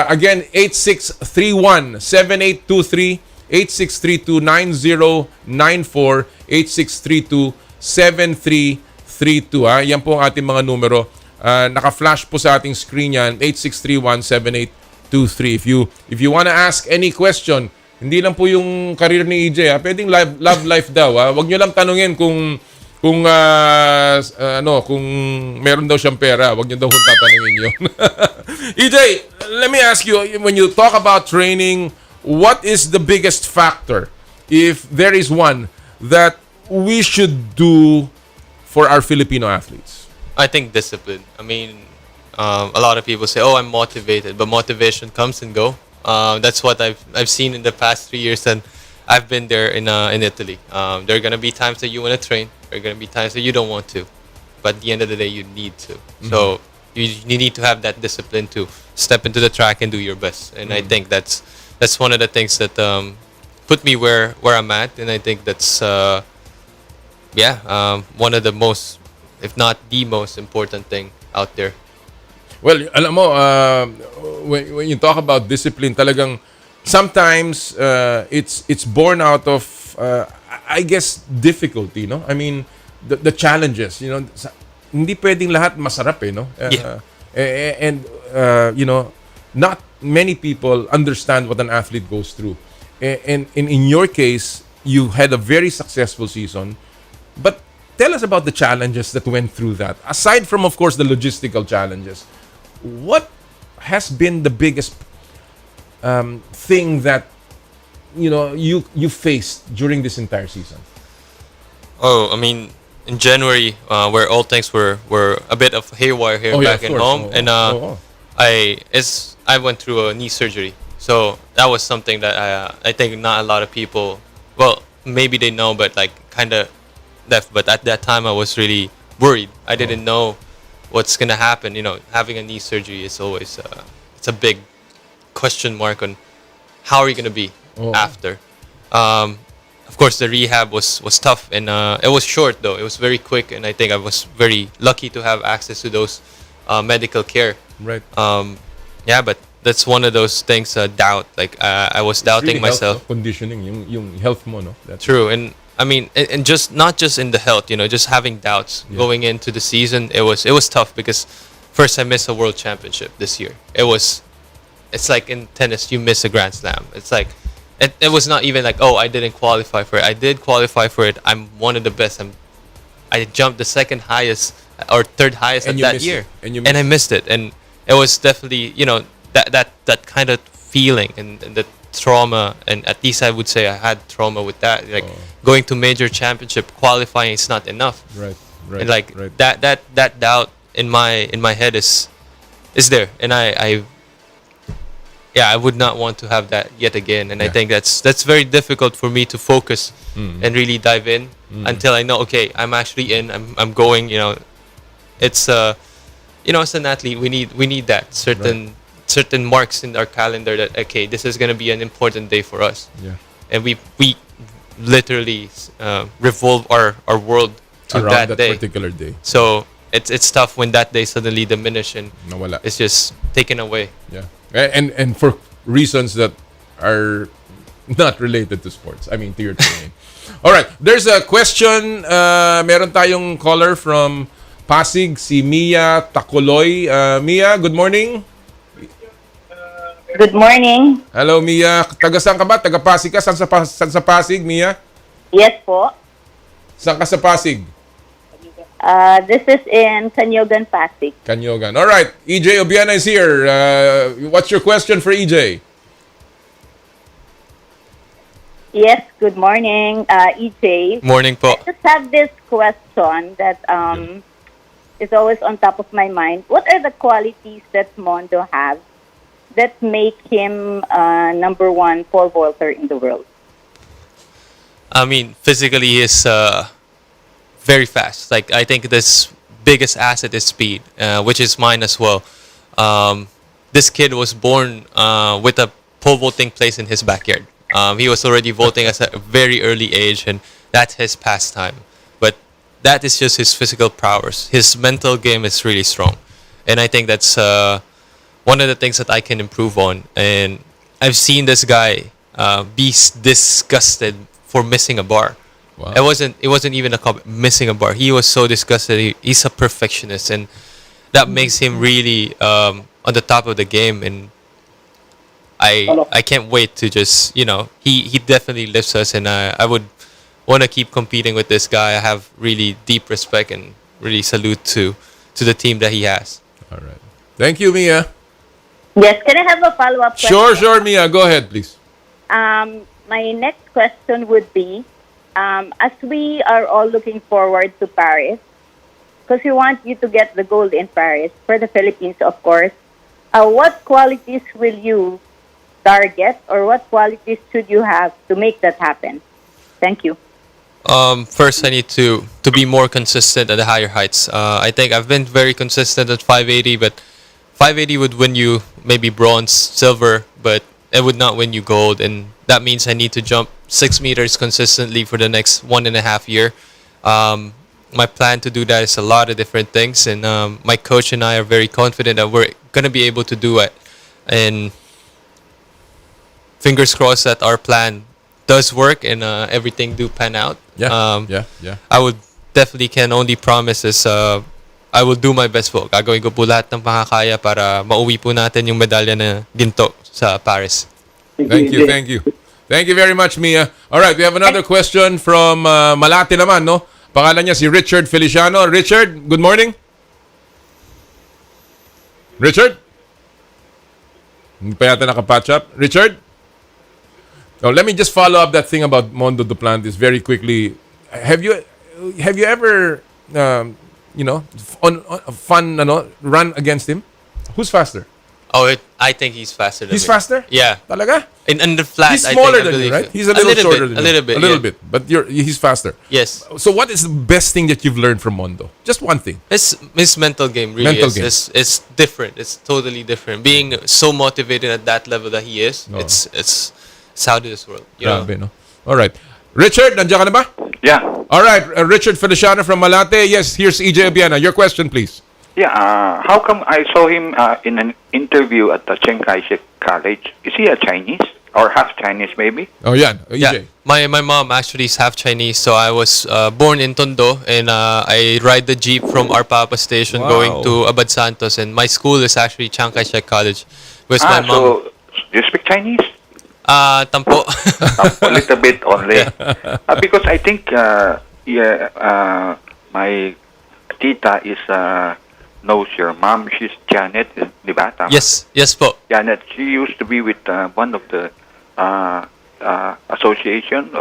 S4: again, 8631-7823, 8632-9094, 8632-7332. Yan po ang ating mga numero. Naka-flash po sa ating screen yan, 8631-7823. If you wanna ask any question, hindi lang po yung career ni EJ, pwedeng love life daw. Wag nyo lang tanungin kung meron daw siyang pera. Wag nyo daw kung tatanungin yun. EJ, let me ask you, when you talk about training, what is the biggest factor, if there is one, that we should do for our Filipino athletes?
S13: I think discipline. I mean, A lot of people say, "Oh, I'm motivated," but motivation comes and go. That's what I've seen in the past 3 years, and I've been there in Italy. There are gonna be times that you want to train. There are gonna be times that you don't want to, but at the end of the day, you need to. So you need to have that discipline to step into the track and do your best. And I think that's one of the things that put me where I'm at. And I think that's one of the most, if not the most important thing out there.
S4: Well, alam mo, when you talk about discipline, talagang sometimes it's born out of, I guess, difficulty, no? I mean, the challenges, you know. Hindi pwedeng lahat masarap, no? And you know, not many people understand what an athlete goes through. And in your case, you had a very successful season, but tell us about the challenges that went through that. Aside from, of course, the logistical challenges, what has been the biggest thing that you faced during this entire season?
S13: Oh, I mean, in January, where all things were a bit of haywire here back at home, and I went through a knee surgery, so that was something that I think not a lot of people, well, maybe they know, but like kind of left. But at that time, I was really worried. I didn't know what's gonna happen. You know, having a knee surgery is always it's a big question mark on how are you gonna be after. Of course, the rehab was tough, and it was short though. It was very quick, and I think I was very lucky to have access to those medical care.
S4: Right.
S13: Yeah, but that's one of those things. Doubt. Like I was doubting
S4: really
S13: myself.
S4: Health, no? Conditioning, yung health mo, no? That's
S13: True, and I mean, and just not just in the health, you know, just having doubts going into the season. It was tough because first I missed a world championship this year. It's like in tennis, you miss a Grand Slam. It's like it was not even like, oh, I didn't qualify for it. I did qualify for it. I'm one of the best. I jumped the second highest or third highest
S4: and
S13: at that year, and I missed it. And it was definitely, you know, that kind of feeling and the trauma, and at least I would say I had trauma with that. Like going to major championship, qualifying is not enough.
S4: Right.
S13: And like that doubt in my head is there, and I would not want to have that yet again. And I think that's very difficult for me to focus and really dive in until I know, okay, I'm actually in. I'm going. You know, it's you know, as an athlete, we need that certain marks in our calendar that, okay, this is gonna be an important day for us.
S4: Yeah.
S13: And we literally revolve our world to
S4: around
S13: that day.
S4: particular day.
S13: So it's tough when that day suddenly diminish and
S4: nawala.
S13: It's just taken away.
S4: Yeah. And for reasons that are not related to sports. I mean, to your training. All right. There's a question. Meron tayong caller from Pasig, si Mia Takuloy. Mia, good morning.
S14: Good morning.
S4: Hello, Mia. Taga saan ka ba? Taga Pasig ka? Saan sa Pasig, Mia?
S14: Yes po.
S4: Saan ka sa Pasig?
S14: This is in Canyogan, Pasig.
S4: Canyogan. All right. EJ Obiena is here. What's your question for EJ?
S14: Yes, good morning, EJ.
S13: Morning po.
S14: I just have this question that is always on top of my mind. What are the qualities that Mondo has that make him number one pole vaulter in the world?
S13: I mean, physically, he's very fast. Like, I think this biggest asset is speed, which is mine as well. This kid was born with a pole vaulting place in his backyard. He was already vaulting at a very early age, and that's his pastime. But that is just his physical prowess. His mental game is really strong. And I think that's one of the things that I can improve on. And I've seen this guy be disgusted for missing a bar.
S4: Wow.
S13: It wasn't even missing a bar. He was so disgusted. He's a perfectionist, and that makes him really on the top of the game. And I can't wait to just, you know, he definitely lifts us, and I would want to keep competing with this guy. I have really deep respect and really salute to the team that he has.
S4: All right. Thank you, Mia.
S14: Yes, can I have a follow-up question?
S4: Sure, Mia. Go ahead, please.
S14: My next question would be, as we are all looking forward to Paris, because we want you to get the gold in Paris for the Philippines, of course. What qualities will you target, or what qualities should you have to make that happen? Thank you.
S13: First, I need to be more consistent at the higher heights. I think I've been very consistent at 580, but 580 would win you maybe bronze, silver, but it would not win you gold. And that means I need to jump 6 meters consistently for the next 1.5 year. My plan to do that is a lot of different things, and my coach and I are very confident that we're going to be able to do it. And fingers crossed that our plan does work and everything do pan out.
S4: Yeah.
S13: I would definitely can only promise is I will do my best po. Gagawin ko po lahat ng makakaya para mauwi po natin yung medalya na ginto sa Paris.
S4: Thank you. Thank you very much, Mia. All right, we have another question from Malate naman, no? Pangalan niya si Richard Feliciano. Richard, good morning. Richard? Hindi pa yata nakapatch up. Richard? Now, let me just follow up that thing about Mondo Duplantis very quickly. Have you ever, on fun run against him? Who's faster?
S13: I think he's faster than
S4: He's
S13: me.
S4: faster?
S13: Yeah.
S4: Talaga?
S13: In the flat,
S4: He's smaller than you, right? He's a little shorter than you.
S13: A little bit.
S4: But he's faster.
S13: Yes.
S4: So what is the best thing that you've learned from Mondo? Just one thing.
S13: His mental game really is different. It's totally different. Being so motivated at that level that he is, it's out of this world.
S4: Grabe, no? All right. Richard, nandiyan ka na ba?
S15: Yeah.
S4: All right. Richard Feliciano from Malate. Yes, here's EJ Obiena. Your question, please.
S15: Yeah, how come I saw him in an interview at the Chiang Kai-shek College? Is he a Chinese or half Chinese maybe?
S4: Oh, yeah. EJ.
S13: Yeah. My mom actually is half Chinese, so I was born in Tondo, and I ride the jeep from Arpapa Station going to Abad Santos, and my school is actually Chiang Kai-shek College. With my mom.
S15: So do you speak Chinese?
S13: Tampo.
S15: A little bit only. Because I think my tita is knows your mom. She's Janet, di ba? Tama?
S13: Yes po.
S15: Janet, she used to be with one of the association.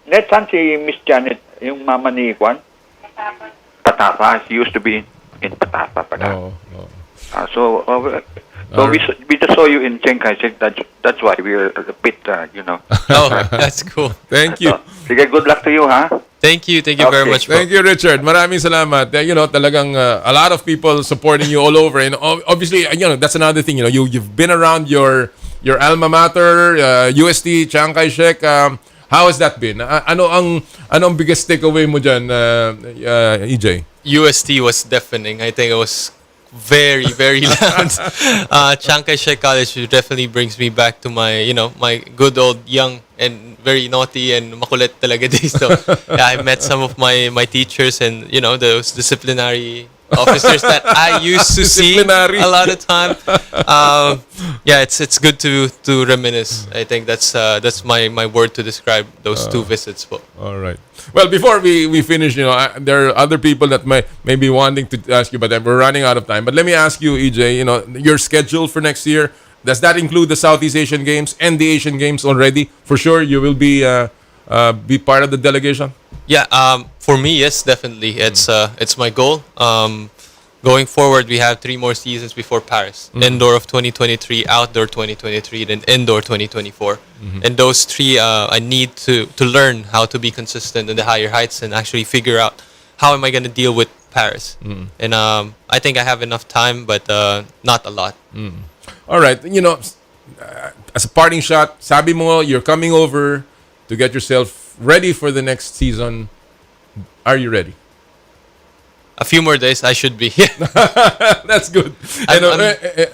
S15: Let's say Miss Janet, yung mama ni Juan. Patapa. She used to be in Patapa pala. So we just saw you in Chiang Kai-shek. That's why we're a bit,
S13: Oh, that's cool.
S4: Thank you.
S15: Sige, good luck to you, ha?
S13: Thank you very much.
S4: Thank you, Richard. Maraming salamat. Talagang a lot of people supporting you all over, and obviously, that's another thing. You've been around your alma mater, UST, Chiang Kai-shek. How has that been? Ano ang biggest takeaway mo dyan, EJ?
S13: UST was deafening. I think it was very, very loud. Chiang Kai-shek College definitely brings me back to my, my good old young and very naughty and makulit talaga days. So, I met some of my teachers and, those disciplinary officers that I used to see a lot of time. It's good to reminisce. I think that's my word to describe those two visits. Po.
S4: All right. Well, before we finish, there are other people that may be wanting to ask you, but we're running out of time. But let me ask you, EJ, your schedule for next year, does that include the Southeast Asian Games and the Asian Games already? For sure, you will be part of the delegation?
S13: Yeah, for me, yes, definitely. It's my goal. Going forward, we have 3 more seasons before Paris. Indoor of 2023, outdoor 2023, then indoor 2024. And those 3, I need to learn how to be consistent in the higher heights and actually figure out how am I going to deal with Paris. And I think I have enough time, but not a lot.
S4: All right. As a parting shot, sabi mo, you're coming over to get yourself ready for the next season. Are you ready?
S13: A few more days, I should be.
S4: That's good.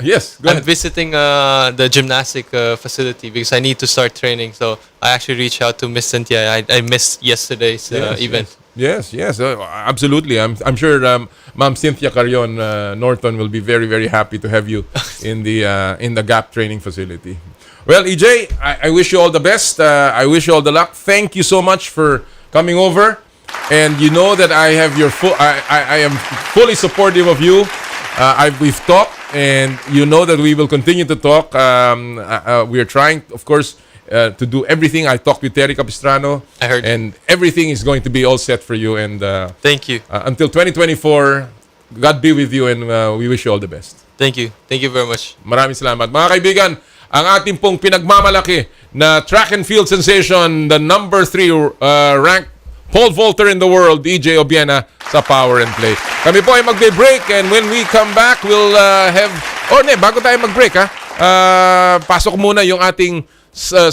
S4: Yes, go
S13: I'm
S4: ahead.
S13: visiting the gymnastic facility because I need to start training. So I actually reached out to Miss Cynthia. I missed yesterday's event.
S4: Yes, absolutely. I'm sure Ma'am Cynthia Carion Norton will be very, very happy to have you in the GAP training facility. Well, EJ, I wish you all the best. I wish you all the luck. Thank you so much for coming over. And you know that I have your I am fully supportive of you. We've talked, and you know that we will continue to talk. We are trying, of course, to do everything. I talked with Terry Capistrano.
S13: I heard.
S4: And everything is going to be all set for you. And
S13: thank you.
S4: Until 2024, God be with you, and we wish you all the best.
S13: Thank you. Thank you very much.
S4: Maraming salamat. Mga kaibigan, ang ating pong pinagmamalaki na track and field sensation, the number 3 ranked pole vaulter in the world, EJ Obiena sa Power and Play. Kami po ay magbe-break, and when we come back, we'll have... bago tayo mag-break, pasok muna yung ating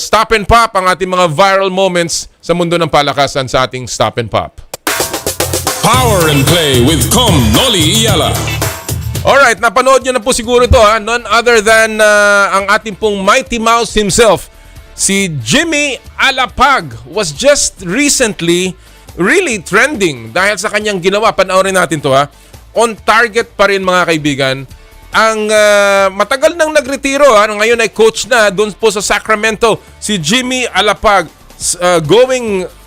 S4: Stop and Pop, ang ating mga viral moments sa mundo ng palakasan sa ating Stop and Pop.
S6: Power and Play with Com Noli Iyala.
S4: Alright, napanood nyo na po siguro ito, none other than ang ating pong Mighty Mouse himself. Si Jimmy Alapag was just recently really trending dahil sa kanyang ginawa. Panoorin natin to On target pa rin, mga kaibigan. Ang matagal nang nagretiro, ngayon ay coach na doon po sa Sacramento. Si Jimmy Alapag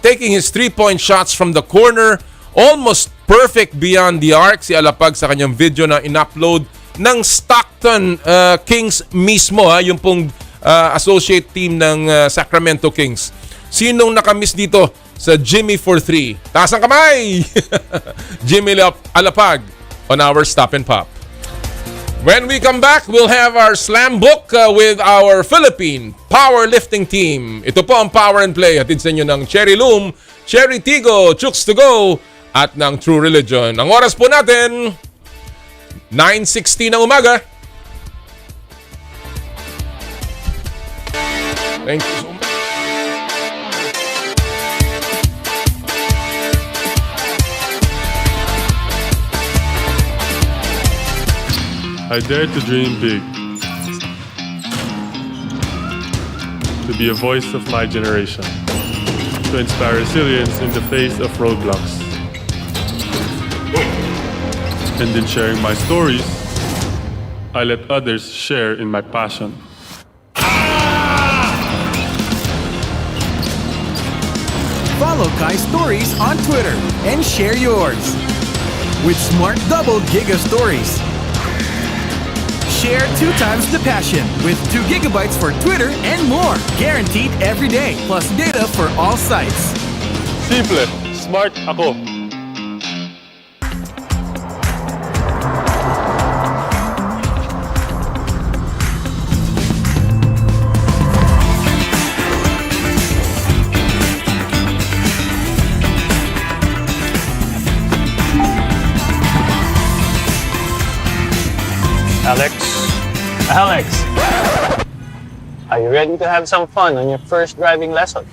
S4: taking his 3-point shots from the corner, almost perfect beyond the arc. Si Alapag sa kanyang video na in-upload ng Stockton Kings mismo, yung pong associate team ng Sacramento Kings. Sinong nakamiss dito sa Jimmy for 3? Taas ang kamay! Jimmy Alapag on our Stop and Pop. When we come back, we'll have our slam book with our Philippine powerlifting team. Ito po ang Power and Play. Hatid sa inyo ng Cherry Loom, Cherry Tigo, Chooks to Go, at ng True Religion. Ang oras po natin, 9:60 ng umaga. Thank you so much.
S9: I dare to dream big, to be a voice of my generation, to inspire resilience in the face of roadblocks. And in sharing my stories, I let others share in my passion.
S10: Follow Kai's stories on Twitter and share yours. With Smart Double Giga Stories. Share 2 times the passion with 2 gigabytes for Twitter and more. Guaranteed every day, plus data for all sites.
S9: Simple, smart ako.
S11: Alex, are you ready to have some fun on your first driving lesson?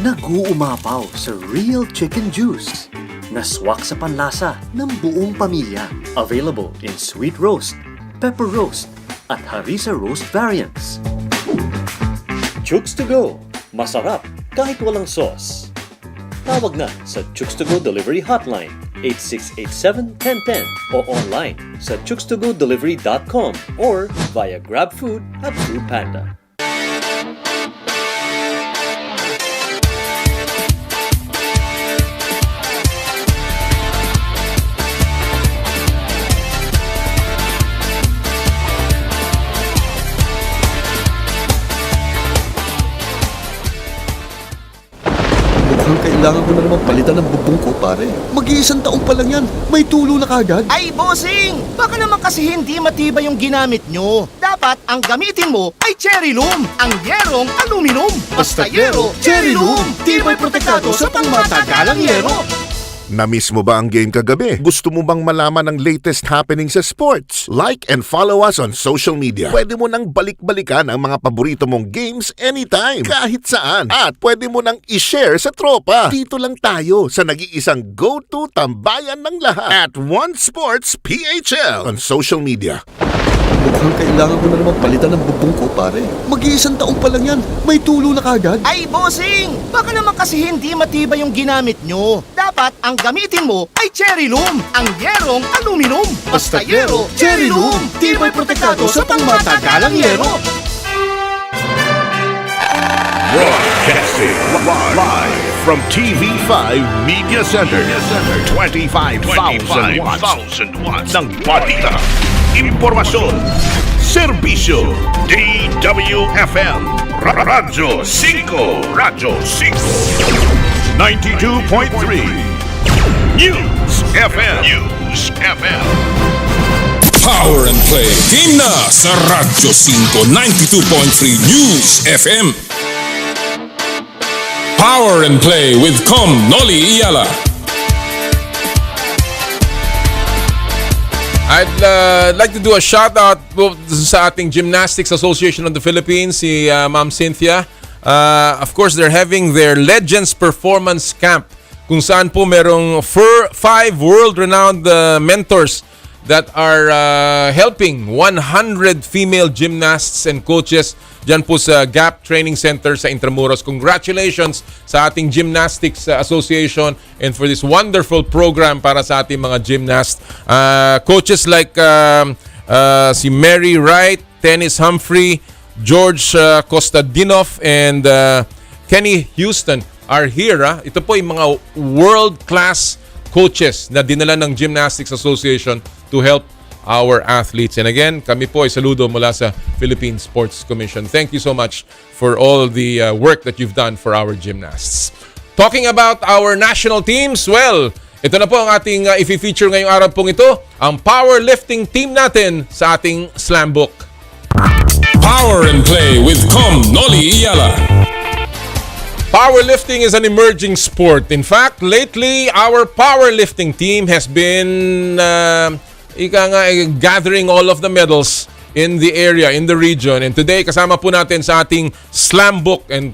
S12: Nag-uumapaw sa real chicken juice. Naswak sa panlasa ng buong pamilya. Available in sweet roast, pepper roast, at harissa roast variants. Chooks to Go. Masarap kahit walang sauce. Tawag na sa Chooks to Go Delivery Hotline 8687-1010 o online sa chookstogodelivery.com or via GrabFood at Foodpanda.
S2: Kailangan ko na naman palitan ng bubong ko, pare. Mag-iisang taong pa lang yan. May tulo na kagad.
S3: Ay, bossing! Baka naman kasi hindi matibay yung ginamit nyo. Dapat ang gamitin mo ay Cherry Loom, ang yerong aluminum. Basta yero, Cherry Loom. Tibay protektado sa pangmatagalang yero.
S1: Na-miss mo ba ang game kagabi? Gusto mo bang malaman ang latest happening sa sports? Like and follow us on social media. Pwede mo nang balik-balikan ang mga paborito mong games anytime, kahit saan. At pwede mo nang i-share sa tropa. Dito lang tayo sa nag-iisang go-to tambayan ng lahat at One Sports PHL on social media.
S2: Mukhang kailangan ko na naman palitan ng bubong ko, pare. Mag-iisang taong pa lang yan. May tulo na kagad.
S3: Ay, bossing! Baka naman kasi hindi matibay yung ginamit nyo. Dapat ang gamitin mo ay Cherry Loom, ang yerong aluminum. Basta yero, Cherry Loom. Tibay protektado sa pangmatagalang yero.
S1: Broadcasting live from TV5 Media Center. 25,000 watts ng balita, impormasyon, serbisyo. DWFM Radyo 5 92.3 News FM.
S6: Power and Play. Game na sa Radyo 5 92.3 News FM. Power and Play with Noli Iyala.
S4: I'd like to do a shout out sa ating Gymnastics Association of the Philippines, si Ma'am Cynthia. Of course, they're having their Legends Performance Camp kung saan po merong 5 world-renowned mentors that are helping 100 female gymnasts and coaches dyan po sa GAP Training Center sa Intramuros. Congratulations sa ating Gymnastics Association and for this wonderful program para sa ating mga gymnasts. Coaches like si Mary Wright, Tennis Humphrey, George Kostadinov, and Kenny Houston are here. Ito po yung mga world-class coaches na dinala ng Gymnastics Association to help our athletes. And again, kami po ay saludo mula sa Philippine Sports Commission. Thank you so much for all the work that you've done for our gymnasts. Talking about our national teams, well, ito na po ang ating i-feature ngayong araw pong ito, ang powerlifting team natin sa ating slam book.
S6: Power and Play with Noli Iyala.
S4: Powerlifting is an emerging sport. In fact, lately, our powerlifting team has been gathering all of the medals in the area, in the region. And today, kasama po natin sa ating slam book and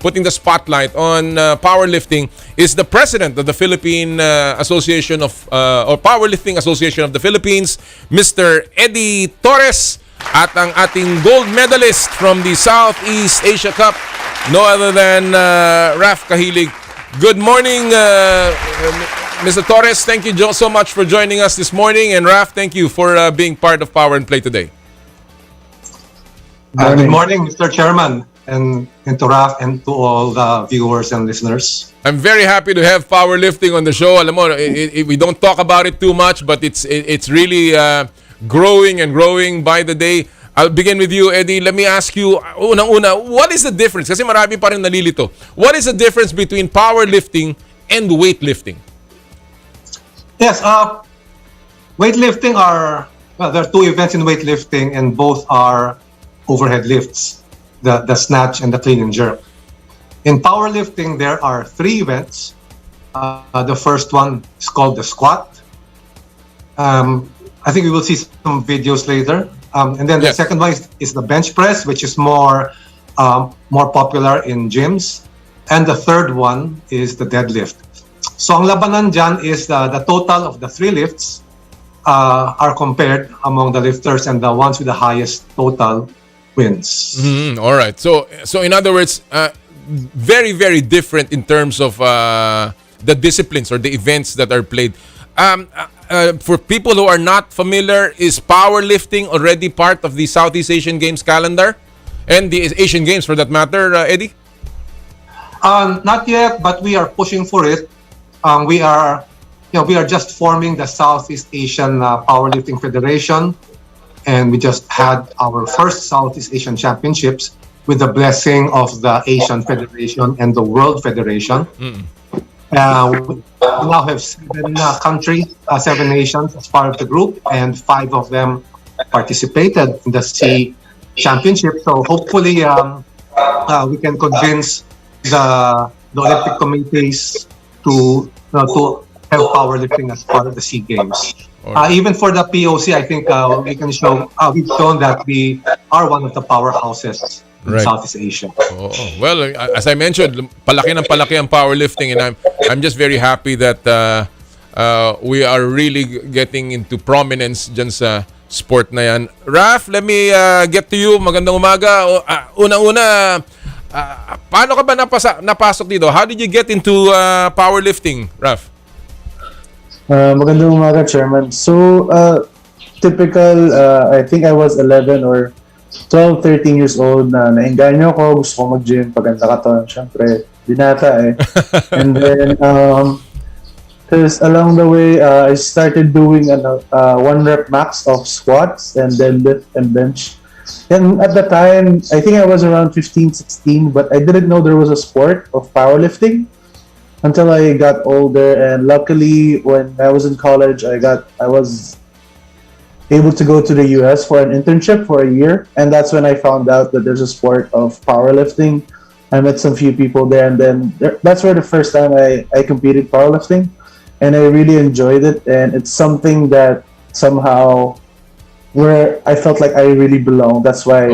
S4: putting the spotlight on powerlifting is the president of the Philippine Association of or Powerlifting Association of the Philippines, Mr. Eddie Torres, at ang ating gold medalist from the Southeast Asia Cup, no other than Raf Kahilig. Good morning, Mr. Torres. Thank you so much for joining us this morning. And Raf, thank you for being part of Power and Play today.
S16: Good morning, Mr. Chairman, and to Raf and to all the viewers and listeners.
S4: I'm very happy to have powerlifting on the show. Alam mo, we don't talk about it too much, but it's really growing and growing by the day. I'll begin with you, Eddie. Let me ask you, unang-una, what is the difference? Kasi marami pa rin nalilito. What is the difference between powerlifting and weightlifting?
S16: Yes, weightlifting there are two events in weightlifting, and both are overhead lifts, the snatch and the clean and jerk. In powerlifting, there are 3 events. The first one is called the squat. I think we will see some videos later. And then the second one is the bench press, which is more popular in gyms. And the third one is the deadlift. So ang labanan dyan is the total of the 3 lifts are compared among the lifters, and the ones with the highest total wins.
S4: All right. So in other words, very, very different in terms of the disciplines or the events that are played. For people who are not familiar, is powerlifting already part of the Southeast Asian Games calendar? And the Asian Games for that matter, Eddie?
S16: Not yet, but we are pushing for it. We are just forming the Southeast Asian Powerlifting Federation, and we just had our first Southeast Asian Championships with the blessing of the Asian Federation and the World Federation. We now have 7 countries, 7 nations as part of the group, and 5 of them participated in the SEA Championship. So hopefully we can convince the Olympic committees to have powerlifting as part of the SEA Games. Even for the POC, I think we can show we've shown that we are one of the powerhouses in Southeast Asia.
S4: Well, as I mentioned, palaki ang powerlifting, and I'm just very happy that we are really getting into prominence dyan sa sport na yan. Raf, let me get to you. Magandang umaga. Unang-una, paano ka ba napasok dito? How did you get into powerlifting, Raf?
S17: Magandang umaga, Chairman. So, typical, I think I was 11 or 12, 13 years old na naengganyo ko, gusto ko mag-gym, paganda katawan, syempre, binata eh. And then, because along the way, I started doing 1 rep max of squats and deadlift and bench. And at the time, I think I was around 15, 16, but I didn't know there was a sport of powerlifting until I got older. And luckily, when I was in college, I was able to go to the US for an internship for a year, and that's when I found out that there's a sport of powerlifting. I met some few people there, and then that's where the first time I competed powerlifting, and I really enjoyed it. And it's something that somehow where I felt like I really belong. That's why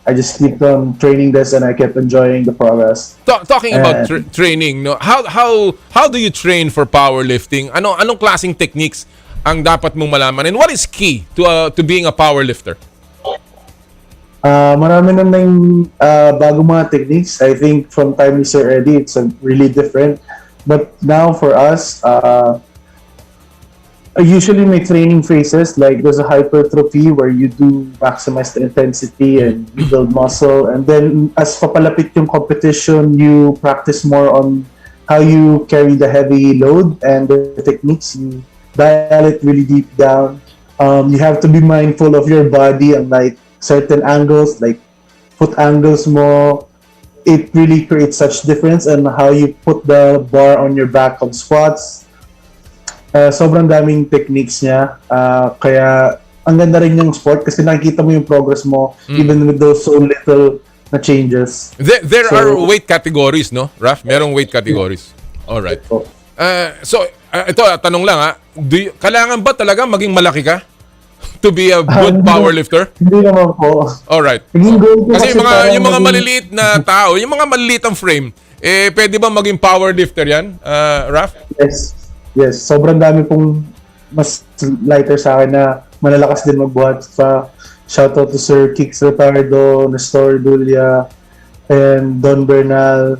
S17: I just keep on training this, and I kept enjoying the progress.
S4: Talking about training, no, how do you train for powerlifting? Anong klaseng techniques ang dapat mong malaman, and what is key to being a powerlifter?
S17: Marami namang bagong mga techniques. I think from time ni Sir Eddie, it's really different. But now for us, I usually make training phases. Like there's a hypertrophy where you do maximize the intensity and you build muscle. And then as papalapit yung competition, you practice more on how you carry the heavy load and the techniques. You dial it really deep down. You have to be mindful of your body and like certain angles, like foot angles mo. It really creates such difference and how you put the bar on your back on squats. Sobrang daming techniques niya. Kaya ang ganda rin yung sport kasi nakikita mo yung progress mo even with those so little na changes.
S4: There are weight categories, no, Raf? Merong weight categories. All right. So ito, tanong lang kailangan ba talaga maging malaki ka to be a good powerlifter?
S17: Hindi naman po.
S4: Alright. Kasi yung mga maliliit na tao, yung mga maliliit ang frame, pwede ba maging powerlifter yan, Raf?
S17: Yes. Sobrang dami pong mas lighter sa akin na malalakas din magbuhat. Shoutout to Sir Kix Repardo, Nestor Dulia, and Don Bernal,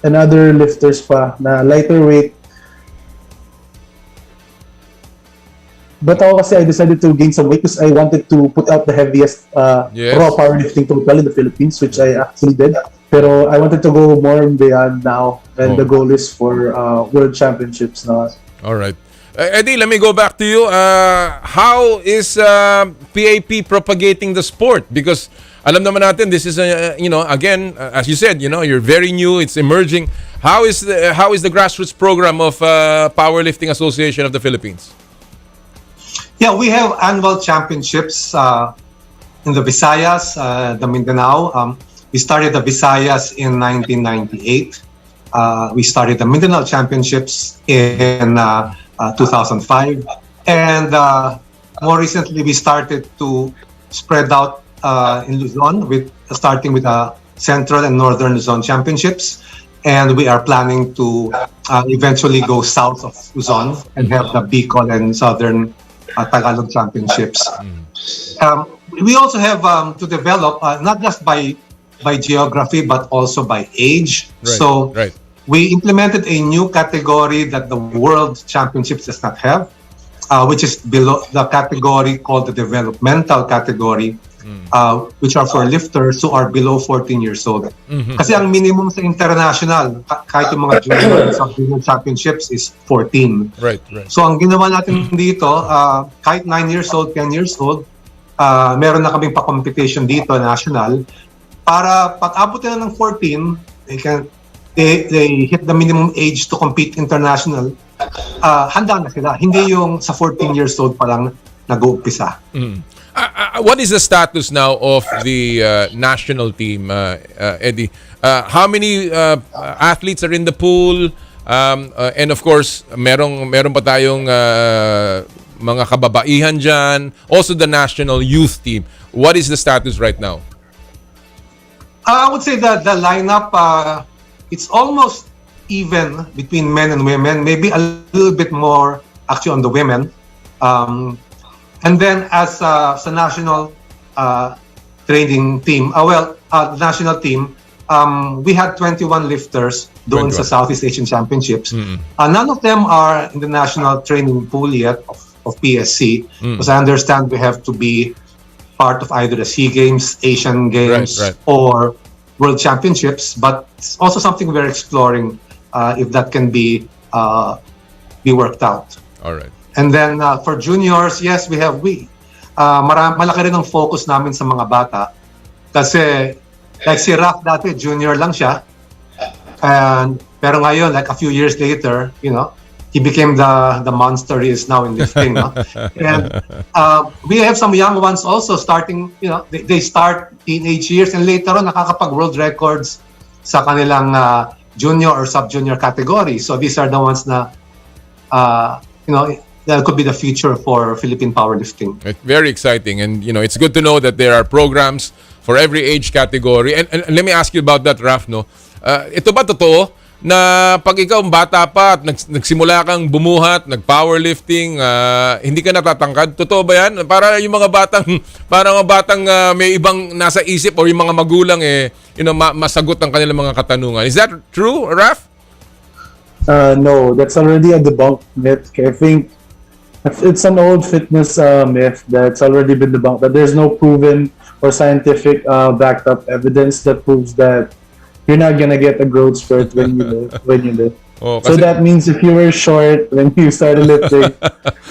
S17: and other lifters pa na lighter weight. But ako kasi I decided to gain some weight because I wanted to put out the heaviest raw powerlifting total in the Philippines, which I actually did. Pero I wanted to go more beyond now, and the goal is for World Championships now.
S4: All right. Eddie, let me go back to you. How is PAP propagating the sport? Because alam naman natin, this is again, as you said, you're very new, it's emerging. How is the grassroots program of Powerlifting Association of the Philippines?
S16: Yeah, we have annual championships in the Visayas, the Mindanao. We started the Visayas in 1998. We started the Mindanao Championships in 2005. And more recently, we started to spread out in Luzon, starting with the Central and Northern Luzon Championships. And we are planning to eventually go south of Luzon and have the Bicol and Southern Tagalog Championships. We also have to develop not just by geography but also by age. We implemented a new category that the World Championships does not have, which is below the category called the developmental category, which are for lifters who are below 14 years old. Kasi ang minimum sa international, kahit yung mga junior sa championships is 14.
S4: Right.
S16: So ang ginawa natin dito, kahit 9 years old, 10 years old, meron na kaming pa-competition dito, national, para pag abot na ng 14, they hit the minimum age to compete international, handa na sila. Hindi yung sa 14 years old pa lang nag-uumpisa.
S4: What is the status now of the national team, Eddie? How many athletes are in the pool? And of course, meron pa tayong mga kababaihan dyan. Also the national youth team. What is the status right now?
S16: I would say that the lineup, it's almost even between men and women. Maybe a little bit more actually on the women. And then as sa national training team, national team, we had 21 lifters doon sa Southeast Asian Championships. None of them are in the national training pool yet of PSC, because I understand we have to be part of either the SEA Games, Asian Games, or World Championships. But it's also something we're exploring if that can be worked out.
S4: All right.
S16: And then for juniors, yes, malaki rin ang focus namin sa mga bata. Kasi like si Raf dati, junior lang siya. Pero ngayon, like a few years later, he became the monster he is now in lifting. No? And we have some young ones also starting, they start teenage years and later on nakakapag world records sa kanilang junior or sub-junior category. So these are the ones na, that could be the future for Philippine powerlifting.
S4: Very exciting, and it's good to know that there are programs for every age category. And let me ask you about that, Raf. No, ito ba totoo na pag ikaw bata pa at nagsimula kang bumuhat, nag-powerlifting, hindi ka natatangkad? Totoo ba yan? Para yung mga batang may ibang nasa isip o yung mga magulang masagot ang kanilang mga katanungan. Is that true, Raf?
S17: No, that's already a debunked myth. I think it's an old fitness myth that's already been debunked, that there's no proven or scientific backed up evidence that proves that you're not gonna get a growth spurt when you lift.
S4: Oh,
S17: so that means if you were short when you started lifting,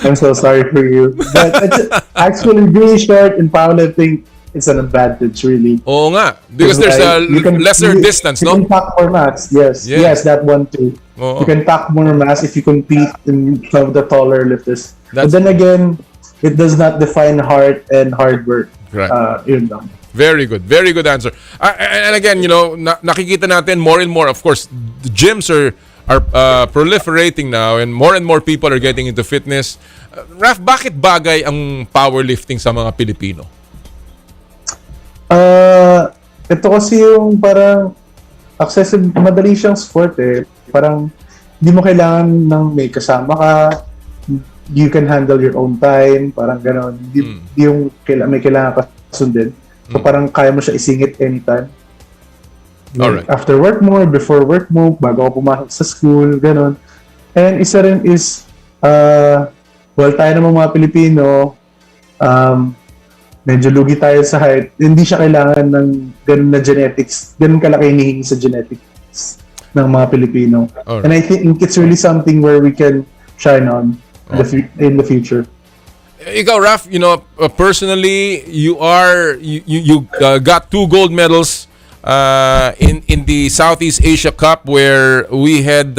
S17: I'm so sorry for you. But it's actually really short in powerlifting. It's an advantage, really.
S4: Oo nga, because there's a lesser distance, no?
S17: You can pack more mass. Yes, that one too.
S4: Oh.
S17: You can pack more mass if you compete in some of the taller lifters. But then again, it does not define heart and hard work.
S4: Right.
S17: Yun lang.
S4: Very good answer. And again, nakikita natin more and more. Of course, the gyms are proliferating now, and more people are getting into fitness. Raf, bakit bagay ang powerlifting sa mga Pilipino?
S17: Ito kasi yung parang accessible, madali siyang sport eh. Parang hindi mo kailangan ng may kasama ka. You can handle your own time. Parang gano'n. Hindi yung may kailangan ka sundin. So parang kaya mo siya isingit anytime.
S4: Alright.
S17: After work mo, before work mo, bago ka pumasok sa school, gano'n. And isa rin is, tayo naman mga Pilipino, medyo lugi tayo sa height. Hindi siya kailangan ng ganun na genetics, ganun kalaki hinihingi sa genetics ng mga Pilipino.
S4: Alright.
S17: And I think it's really something where we can shine on in the future.
S4: Ikaw, Raf, personally, you got 2 gold medals in the Southeast Asia Cup, where we had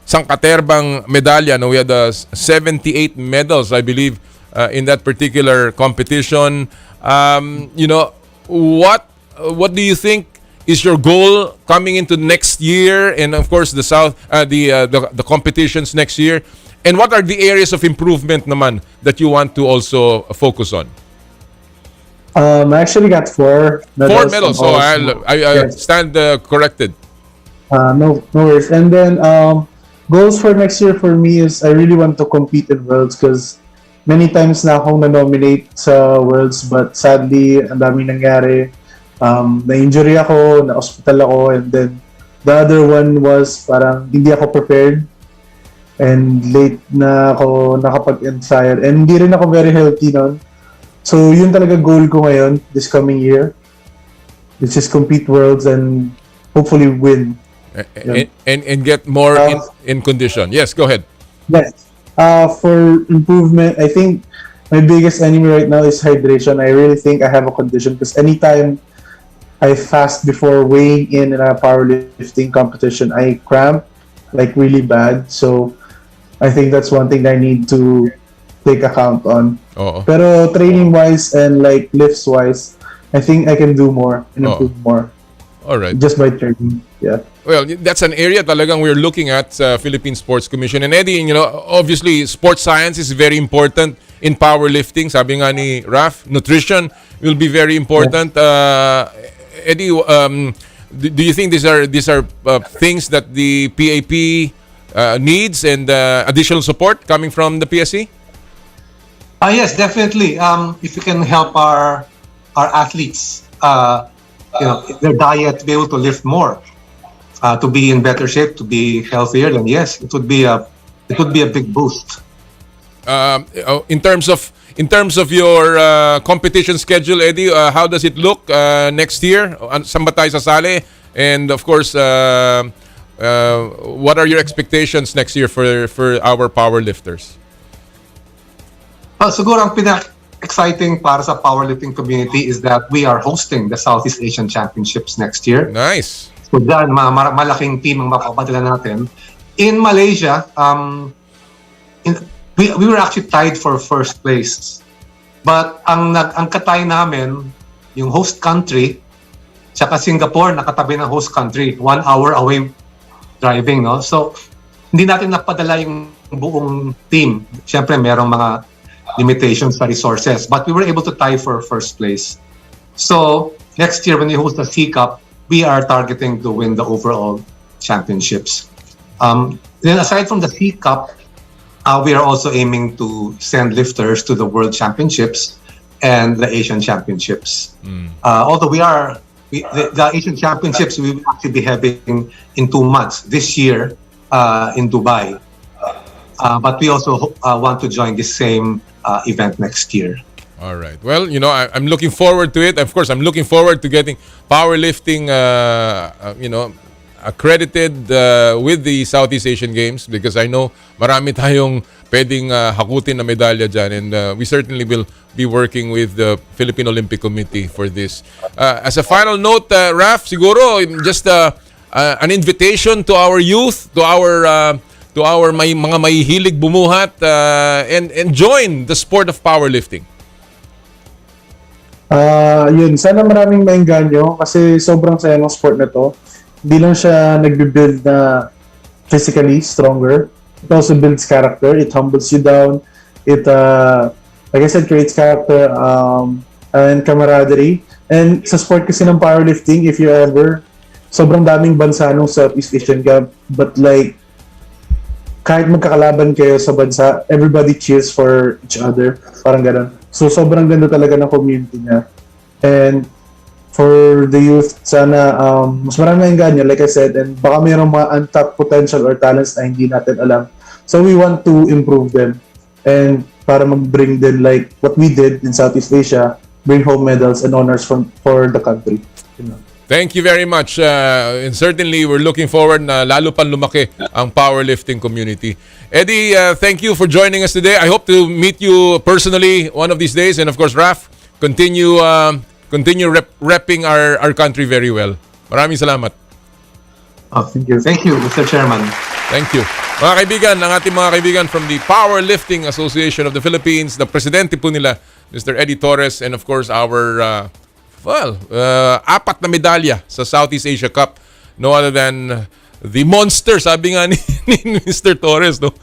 S4: sangkaterbang medalya. No, we had 78 medals, I believe, in that particular competition. What do you think is your goal coming into next year, and of course the competitions next year? And what are the areas of improvement naman that you want to also focus on?
S17: I actually got 4 medals.
S4: 4 medals. So I stand corrected.
S17: No worries. And then goals for next year for me is I really want to compete in Worlds, because many times na akong na-nominate sa Worlds, but sadly, ang dami nangyari. Na-injury ako, na-hospital ako, and then the other one was parang hindi ako prepared. And late na ako nakapag-ensayo. And hindi rin ako very healthy noon. So yun talaga goal ko ngayon, this coming year. Which is compete Worlds and hopefully win.
S4: And get more in condition. Yes, go ahead.
S17: Yes. For improvement, I think my biggest enemy right now is hydration. I really think I have a condition, because anytime I fast before weighing in a powerlifting competition, I cramp like really bad. So I think that's one thing I need to take account on. Pero training wise and like lifts wise, I think I can do more and improve more.
S4: All right.
S17: Just by training. Yeah.
S4: Well, that's an area talagang we're looking at sa Philippine Sports Commission. And Eddie, obviously sports science is very important in powerlifting. Sabi nga ni Raf, nutrition will be very important. Eddie, do you think these are things that the PAP needs, and additional support coming from the PSC?
S16: Yes, definitely. If we can help our athletes, their diet, to be able to lift more, to be in better shape, to be healthier, then yes, it would be a big boost.
S4: In terms of in terms of your competition schedule, Eddie, how does it look next year? Saan ba tayo sasali? And of course, what are your expectations next year for our powerlifters?
S16: Siguro ang exciting para sa powerlifting community is that we are hosting the Southeast Asian Championships next year.
S4: Nice.
S16: So dyan, malaking team ang makapadala natin. In Malaysia, we were actually tied for first place. But ang katay namin, yung host country, tsaka Singapore, nakatabi ng host country, 1 hour away driving, no? So, hindi natin napadala yung buong team. Siyempre, merong mga limitations sa resources. But we were able to tie for first place. So, next year when we host the C Cup, we are targeting to win the overall championships. Then aside from the C Cup, we are also aiming to send lifters to the World Championships and the Asian Championships. Although the Asian Championships we will actually be having in 2 months this year in Dubai. But we also want to join the same event next year.
S4: All right. Well, I'm looking forward to it. Of course, I'm looking forward to getting powerlifting, accredited with the Southeast Asian Games because I know marami tayong pwedeng hakutin na medalya dyan, and we certainly will be working with the Philippine Olympic Committee for this. As a final note, Raf, siguro just an invitation to our youth, to our mga mahihilig bumuhat and join the sport of powerlifting.
S17: Yun, sana maraming maengganyo kasi sobrang saya ng sport na to. Hindi lang siya nagbe-build na physically stronger. It also builds character. It humbles you down. It, like I said, creates character and camaraderie. And sa sport kasi ng powerlifting, if you ever, sobrang daming bansa nung Southeast Asian Cup, but like, kahit magkakalaban kayo sa bansa, everybody cheers for each other. Parang ganun. So, sobrang ganda talaga ng community niya. And for the youth, sana mas marami ang ganyan, like I said, and baka mayroong mga untapped potential or talents na hindi natin alam. So, we want to improve them. And para mag-bring din like what we did in Southeast Asia, bring home medals and honors for the country.
S4: Thank you very much. And certainly, we're looking forward na lalo pang lumaki ang powerlifting community. Eddie, thank you for joining us today. I hope to meet you personally one of these days. And of course, Raf, continue repping our country very well. Maraming salamat.
S16: Thank you. Thank you, Mr. Chairman.
S4: Thank you. Mga kaibigan, ang ating mga kaibigan from the Powerlifting Association of the Philippines, the presidente po nila, Mr. Eddie Torres, and of course, our... 4 na medalya sa Southeast Asia Cup. No other than the monster, sabi nga ni Mr. Torres, no?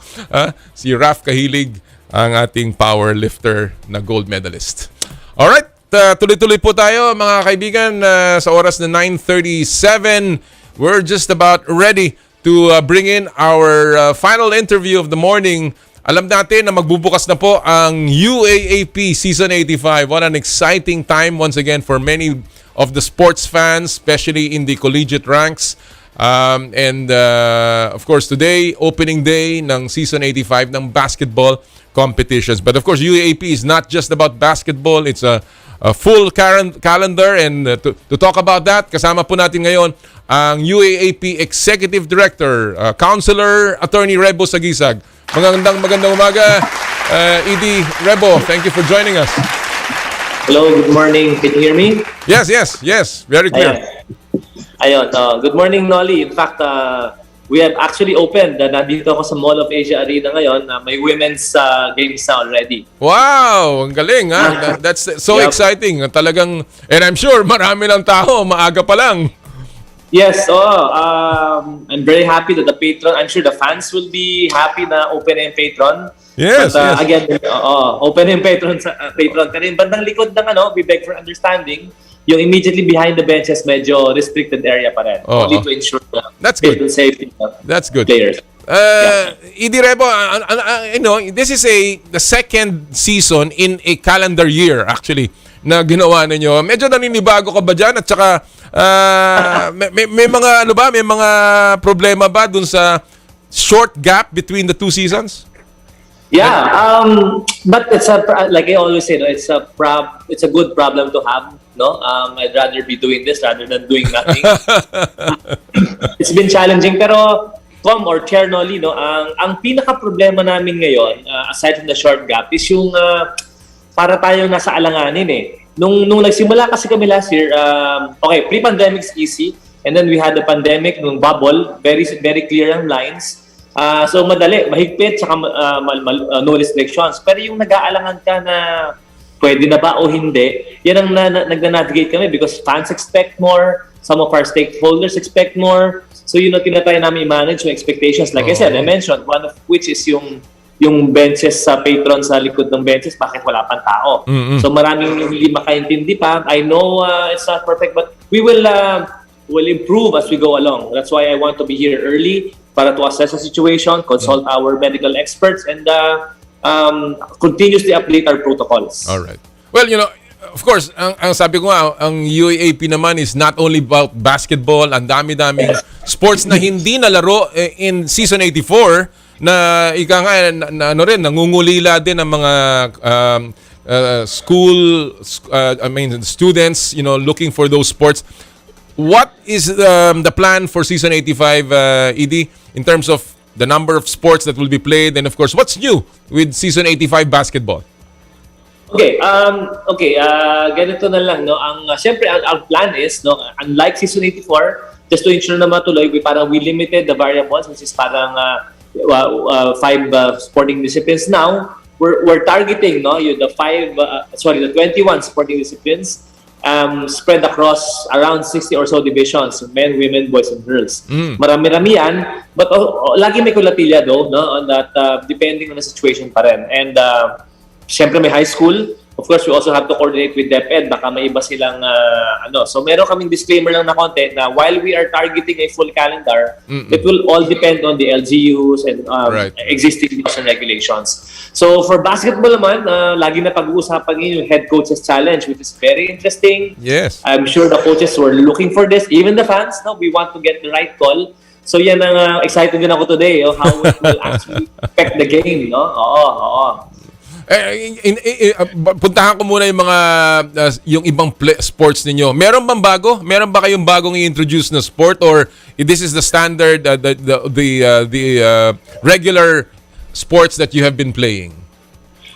S4: Si Raf Kahilig, ang ating powerlifter na gold medalist. Alright, tuloy-tuloy po tayo mga kaibigan sa oras na 9:37. We're just about ready to bring in our final interview of the morning. Alam natin na magbubukas na po ang UAAP Season 85. What an exciting time once again for many of the sports fans, especially in the collegiate ranks. And of course, today, opening day ng Season 85 ng basketball competitions. But of course, UAAP is not just about basketball. It's a full calendar. And to talk about that, kasama po natin ngayon ang UAAP Executive Director, Counselor Attorney Rebo Saguisag. Magandang umaga, ED Rebo. Thank you for joining us.
S18: Hello, good morning. Can you hear me?
S4: Yes. Very clear.
S18: Ayun. Good morning, Nolly. In fact, we have actually opened. Nandito ako sa Mall of Asia Arena ngayon. May women's games na already.
S4: Wow! Ang galing, ha? That's so exciting. Talagang, and I'm sure marami lang tao, maaga pa lang.
S18: Yes, I'm very happy that the patron, I'm sure the fans will be happy na open yung patron.
S4: Yes,
S18: but, again, open yung patron ka rin. Bandang likod ng we beg for understanding, yung immediately behind the benches, medyo restricted area pa rin. Only to ensure
S4: that's good.
S18: Safety of
S4: that's good.
S18: Players.
S4: ED Rebo, this is the second season in a calendar year, actually, na ginawa ninyo. Medyo naninibago ka ba dyan? At saka, may mga problema ba dun sa short gap between the two seasons?
S18: Yeah, but it's like I always say, no, it's a good problem to have. No, I'd rather be doing this rather than doing nothing. It's been challenging, pero Com or Chair Nolly, no, ang pinaka problema namin ngayon, aside from the short gap, is yung para tayong nasa alanganin eh. Nung nagsimula kasi kami last year, okay, pre-pandemic is easy, and then we had the pandemic, nung bubble, very clear ang lines. So madali, mahigpit, saka no restrictions. Pero yung nag-aalangan ka na pwede na ba o hindi, yan ang nag-navigate kami because fans expect more, some of our stakeholders expect more. So yun ang tinatry namin i-manage yung expectations. Like I said, I mentioned, one of which is yung benches sa patron sa likod ng benches, bakit wala pang tao. So maraming hindi makaintindi pa. I know it's not perfect, but we will improve as we go along. That's why I want to be here early para to assess the situation, consult our medical experts, and continuously update our protocols.
S4: All right. Well, of course, ang sabi ko nga, ang UAAP naman is not only about basketball, ang dami-daming sports na hindi nalaro in season 84 na ika nga nangungulila din ang mga students, looking for those sports. What is the plan for season 85, ED, in terms of the number of sports that will be played, and of course, what's new with season 85 basketball?
S18: Okay, ganito na lang, no. Siyempre ang plan is, no, unlike season 84, just to ensure na matuloy, we limited the variables, which is parang 5 sporting disciplines now. We're targeting, no, the 21 sporting disciplines. Spread across around 60 or so divisions, men, women, boys, and girls. Marami-rami yan, but lagi may kulatilya though, no, on that, depending on the situation pa rin. And syempre may high school. Of course, we also have to coordinate with DepEd. Baka may iba silang So meron kaming disclaimer lang na konti na while we are targeting a full calendar, it will all depend on the LGUs and existing laws and regulations. So for basketball naman, lagi na pag-uusapan yung head coaches challenge, which is very interesting.
S4: Yes.
S18: I'm sure the coaches were looking for this. Even the fans, no, we want to get the right call. So yan ang excited din ako today, how it will actually affect the game, no? Oo.
S4: Puntahan ko muna yung mga yung ibang sports ninyo. Meron bang bago? Meron ba kayong bagong i-introduce na sport, or this is the standard the regular sports that you have been playing?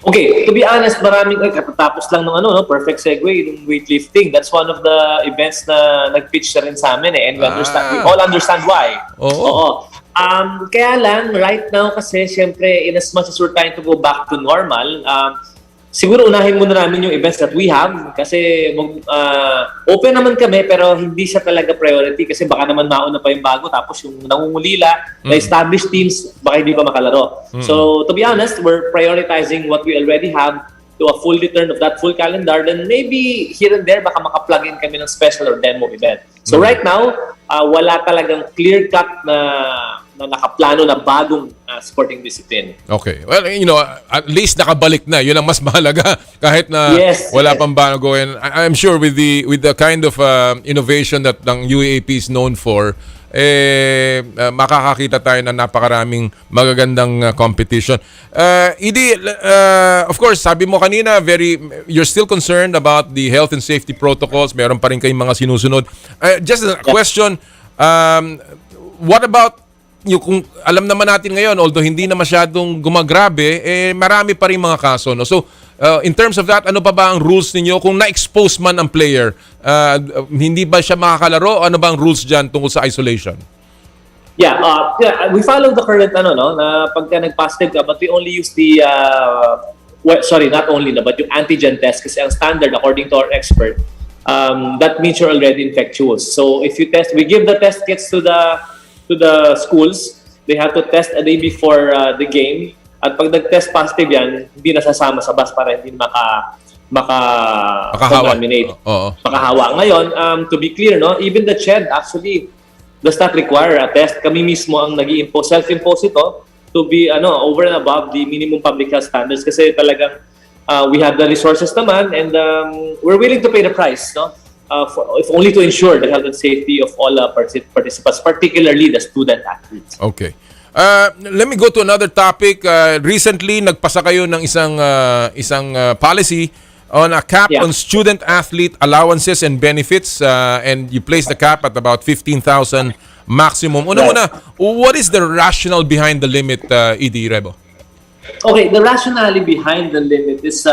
S18: Okay, to be honest, maraming katatapos lang ng perfect segue yung weightlifting. That's one of the events na nag-pitch na rin sa amin and we all understand why. Oo. Kaya lang, right now kasi, syempre, in as much as we're trying to go back to normal, siguro unahin muna namin yung events that we have kasi open naman kami pero hindi siya talaga priority kasi baka naman mauna pa yung bago tapos yung nangungulila na established teams baka hindi pa makalaro. So, to be honest, we're prioritizing what we already have to a full return of that full calendar, then maybe here and there baka maka-plug in kami ng special or demo event. So right now, wala talagang clear-cut na nakaplano na bagong sporting discipline.
S4: Okay. Well, at least nakabalik na. Yun ang mas mahalaga kahit na wala pang bago. And I'm sure with the kind of innovation that ang UAAP is known for, makakakita tayo na napakaraming magagandang competition. ED, of course, sabi mo kanina, you're still concerned about the health and safety protocols. Meron pa rin kayong mga sinusunod. Just a question, what about kung alam naman natin ngayon, although hindi na masyadong gumagrabe, marami pa rin mga kaso. No? So, in terms of that, ano pa ba ang rules ninyo? Kung na-expose man ang player, hindi ba siya makakalaro? Ano ba ang rules dyan tungkol sa isolation?
S18: Yeah, we follow the current na pagka nag-positive ka, but we only use the, not only na, but yung antigen test kasi ang standard according to our expert, that means you're already infectious. So if you test, we give the test kits to the schools. They have to test a day before the game. At pag nag-test positive yan, hindi nasasama sa bus para hindi maka-contaminate. Makahawa. Ngayon, to be clear, no, even the CHED actually does not require a test. Kami mismo ang nag-i-impose, self-impose ito to be over and above the minimum public health standards kasi talagang we have the resources naman and we're willing to pay the price, no? If only to ensure the health and safety of all participants, particularly the student athletes.
S4: Okay. Let me go to another topic. Recently, nagpasa kayo ng isang policy on a cap on student athlete allowances and benefits, and you place the cap at about 15,000 maximum. Una-una, what is the rationale behind the limit, ED Rebo?
S18: Okay, the rationale behind the limit is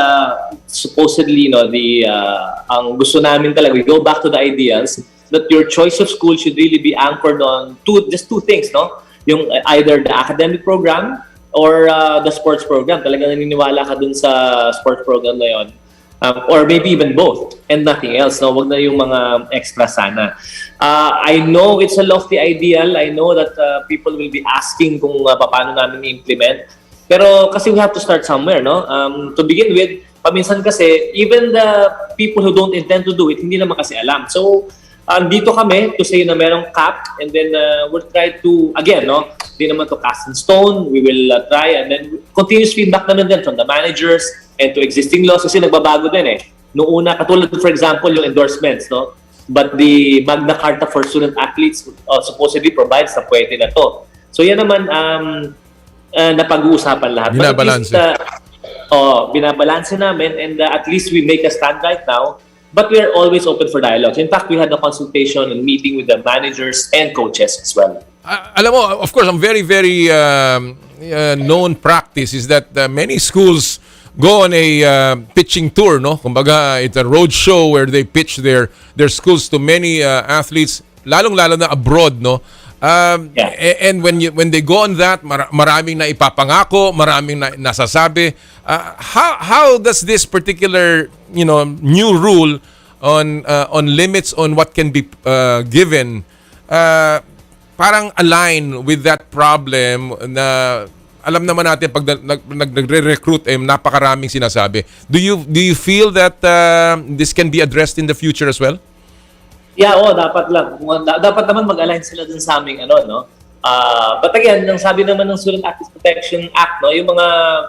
S18: supposedly, ang gusto namin talaga, we go back to the ideals that your choice of school should really be anchored on just two things, no? Yung either the academic program or the sports program. Talagang naniniwala ka dun sa sports program na yon. Or maybe even both and nothing else, no? Wag na yung mga extra sana. I know it's a lofty ideal. I know that people will be asking kung paano namin i-implement. Pero kasi we have to start somewhere, no? To begin with, paminsan kasi, even the people who don't intend to do it, hindi naman kasi alam. So, dito kami to say na merong cap, and then we'll try to, again, no? Hindi naman to cast in stone. We will try, and then continuous feedback naman din from the managers and to existing laws kasi nagbabago din eh. Noong una, katulad for example, yung endorsements, no? But the Magna Carta for Student Athletes supposedly provides na pwede na to. So yan naman, napag-uusapan lahat.
S4: Binabalanse.
S18: Binabalanse namin, and at least we make a stand right now. But we are always open for dialogue. In fact, we had a consultation and meeting with the managers and coaches as well.
S4: Alam mo, of course, ang very, very known practice is that many schools go on a pitching tour, no? Kumbaga, it's a road show where they pitch their schools to many athletes, lalong-lalo na abroad, no? And when they go on that, maraming na ipapangako, maraming na nasasabi. How does this particular, new rule on limits on what can be given parang align with that problem na alam naman natin pag nagre-recruit napakaraming sinasabi. Do you feel that this can be addressed in the future as well?
S18: Yeah, dapat lang. Dapat naman mag-align sila dun sa aming no? But again, ang sabi naman ng Student Athletes Protection Act, no, yung mga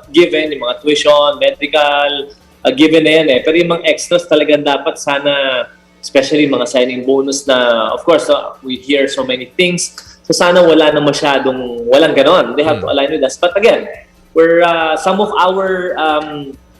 S18: given, yung mga tuition, medical, given na yan eh. Pero yung mga extras talagang dapat sana, especially mga signing bonus na, of course, we hear so many things. So sana walang ganon. They have to align with us. But again, some of our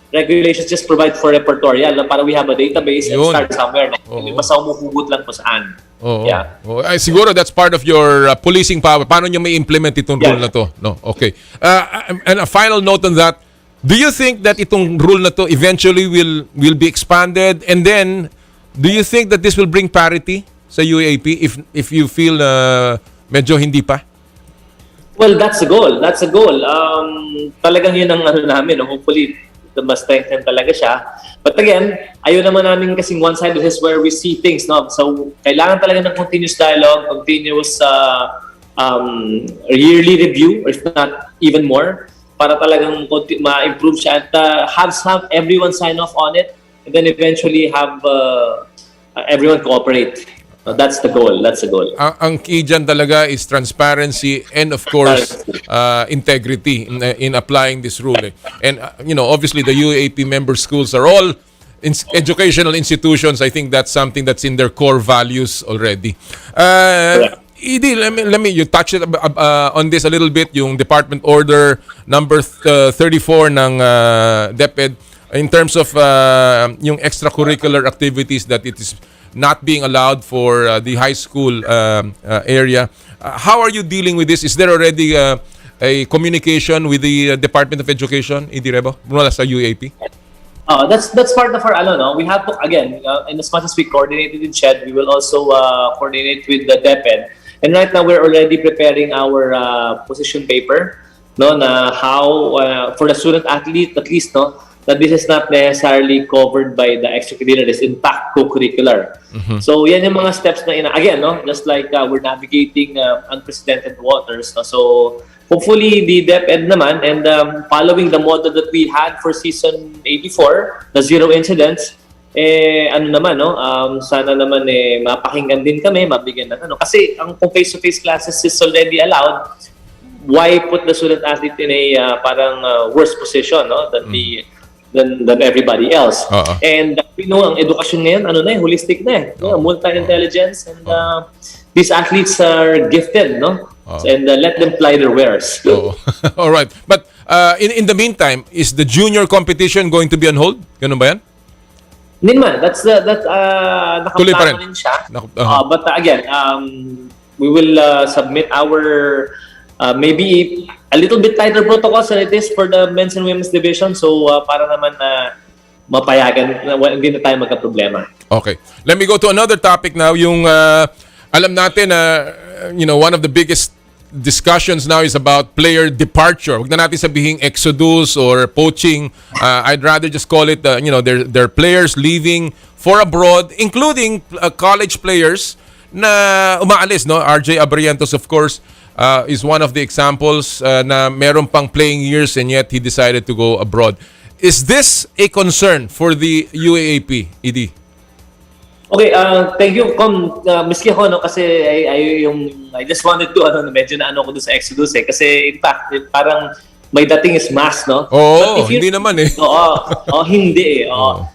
S18: regulations just provide for repertorial na para we have a database and start somewhere. Hindi basta umuhugot lang po saan. Yeah.
S4: Siguro that's part of your policing power. Paano nyo may implement itong rule na to? No? Okay. And a final note on that, do you think that itong rule na to eventually will be expanded? And then, do you think that this will bring parity sa UAAP if you feel medyo hindi pa?
S18: Well, that's the goal. That's the goal. Talagang yun ang namin. Hopefully, mas strengthen talaga siya. But again, ayun naman namin kasing one-sided is where we see things, no? So, kailangan talaga ng continuous dialogue, continuous yearly review, or if not even more, para talagang ma-improve siya at have everyone sign off on it, and then eventually have everyone cooperate. That's the goal. That's the goal.
S4: Ang key dyan talaga is transparency and of course integrity in applying this rule. And obviously the UAAP member schools are all educational institutions. I think that's something that's in their core values already. ED, let me you touch it on this a little bit. Yung Department Order number 34 ng DepEd in terms of yung extracurricular activities that it is not being allowed for the high school area. How are you dealing with this? Is there already a communication with the Department of Education, ED Rebo, mula sa UAAP?
S18: That's part of our no? We have to, again, in as much as we coordinated with CHED, we will also coordinate with the DepEd. And right now, we're already preparing our position paper, no, na how, for the student athlete, at least, no, that this is not necessarily covered by the extracurricular, it's in fact co-curricular. So yan yung mga steps na again, no, just like we're navigating unprecedented waters, no? So hopefully the DepEd naman, and following the model that we had for season 84, the zero incidents, sana naman mapakinggan din kami, mabigyan ng kasi ang kung face-to-face classes is already allowed, why put the student athlete in a parang worse position, no, than everybody else. And we know ang edukasyon ngayon, holistic na multi-intelligence, and these athletes are gifted, no? And let them fly their wares.
S4: All right. But in the meantime, is the junior competition going to be on hold? Ganun ba yan?
S18: Hindi naman.
S4: Tuloy pa
S18: Nakaplano rin siya. But again, we will submit our maybe a little bit tighter protocols than it is for the men's and women's division. So para naman mapayagan, hindi na tayo magka-problema.
S4: Okay. Let me go to another topic now. Yung alam natin one of the biggest discussions now is about player departure. Huwag na natin sabihing exodus or poaching. I'd rather just call it they're players leaving for abroad, including college players na umaalis, no? RJ Abrientos, of course, is one of the examples na meron pang playing years and yet he decided to go abroad. Is this a concern for the UAAP, ED?
S18: Okay, thank you, Com. Miski ako, no, kasi I just wanted to, medyo na ko doon sa Exodus kasi in fact, parang may dating is mass, no?
S4: Oo, hindi naman eh.
S18: Oo, hindi eh.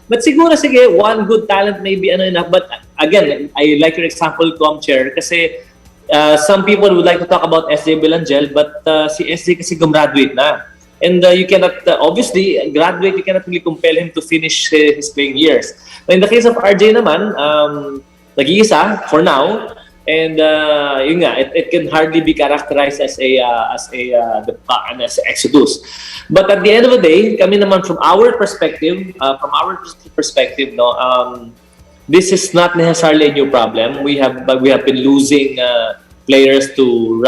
S18: But siguro, sige, one good talent may be enough. But again, I like your example, Com, Chair, kasi some people would like to talk about SJ Belangel, but si SJ kasi gumraduate na. And you cannot, obviously, graduate, you cannot really compel him to finish his playing years. But in the case of RJ naman, nag-iisa for now, and yun nga, it can hardly be characterized as exodus. But at the end of the day, kami naman from our perspective, no, this is not necessarily a new problem. We have been losing players to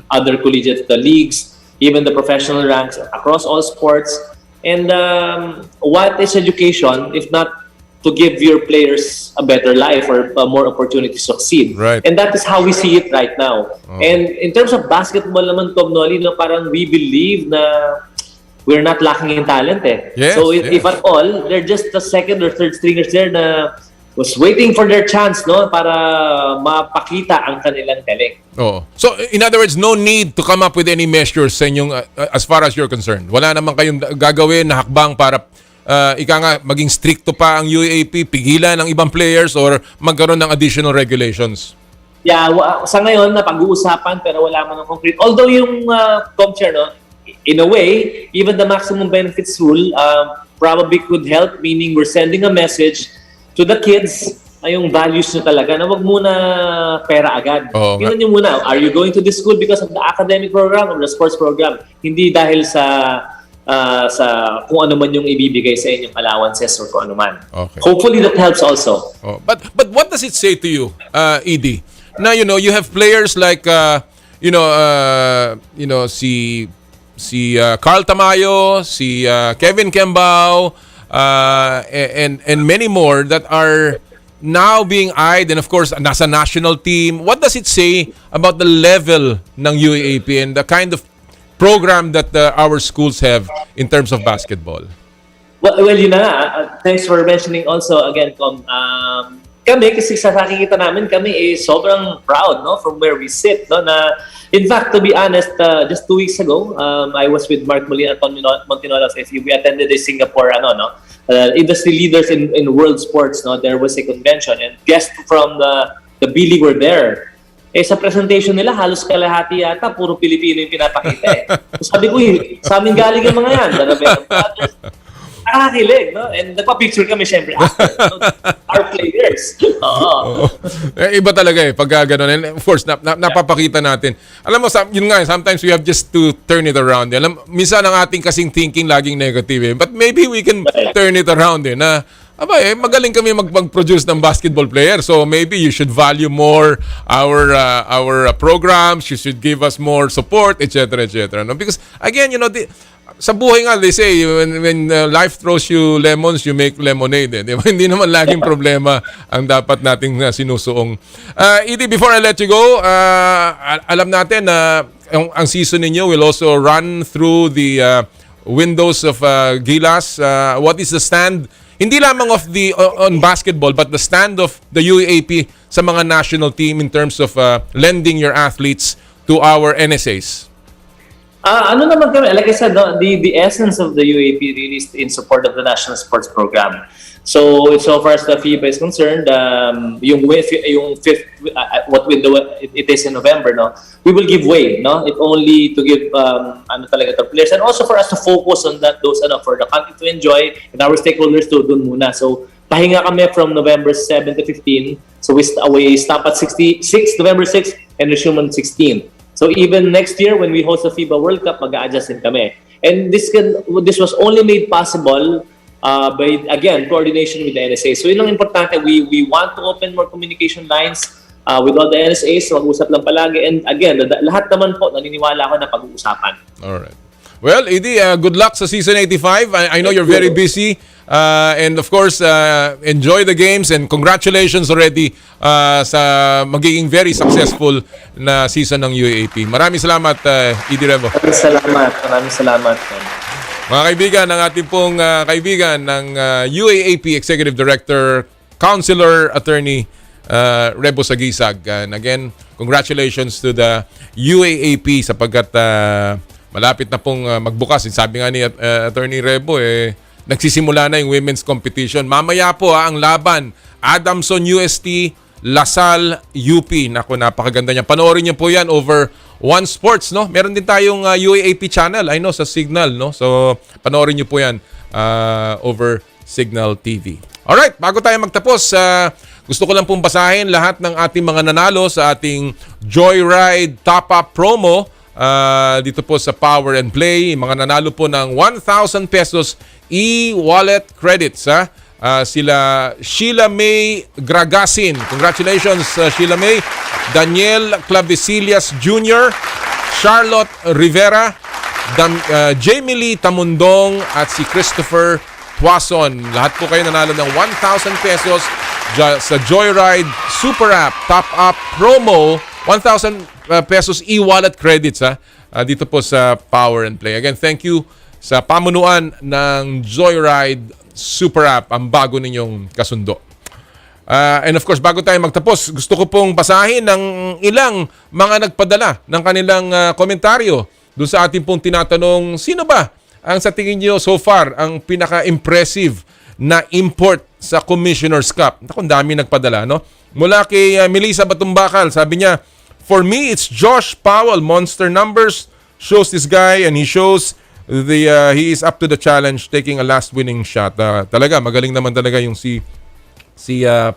S18: other collegiate leagues, even the professional ranks across all sports. And what is education if not to give your players a better life or more opportunities to succeed?
S4: Right.
S18: And that is how we see it right now. And in terms of basketball naman, Tom Noli, no, parang we believe na we're not lacking in talent eh.
S4: Yes,
S18: so if at all, they're just the second or third stringers there na was waiting for their chance, no, para mapakita ang kanilang galing.
S4: Oh. So in other words, no need to come up with any measures sa inyong as far as you're concerned. Wala naman kayong gagawin na hakbang para maging stricto pa ang UAAP, pigilan ng ibang players or magkaroon ng additional regulations.
S18: Yeah, sa ngayon na pag-uusapan pero wala man ng concrete. Although yung ComChair, no, in a way, even the maximum benefits rule probably could help, meaning we're sending a message to the kids ay yung values nyo talaga na wag muna pera agad. Yun nyo muna. Are you going to this school because of the academic program or the sports program? Hindi dahil sa kung ano man yung ibibigay sa inyong allowances or kung ano man.
S4: Okay.
S18: Hopefully that helps also.
S4: But what does it say to you, ED? Now, you have players like si Carl Tamayo, si Kevin Kembao, and many more that are now being eyed, and of course nasa national team. What does it say about the level ng UAAP and the kind of program that our schools have in terms of basketball?
S18: Well, yun na nga. Thanks for mentioning also again, kami kasi sa nakikita namin, kami sobrang proud, no, from where we sit, no, na in fact, to be honest, just 2 weeks ago, I was with Mark Molina at Montinola of FU. We attended a Singapore industry leaders in world sports, no. There was a convention and guests from the B League were there. Sa presentation nila, halos kalahati yata, puro Pilipino yung pinapakita eh. So sabi ko, sa amin galing yung mga yan, the Ravenna Brothers. Nakakilig, no? And nagpa-picture kami syempre after, no? Our players.
S4: Iba talaga eh, pag gano'n. And of course, napapakita natin. Alam mo, yun nga, sometimes we have just to turn it around. Minsan ang ating kasing thinking laging negative eh. But maybe we can turn it around eh, na magaling kami mag-produce ng basketball player. So maybe you should value more our programs. You should give us more support, etc., etc. No? Because again, sa buhay nga, they say, when life throws you lemons, you make lemonade. Eh. Diba? Hindi naman laging problema ang dapat nating sinusuong. ED, before I let you go, alam natin na ang season ninyo will also run through the windows of Gilas. What is the stand? Hindi lamang of on basketball, but the stand of the UAAP sa mga national team in terms of lending your athletes to our NSAs.
S18: Ano naman kami, like I said, no, the essence of the UAAP really is in support of the national sports program. So far as the FIBA is concerned, yung fifth, what window it is in November, no, we will give way, no, if only to give talaga to players, and also for us to focus on those for the country to enjoy and our stakeholders to dun muna. So pahinga kami from November 7 to 15. So we stop at November 6 and resume on 16. So even next year when we host the FIBA World Cup, mag-a-adjust din kami. And this was only made possible by, again, coordination with the NSA. So yun ang importante. We want to open more communication lines with all the NSAs. So mag-usap lang palagi. And again, lahat naman po, naniniwala ako na pag-uusapan.
S4: Alright. Well, Edi, good luck sa season 85. I know you're very busy. And of course, enjoy the games and congratulations already sa magiging very successful na season ng UAAP. Maraming salamat, Edi Rebo.
S18: Maraming salamat.
S4: Mga kaibigan, ang ating pong kaibigan ng UAAP Executive Director, Counselor Attorney Rebo Saguisag. And again, congratulations to the UAAP sapagkat malapit na pong magbukas. Sabi nga ni Attorney Rebo, nagsisimula na yung women's competition. Mamaya po ang laban, Adamson UST, Lasal UP. Naku, napakaganda niya. Panoorin niyo po yan over One Sports, no? Meron din tayong UAAP channel, I know, sa Signal, no? So, panoorin niyo po yan over Signal TV. Alright, bago tayo magtapos, gusto ko lang pong basahin lahat ng ating mga nanalo sa ating Joyride Top-Up promo dito po sa Power and Play. Mga nanalo po ng 1,000 pesos e-wallet credits. Sila Sheila May Gragasin. Congratulations, Sheila May. Daniel Clavicilias Jr., Charlotte Rivera, Jamie Lee Tamundong at si Christopher Tuason. Lahat po kayo nanalo ng 1,000 pesos sa Joyride Super App Top Up Promo. 1,000 pesos e-wallet credits dito po sa Power and Play. Again, thank you sa pamunuan ng Joyride Super App, ang bago ninyong kasundo. And of course, bago tayo magtapos, gusto ko pong basahin ng ilang mga nagpadala ng kanilang komentaryo doon sa ating pong tinatanong, sino ba ang sa tingin nyo so far ang pinaka-impressive na import sa Commissioner's Cup? Ang dami nagpadala, no? Mula kay Melissa Batumbakal, sabi niya, for me, it's Josh Powell. Monster numbers shows this guy and he shows he is up to the challenge, taking a last winning shot. Talaga, magaling naman talaga yung si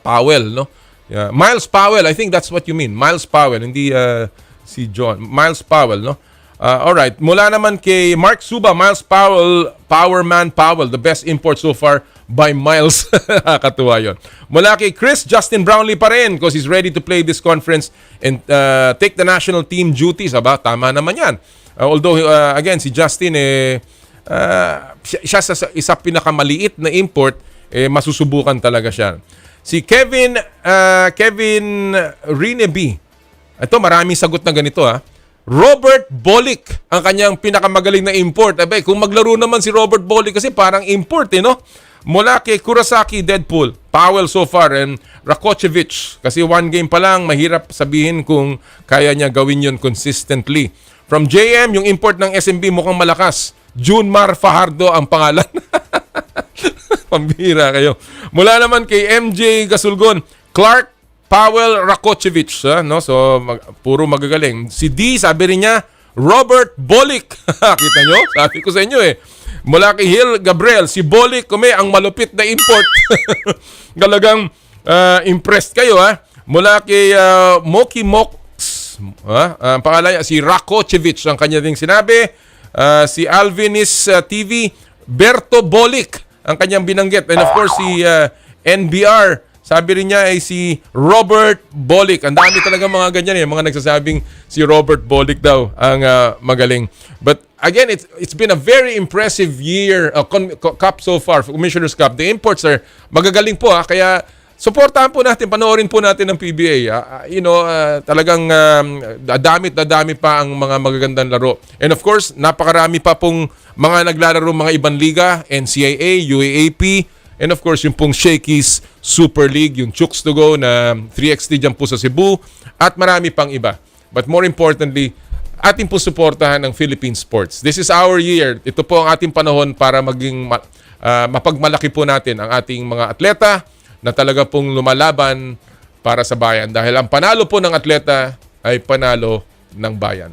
S4: Powell, no? Miles Powell, I think that's what you mean. Miles Powell, hindi si John. Miles Powell, no? Alright, mula naman kay Mark Suba, Miles Powell, Powerman Powell, the best import so far by Miles. Katuwa yun. Mula kay Chris, Justin Brownlee pa rin because he's ready to play this conference and take the national team duties. Aba, tama naman yan. Although, again, si Justin, siya sa isa pinakamaliit na import, masusubukan talaga siya. Si Kevin Rineby. Ito, maraming sagot na ganito, Robert Bolick ang kanyang pinakamagaling na import. Abay, kung maglaro naman si Robert Bolick kasi parang import, no? Mula kay Kurosaki Deadpool, Powell so far, and Rakocevic. Kasi one game pa lang, mahirap sabihin kung kaya niya gawin yun consistently. From JM, yung import ng SMB mukhang malakas. Junmar Fajardo ang pangalan. Pambira kayo. Mula naman kay MJ Gasulgon, Clark Powell Rakocevic, no? So puro magagaling. Si D, sabi rin niya, Robert Bolick. Kita nyo? Sabi ko sa inyo Mula kay Hill Gabriel, si Bolick ang malupit na import. Galagang impressed kayo, Mula kay Moki Mox, ang pangalan si Rakocevic ang kanya ding sinabi. Si Alvinis TV, Berto Bolick ang kanyang binanggit. And of course si NBR, sabi rin niya ay si Robert Bolick. Ang dami talaga mga ganyan mga nagsasabing si Robert Bolick daw ang magaling. But again, it's been a very impressive year, cup so far, Commissioner's Cup. The imports are magagaling po kaya suportahan po natin, panoorin po natin ng PBA. Talagang dadami pa ang mga magagandang laro. And of course, napakarami pa pong mga naglalaro mga ibang liga, NCAA, UAAP, and of course, yung pong Shakey's Super League, yung Chooks to Go na 3XT dyan po sa Cebu, at marami pang iba. But more importantly, ating po suportahan ang Philippine sports. This is our year. Ito po ang ating panahon para maging mapagmalaki po natin ang ating mga atleta na talaga pong lumalaban para sa bayan. Dahil ang panalo po ng atleta ay panalo ng bayan.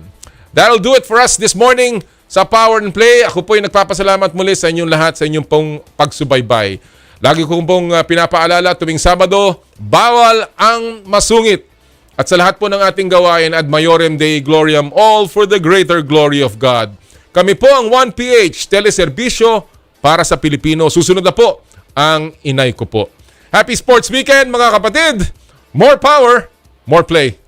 S4: That'll do it for us this morning sa Power and Play. Ako po ay nagpapasalamat muli sa inyong lahat sa inyong pong pagsubaybay. Lagi ko pong pinapaalala tuwing Sabado, bawal ang masungit. At sa lahat po ng ating gawain, ad maiorem Dei gloriam, all for the greater glory of God. Kami po ang 1PH Teleserbisyo para sa Pilipino. Susunod na po ang inay ko po. Happy Sports Weekend mga kapatid! More power, more play.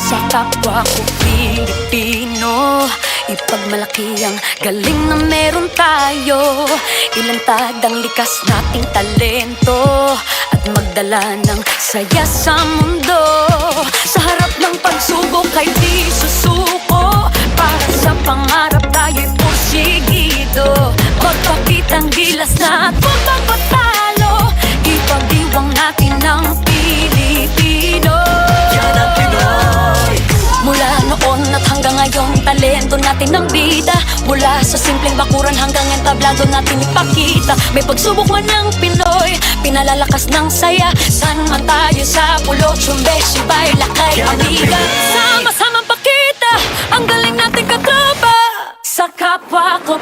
S5: Sa kapwa ko Pilipino, ipagmalaki ang galing na meron tayo. Ilantad ang likas nating talento at magdala ng saya sa mundo. Sa harap ng pagsubok ay di susuko. Para sa pangarap tayo'y porsigido. Magpakitang gilas na at magpapatalo. Ipag-iwang natin ang Pilipino. Yan ang Pinoy. Mula noon at hanggang ngayon, talento natin ang bida. Mula sa simpleng bakuran hanggang entablado natin ipakita. May pagsubok man ng Pinoy, pinalalakas ng saya. San man tayo sa pulo, Chumbe, Sibay, Lakay, Amiga. Sama-samang pakita ang galing natin katropa. Sa kapwa ko